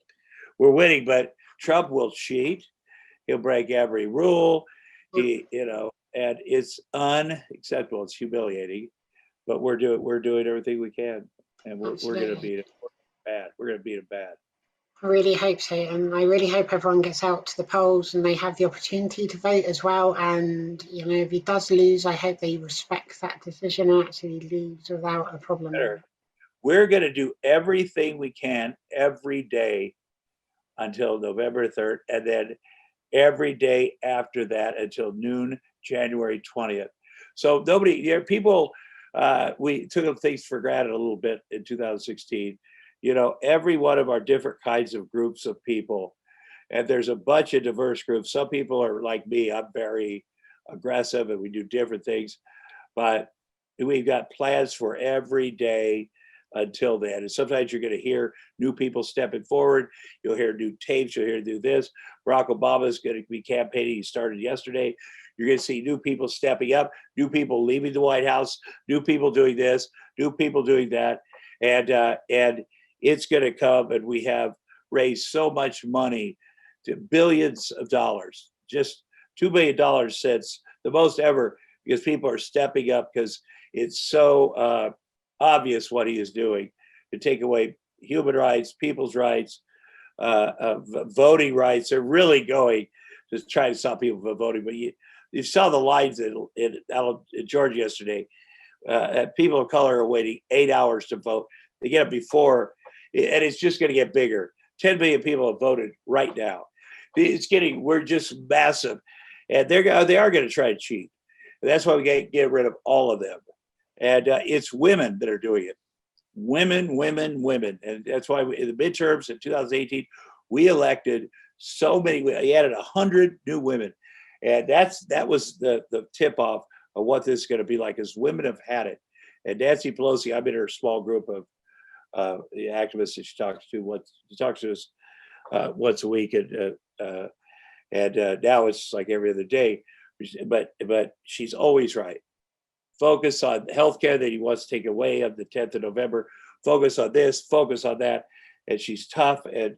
we're winning. But Trump will cheat. He'll break every rule. And it's unacceptable. It's humiliating. But we're doing everything we can, and we're going to beat it bad. We're going to beat it bad. I really hope so, and I really hope everyone gets out to the polls and they have the opportunity to vote as well. And if he does lose, I hope they respect that decision and actually leaves without a problem. We're going to do everything we can every day until November 3rd, and then every day after that until noon, January 20th. So people, we took things for granted a little bit in 2016. Every one of our different kinds of groups of people, and there's a bunch of diverse groups. Some people are like me. I'm very aggressive and we do different things, but we've got plans for every day until then. And sometimes you're going to hear new people stepping forward. You'll hear new tapes. You'll hear do this. Barack Obama is going to be campaigning. He started yesterday. You're going to see new people stepping up, new people leaving the White House, new people doing this, new people doing that. And it's going to come, and we have raised so much money, to billions of dollars, just $2 billion since the most ever, because people are stepping up because it's so obvious what he is doing to take away human rights, people's rights, voting rights. They're really going to try to stop people from voting. But you saw the lines in Georgia yesterday. People of color are waiting 8 hours to vote. They get up before, and it's just going to get bigger. 10 million people have voted right now. We're just massive, and they are going to try to cheat. And that's why we got to get rid of all of them. And it's women that are doing it. Women. And that's why in the midterms in 2018, we elected so many, we added 100 new women. And that was the tip off of what this is going to be like, as women have had it. And Nancy Pelosi, I'm in her small group of the activists that she talks to us once a week, and now it's like every other day. But she's always right. Focus on healthcare that he wants to take away on the 10th of November. Focus on this. Focus on that. And she's tough, and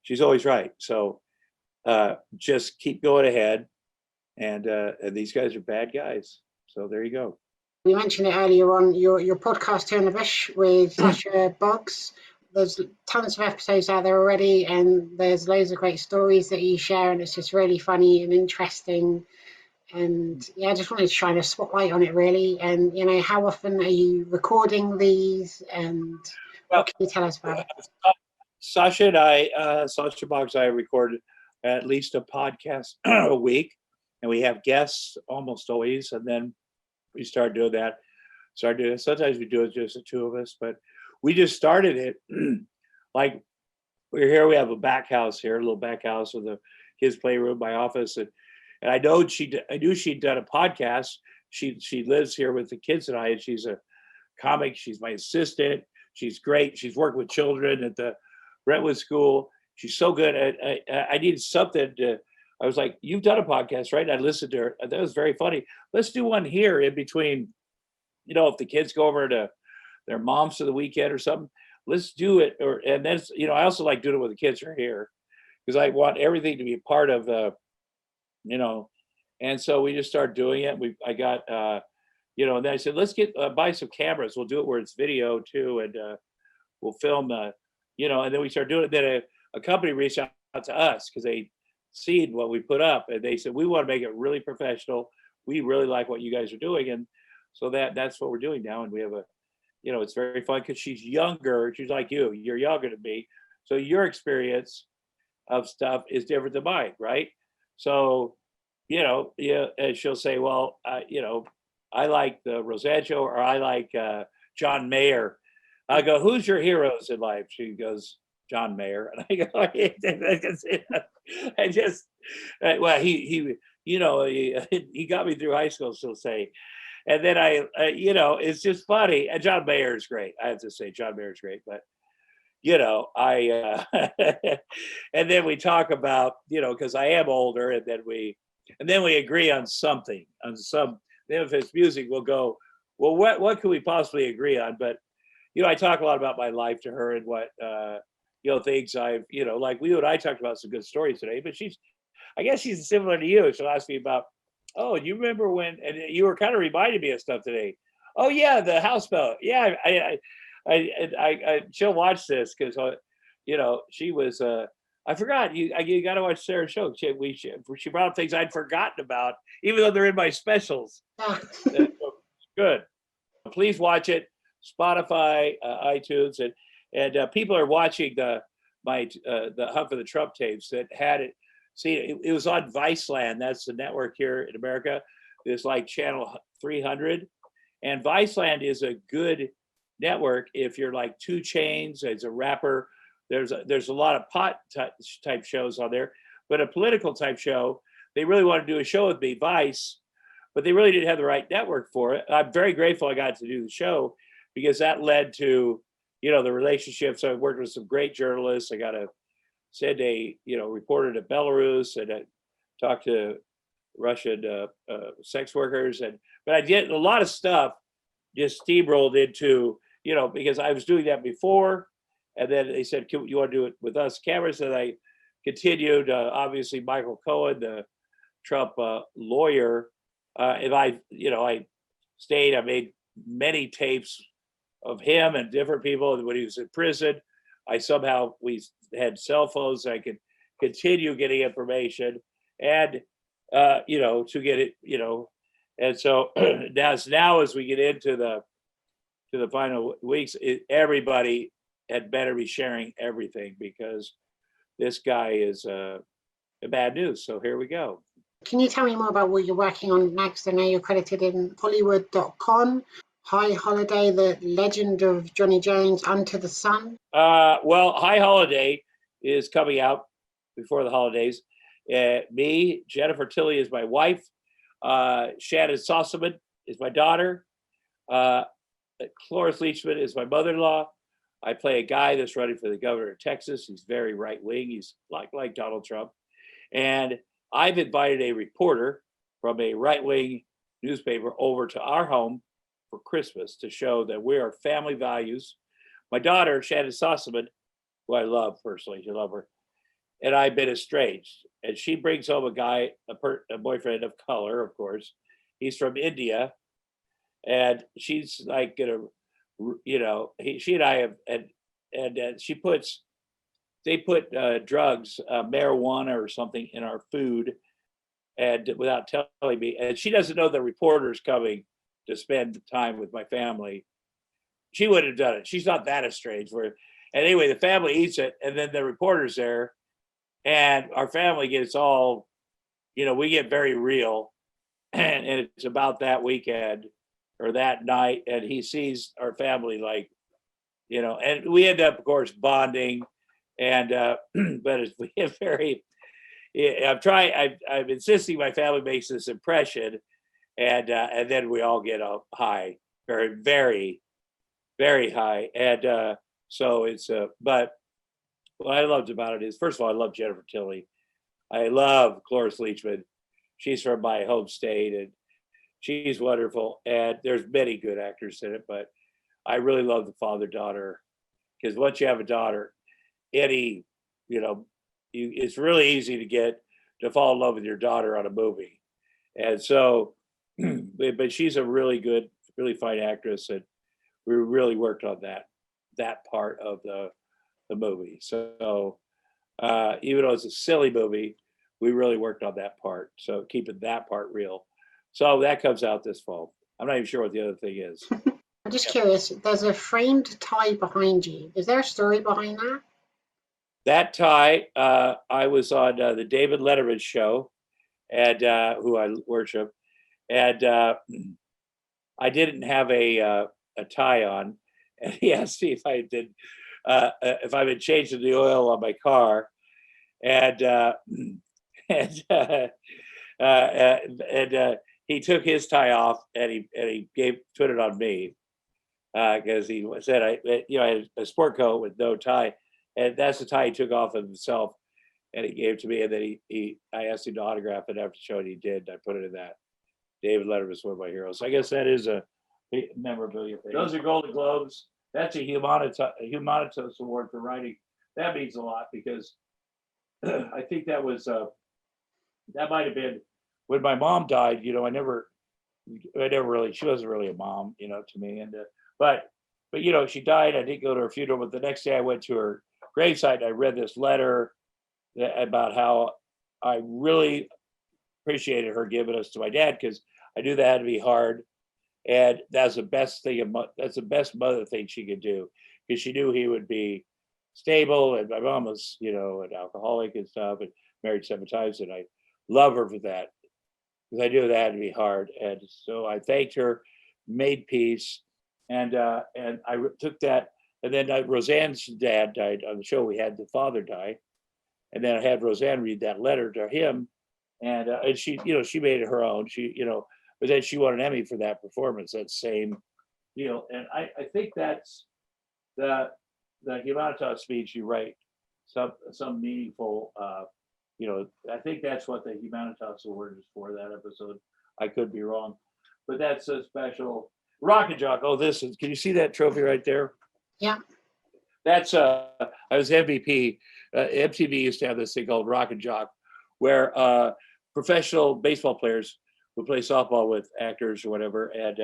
she's always right. So just keep going ahead. And these guys are bad guys. So there you go. You mentioned it earlier on, your podcast, Here in the Bush, with Sasha Boggs. There's tons of episodes out there already, and there's loads of great stories that you share, and it's just really funny and interesting. And yeah, I just wanted to shine a spotlight on it, really. And how often are you recording these, and what can you tell us about it? Sasha and I, Sasha Boggs and I record at least a podcast a week, and we have guests almost always, and then we start doing that. Sometimes we do it just the two of us, but we just started it. Like, we're here, we have a back house here, a little back house with a kids' playroom, my office, and I knew she'd done a podcast. She lives here with the kids and I, and she's a comic. She's my assistant. She's great. She's worked with children at the Brentwood School. She's so good. I needed something to. I was like, "You've done a podcast, right?" And I listened to her. That was very funny. Let's do one here in between. If the kids go over to their moms for the weekend or something, let's do it. And then I also like doing it when the kids are here, because I want everything to be a part of the. And so we just started doing it. I got, and then I said, let's buy some cameras. We'll do it where it's video too. And we'll film, and then we started doing it. Then a company reached out to us because they seen what we put up, and they said, we want to make it really professional. We really like what you guys are doing. And so that's what we're doing now. And we have it's very fun because she's younger. She's like you're younger than me. So your experience of stuff is different than mine. Right. So, and she'll say, well, I like the Roseanne show, or I like John Mayer. I go, who's your heroes in life? She goes, John Mayer. And I go, he got me through high school, she'll say. And then it's just funny. And John Mayer is great. I have to say, John Mayer is great. But and then we talk about, because I am older, and then we agree on something, then if it's music, we'll go, well, what can we possibly agree on? But, I talk a lot about my life to her and what, things I've, like you and I talked about some good stories today, but I guess she's similar to you. She'll ask me about, oh, you remember when, and you were kind of reminding me of stuff today. Oh yeah, the houseboat. Yeah, she'll watch this because, she was. I forgot you got to watch Sarah's show. She brought up things I'd forgotten about, even though they're in my specials. Good. Please watch it. Spotify, iTunes, and people are watching the Hunt for the Trump tapes that had it. See, it was on Viceland. That's the network here in America. It's like channel 300, and Viceland is a good network if you're like 2 Chainz as a rapper. There's a lot of pot type shows on there, but a political type show. They really want to do a show with me, Vice, but they really didn't have the right network for it. I'm very grateful I got to do the show because that led to, the relationships. I worked with some great journalists. I got to send a, reporter to Belarus, and I talked to Russian sex workers, but I did a lot of stuff just steamrolled into, because I was doing that before, and then they said, you want to do it with us cameras? And I continued, obviously Michael Cohen, the Trump lawyer, and I stayed, I made many tapes of him and different people. And when he was in prison, we had cell phones. I could continue getting information and, to get it, and so now as we get into the final weeks, everybody had better be sharing everything because this guy is bad news. So here we go. Can you tell me more about what you're working on next? I know you're credited in Hollywood.com, High Holiday, The Legend of Johnny Jones, Under the Sun. Well, High Holiday is coming out before the holidays. Me, Jennifer Tilly is my wife. Shannon Sossaman is my daughter. Cloris Leachman is my mother-in-law. I play a guy that's running for the governor of Texas. He's very right-wing. He's like Donald Trump. And I've invited a reporter from a right-wing newspaper over to our home for Christmas to show that we are family values. My daughter, Shannon Sossaman, who I love personally, you love her, and I've been estranged. And she brings home a guy, a boyfriend of color, of course. He's from India, and she's like gonna, she and I have, and they put drugs, marijuana or something in our food, and without telling me, and she doesn't know the reporter's coming to spend time with my family. She would have done it. She's not that estranged. And anyway, the family eats it, and then the reporter's there, and our family gets all, we get very real, and it's about that weekend or that night, and he sees our family and we end up, of course, bonding, and but we have I'm insisting my family makes this impression, and then we all get up high, very, very, very high, and so it's but what I loved about it is, first of all, I love Jennifer Tilly. I love Cloris Leachman. She's from my home state, and she's wonderful. And there's many good actors in it, but I really love the father-daughter, because once you have a daughter, it's really easy to fall in love with your daughter on a movie. And so, but she's a really good, really fine actress, and we really worked on that part of the movie. So even though it's a silly movie, we really worked on that part. So keeping that part real. So that comes out this fall. I'm not even sure what the other thing is. I'm just curious, there's a framed tie behind you. Is there a story behind that? That tie, I was on the David Letterman show, and who I worship, and I didn't have a tie on, and he asked me if I did, if I've been changing the oil on my car, and he took his tie off, and he put it on me, because he said I had a sport coat with no tie, and that's the tie he took off of himself, and he gave to me, and then I asked him to autograph it after the show, and he did. I put it in that. David Letterman is one of my heroes. So I guess that is a memorabilia thing. Those are Golden Globes. that's a Humanitas Award for writing. That means a lot because I think that was that might have been when my mom died. I never really, she wasn't really a mom, to me. And but she died. I didn't go to her funeral, but the next day I went to her gravesite and I read this letter about how I really appreciated her giving us to my dad because I knew that had to be hard. And that's the best thing. That's the best mother thing she could do because she knew he would be stable. And my mom was, an alcoholic and stuff, and married 7 times. And I love her for that because I knew that had to be hard. And so I thanked her, made peace, and I took that. And then Roseanne's dad died on the show. We had the father die, and then I had Roseanne read that letter to him, and she, she made it her own. She, but then she won an Emmy for that performance. That same deal, and I think that's the Humanitas speech. You write some meaningful. I think that's what the Humanitas Award is for. That episode, I could be wrong, but that's a special. Rocket Jock. Oh, this is. Can you see that trophy right there? Yeah. That's I was MVP. MTV used to have this thing called Rocket Jock, where professional baseball players would play softball with actors or whatever, and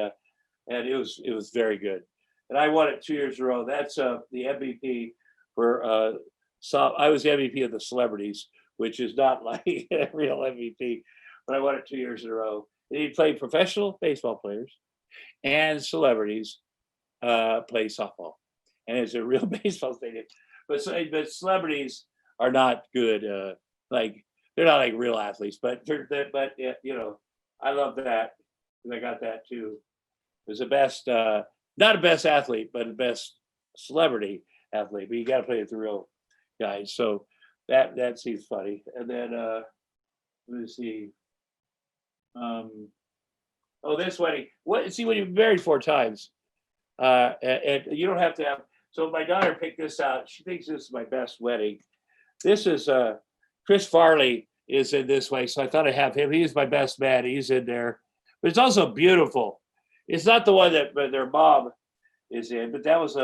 it was very good. And I won it 2 years in a row. That's the MVP for I was the MVP of the celebrities, which is not like a real MVP, but I won it 2 years in a row. And he played professional baseball players and celebrities play softball, and it's a real baseball stadium. But celebrities are not good. Like they're not like real athletes, but I love that because I got that too. It was the best, not the best athlete, but the best celebrity athlete. But you got to play with the real guys. So that seems funny. And then let me see. This wedding. What? See, when you're married 4 times, and you don't have to have. So my daughter picked this out. She thinks this is my best wedding. This is Chris Farley is in this way, so I thought I'd have him. He's my best man. He's in there, but it's also beautiful. It's not the one that their mom is in, but that was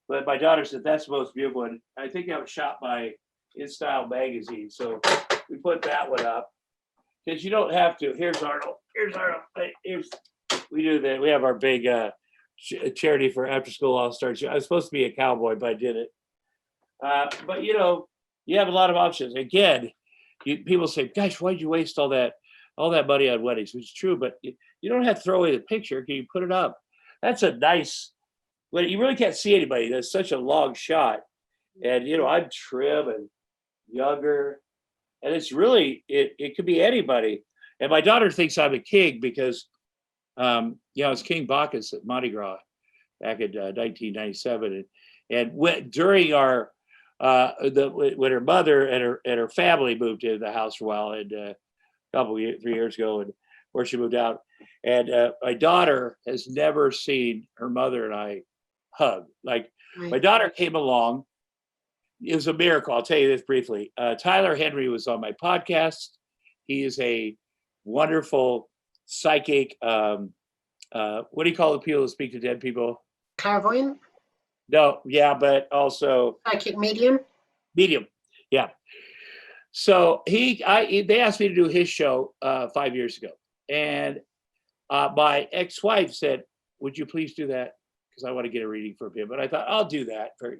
But my daughter said that's the most beautiful one. I think that was shot by In Style magazine, so we put that one up because you don't have to. Here's Arnold. We do that. We have our big charity for after school all stars. I was supposed to be a cowboy, but I did it. But you have a lot of options. Again, people say, "Gosh, why did you waste all that money on weddings?" Which is true, but you don't have to throw away the picture. Can you put it up? That's a nice. But you really can't see anybody. That's such a long shot, and I'm trim and younger, and it's really it could be anybody. And my daughter thinks I'm a king because, it's King Bacchus at Mardi Gras back in 1997, and during our when her mother and her family moved into the house for a while, and a couple 3 years ago, and where she moved out, and my daughter has never seen her mother and I hug. Like my daughter came along. It was a miracle. I'll tell you this briefly. Tyler Henry was on my podcast. He is a wonderful psychic. What do you call the people who speak to dead people? Clairvoyant? No, yeah, but also psychic medium. Medium, yeah. So they asked me to do his show 5 years ago, and my ex-wife said, "Would you please do that? Because I want to get a reading from him." But I thought I'll do that for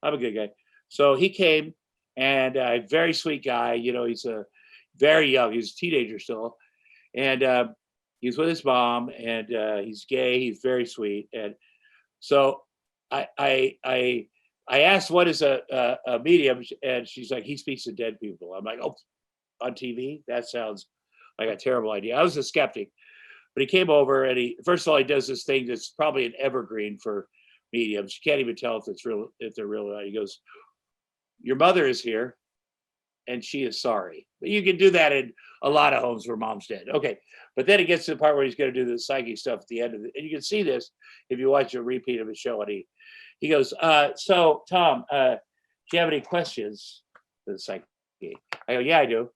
I'm a good guy. So he came, and a very sweet guy. He's a very young. He's a teenager still, and he's with his mom, and he's gay. He's very sweet, and so I asked what is a medium, and she's like, he speaks to dead people. I'm like, oh, on TV? That sounds like a terrible idea. I was a skeptic, but he came over, and first of all, he does this thing that's probably an evergreen for mediums. You can't even tell if they're real. He goes, "Your mother is here, and she is sorry." But you can do that in a lot of homes where mom's dead. Okay, but then it gets to the part where he's going to do the psychic stuff at the end of it, and you can see this if you watch a repeat of his show. And he goes, "So Tom, do you have any questions for the psychic?" I go, "Yeah, I do.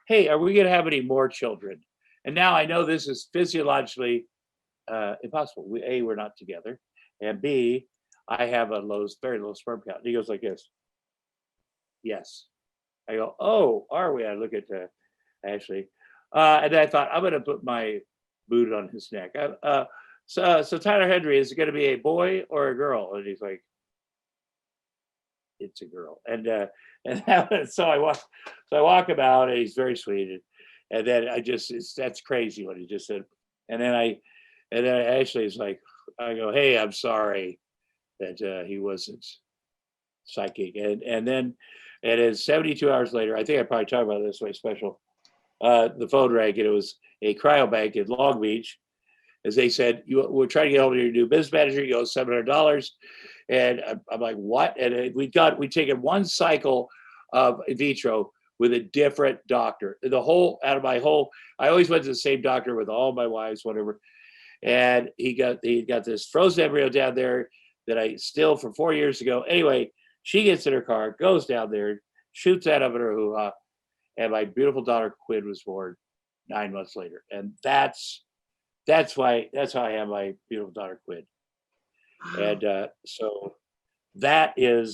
Hey, are we going to have any more children?" And now I know this is physiologically impossible. We're not together, and B, I have a very low sperm count. And he goes like this. Yes. I go, oh, are we? I look at Ashley. And then I thought, I'm going to put my boot on his neck. So Tyler Henry, is it going to be a boy or a girl? And he's like, it's a girl. And so I walk him out, and he's very sweet. And then that's crazy what he just said. And then Ashley is like, I go, hey, I'm sorry that he wasn't psychic. And then 72 hours later, I think I probably talked about this way special. The phone rang, and it was a cryobank in Long Beach. As they said, we're trying to get hold of your new business manager. You owe $700. And I'm like, what? And we'd taken one cycle of in vitro with a different doctor. I always went to the same doctor with all my wives, whatever. And he got this frozen embryo down there that I still from 4 years ago. Anyway, she gets in her car, goes down there, shoots that up in her hoo-ha, and my beautiful daughter Quinn was born 9 months later. And that's how I have my beautiful daughter Quinn. And so that's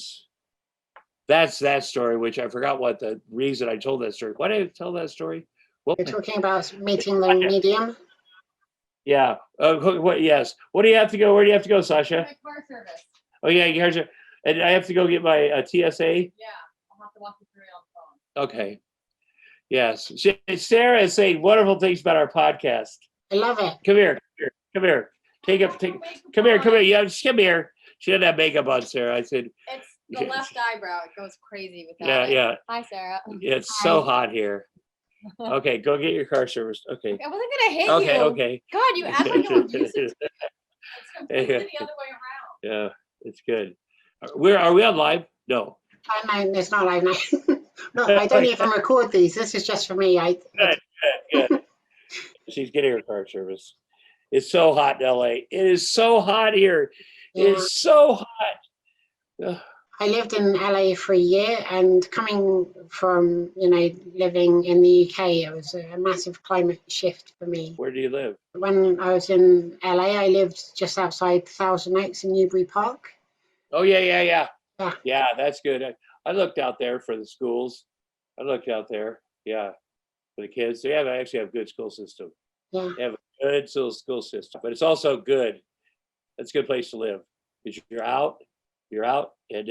that story, which I forgot what the reason I told that story. Why did I tell that story? You're talking about meeting the medium? Yeah. Yes. What do you have to go? Where do you have to go, Sasha? My car service. Oh yeah, and I have to go get my TSA. Yeah, I'll have to walk you through it on the phone. Okay. Yes. Sarah is saying wonderful things about our podcast. I love it. Come here. Come here. Come here. Yeah, just come here. She didn't have makeup on, Sarah. I said. It's the left eyebrow. It goes crazy with that. Yeah. Hi, Sarah. It's so hot here. Okay, go get your car serviced. Okay. I wasn't gonna hit you. Okay. God, you act like you're abusive. It's completely the other way around. Yeah, it's good. Are we on live? No. No, it's not live now. No, I don't even record these. This is just for me. Good. She's getting her car service. It's so hot in LA. It is so hot here. Yeah. It is so hot. I lived in LA for a year, and coming from, living in the UK, it was a massive climate shift for me. Where do you live? When I was in LA, I lived just outside Thousand Oaks in Newbury Park. Oh, yeah. Yeah, That's good. I looked out there for the schools. I looked out there, for the kids. They actually have a good school system. Yeah. They have a good school system, but it's also good. It's a good place to live because you're out, and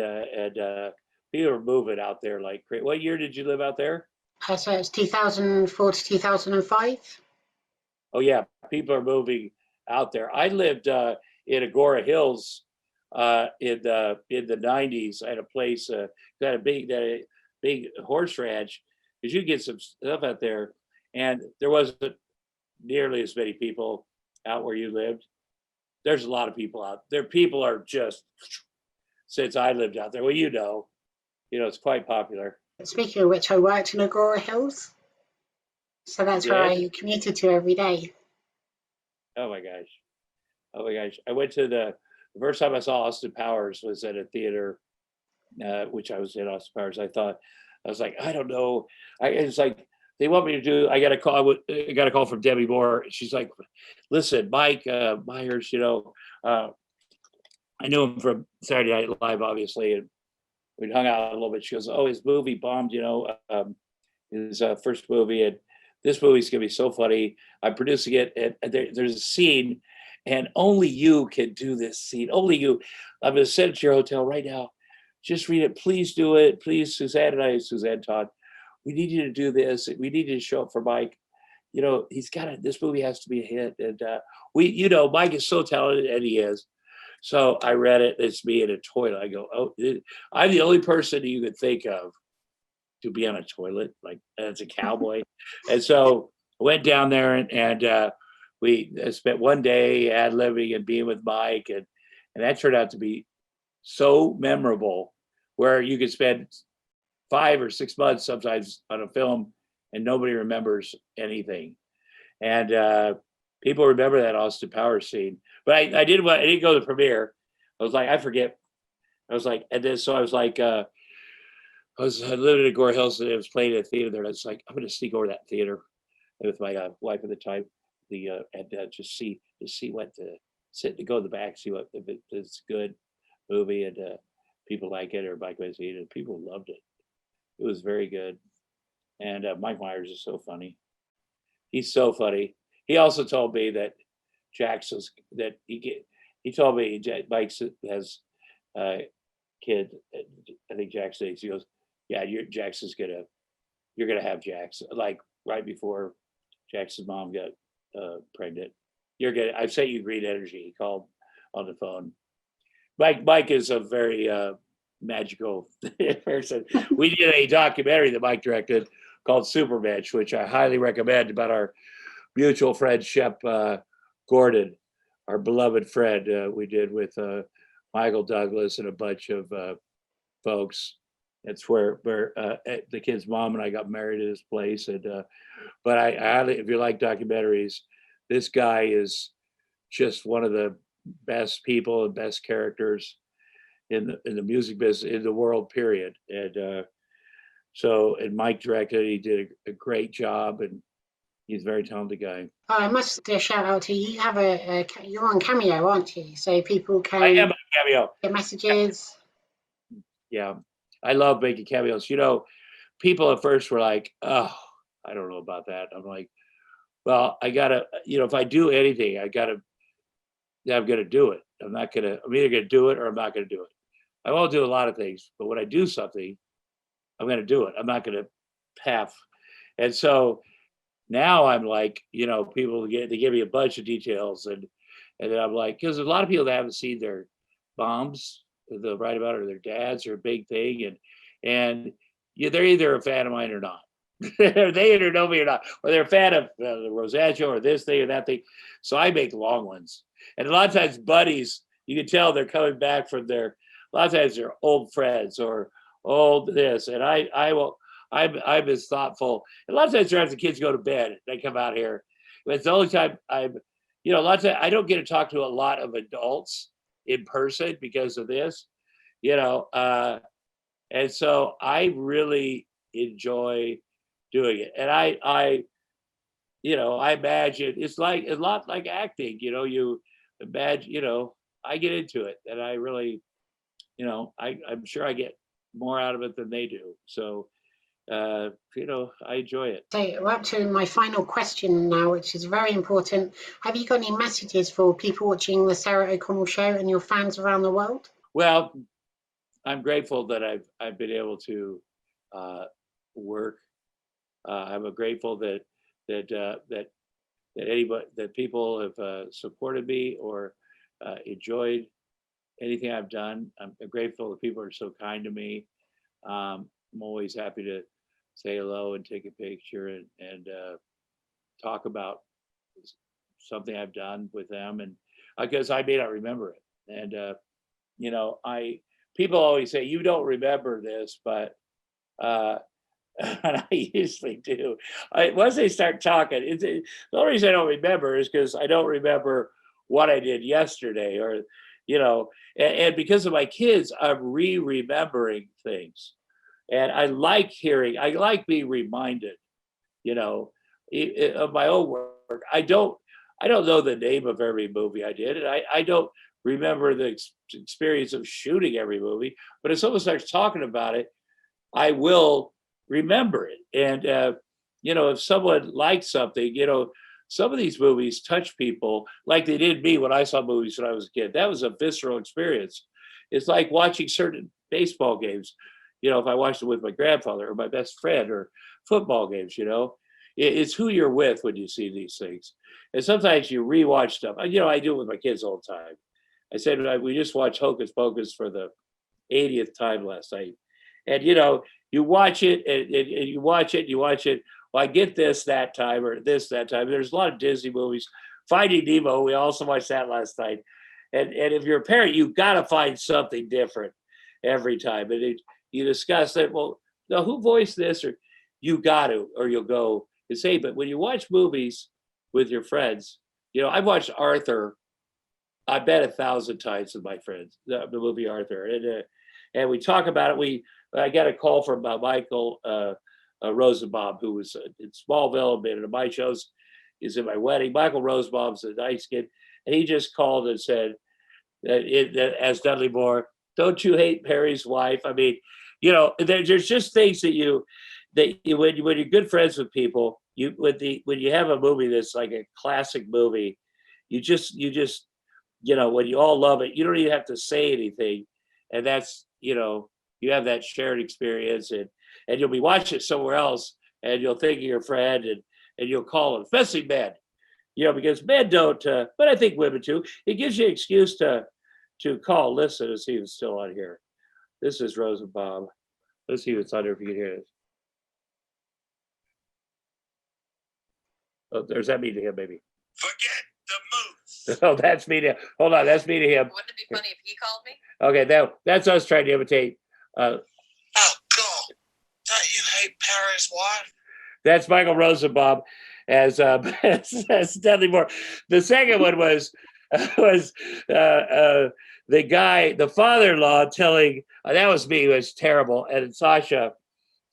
people are moving out there like crazy. What year did you live out there? So it's 2004 to 2005. Oh yeah, people are moving out there. I lived in Agora Hills in the 90s. I had a place that had a big horse ranch, because you get some stuff out there, and there wasn't nearly as many people out where you lived. There's a lot of people out there. People are just, since I lived out there, well, it's quite popular. Speaking of which, I worked in Agora Hills, so that's where I commuted to every day. Oh my gosh. I went to the first time I saw Austin Powers was at a theater, which I was in Austin Powers. I was like, I don't know. It's like, they want me to do, I got a call from Debbie Moore. She's like, listen, Mike Myers, I knew him from Saturday Night Live, obviously, and we'd hung out a little bit. She goes, oh, his movie bombed, his first movie, and this movie's gonna be so funny. I'm producing it, and there's a scene, and only you can do this scene. Only you. I'm gonna send it to your hotel right now. Just read it. Please do it. Please, Suzanne Todd. We need you to do this. We need you to show up for Mike. He's got it. This movie has to be a hit. And Mike is so talented, and he is. So I read it. It's me in a toilet. I go, oh, I'm the only person you could think of to be on a toilet, like as a cowboy. And so I went down there, and we spent one day ad-libbing and being with Mike. And that turned out to be so memorable, where you could spend 5 or 6 months sometimes on a film and nobody remembers anything. And people remember that Austin Powers scene. But I didn't go to the premiere. I was like, I forget. I was like, and then so I was like, I lived in Agora Hills, and it was playing at a theater there. And I was like, I'm gonna sneak over to that theater with my wife at the time, and just see what sit to go in the back, see what if it's a good movie and people like it, or Mike was it, and people loved it. It was very good. And Mike Myers is so funny. He's so funny. He also told me that Jackson's that he told me Mike has a kid. I think Jackson. He goes, yeah, you're gonna have Jackson, like right before Jackson's mom got pregnant. I've sent you green energy. He called on the phone. Mike is a very magical person. We did a documentary that Mike directed called Supermatch, which I highly recommend, about our mutual friend Shep Gordon, our beloved friend. We did with Michael Douglas and a bunch of folks. It's where the kid's mom and I got married at his place. And but I highly, if you like documentaries, this guy is just one of the best people and best characters in the music business in the world, period. And and Mike directed. He did a great job, and he's a very talented guy. I must do a shout out to you. You have you're on Cameo, aren't you? So people can. I am on Cameo. Get messages. Yeah, I love making cameos. People at first were like, "Oh, I don't know about that." I'm like, "Well, I gotta. If I do anything, I'm gonna do it. I'm either gonna do it or I'm not gonna do it. I won't do a lot of things, but when I do something, I'm gonna do it. I'm not gonna half." And so now I'm like, people they give me a bunch of details, and then I'm like, because there's a lot of people that haven't seen their moms, they'll write about it, or their dads, or a big thing, and they're either a fan of mine or not. They either know me or not, or they're a fan of the Roseanne show, or this thing or that thing. So I make long ones, and a lot of times buddies, you can tell they're coming back from a lot of times they're old friends or old this, and I'm as thoughtful. And a lot of times after the kids go to bed, they come out here. It's the only time a lot of times I don't get to talk to a lot of adults in person because of this, and so I really enjoy doing it. And I imagine it's like a lot like acting, you imagine, I get into it, and I really, I'm sure I get more out of it than they do. So, I enjoy it. So we're up to my final question now, which is very important. Have you got any messages for people watching the Sarah O'Connell Show and your fans around the world? Well, I'm grateful that I've been able to work. I'm grateful that people have supported me or enjoyed anything I've done. I'm grateful that people are so kind to me. I'm always happy to say hello and take a picture and talk about something I've done with them, and because I may not remember it. And people always say, you don't remember this, but and I usually do. Once they start talking, the only reason I don't remember is because I don't remember what I did yesterday, or and because of my kids, I'm remembering things. And I like being reminded, of my own work. I don't know the name of every movie I did, and I don't remember the experience of shooting every movie. But if someone starts talking about it, I will remember it. And if someone likes something, some of these movies touch people like they did me when I saw movies when I was a kid. That was a visceral experience. It's like watching certain baseball games. If I watched it with my grandfather or my best friend, or football games, it's who you're with when you see these things. And sometimes you rewatch stuff. I do it with my kids all the time. I said, we just watched Hocus Pocus for the 80th time last night. And, you watch it and you watch it, Well, I get this that time or this that time. There's a lot of Disney movies. Finding Nemo, we also watched that last night. And if you're a parent, you've got to find something different every time. And you discuss it. Well, no, who voiced this? Or you got to, or you'll go and say. But when you watch movies with your friends, I've watched Arthur, I bet 1,000 times with my friends, the movie Arthur, and we talk about it. I got a call from Michael Rosenbaum, who was in Smallville, been in my shows, is in my wedding. Michael Rosenbaum's a nice kid, and he just called and said that as Dudley Moore, don't you hate Perry's wife? I mean, you know, there's just things that when you're good friends with people, when you have a movie that's like a classic movie, you just you know, when you all love it, you don't even have to say anything, and that's, you know, you have that shared experience, and you'll be watching it somewhere else, and you'll think of your friend, and you'll call them, especially men, you know, because men don't, but I think women too. It gives you an excuse to call, listen, to see if it's still on here. This is Rose and Bob. Let's see if it's on there if you can hear this. Oh, there's that me to him, maybe. Forget the moose. Oh, that's me to, hold on, that's me to him. Wouldn't it be funny if he called me? Okay, that's us trying to imitate. Oh, God. Don't you hate Perry's wife? That's Michael Rosenbaum as Dudley Moore. The second one was the guy, the father-in-law telling, that was me, it was terrible. And Sasha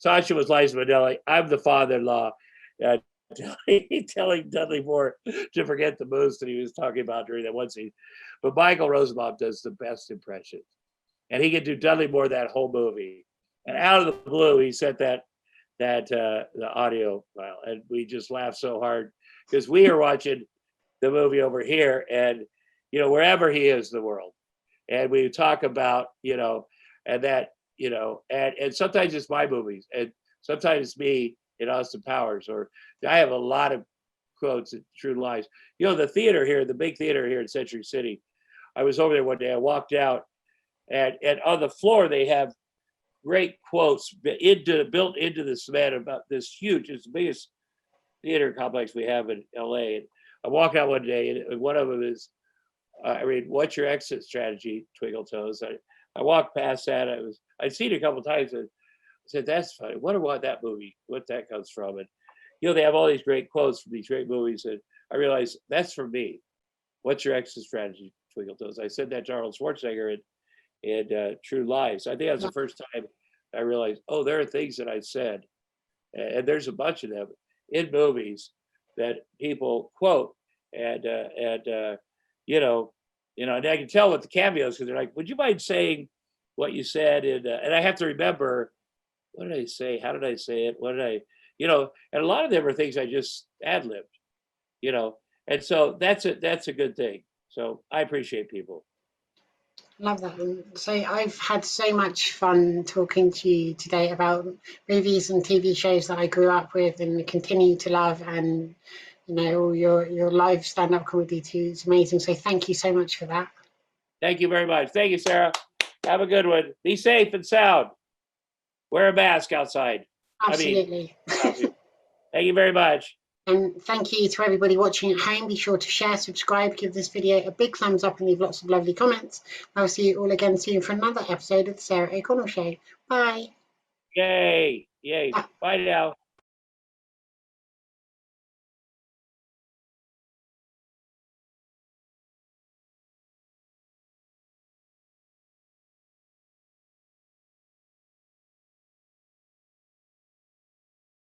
was Liza Minnelli. I'm the father-in-law. Telling Dudley Moore to forget the moose that he was talking about during that one scene. But Michael Rosenbaum does the best impression. And he can do Dudley Moore that whole movie. And out of the blue, he sent the audio file. And we just laughed so hard because we are watching the movie over here and, you know, wherever he is in the world. And we talk about, you know, and that, you know, and sometimes it's my movies and sometimes it's me in Austin Powers, or I have a lot of quotes in True Lies. You know, the theater here, the big theater here in Century City, I was over there one day, I walked out and on the floor they have great quotes built into the cement about this huge, it's the biggest theater complex we have in LA. And I walked out one day and one of them is, I mean, what's your exit strategy, Twinkle Toes? I walked past that, I'd seen it a couple of times and I said, that's funny. Wonder what that movie, what that comes from. And, you know, they have all these great quotes from these great movies. And I realized that's for me. What's your exit strategy, Twinkle Toes? I said that to Arnold Schwarzenegger in True Lies. I think that was the first time I realized, oh, there are things that I said. And there's a bunch of them in movies that people quote. And you know, and I can tell with the cameos because they're like, would you mind saying what you said? And I have to remember, what did I say? How did I say it? What did I, you know, and a lot of them are things I just ad-libbed, you know, and so that's a good thing. So I appreciate people. Love that. And so I've had so much fun talking to you today about movies and TV shows that I grew up with and continue to love, and you know, all your live stand-up comedy too. It's amazing. So thank you so much for that. Thank you very much. Thank you, Sarah. Have a good one. Be safe and sound. Wear a mask outside. Absolutely. Thank you very much. And thank you to everybody watching at home. Be sure to share, subscribe, give this video a big thumbs up and leave lots of lovely comments. I'll see you all again soon for another episode of the Sarah O'Connell Show. Bye. Yay. Yay. Bye now.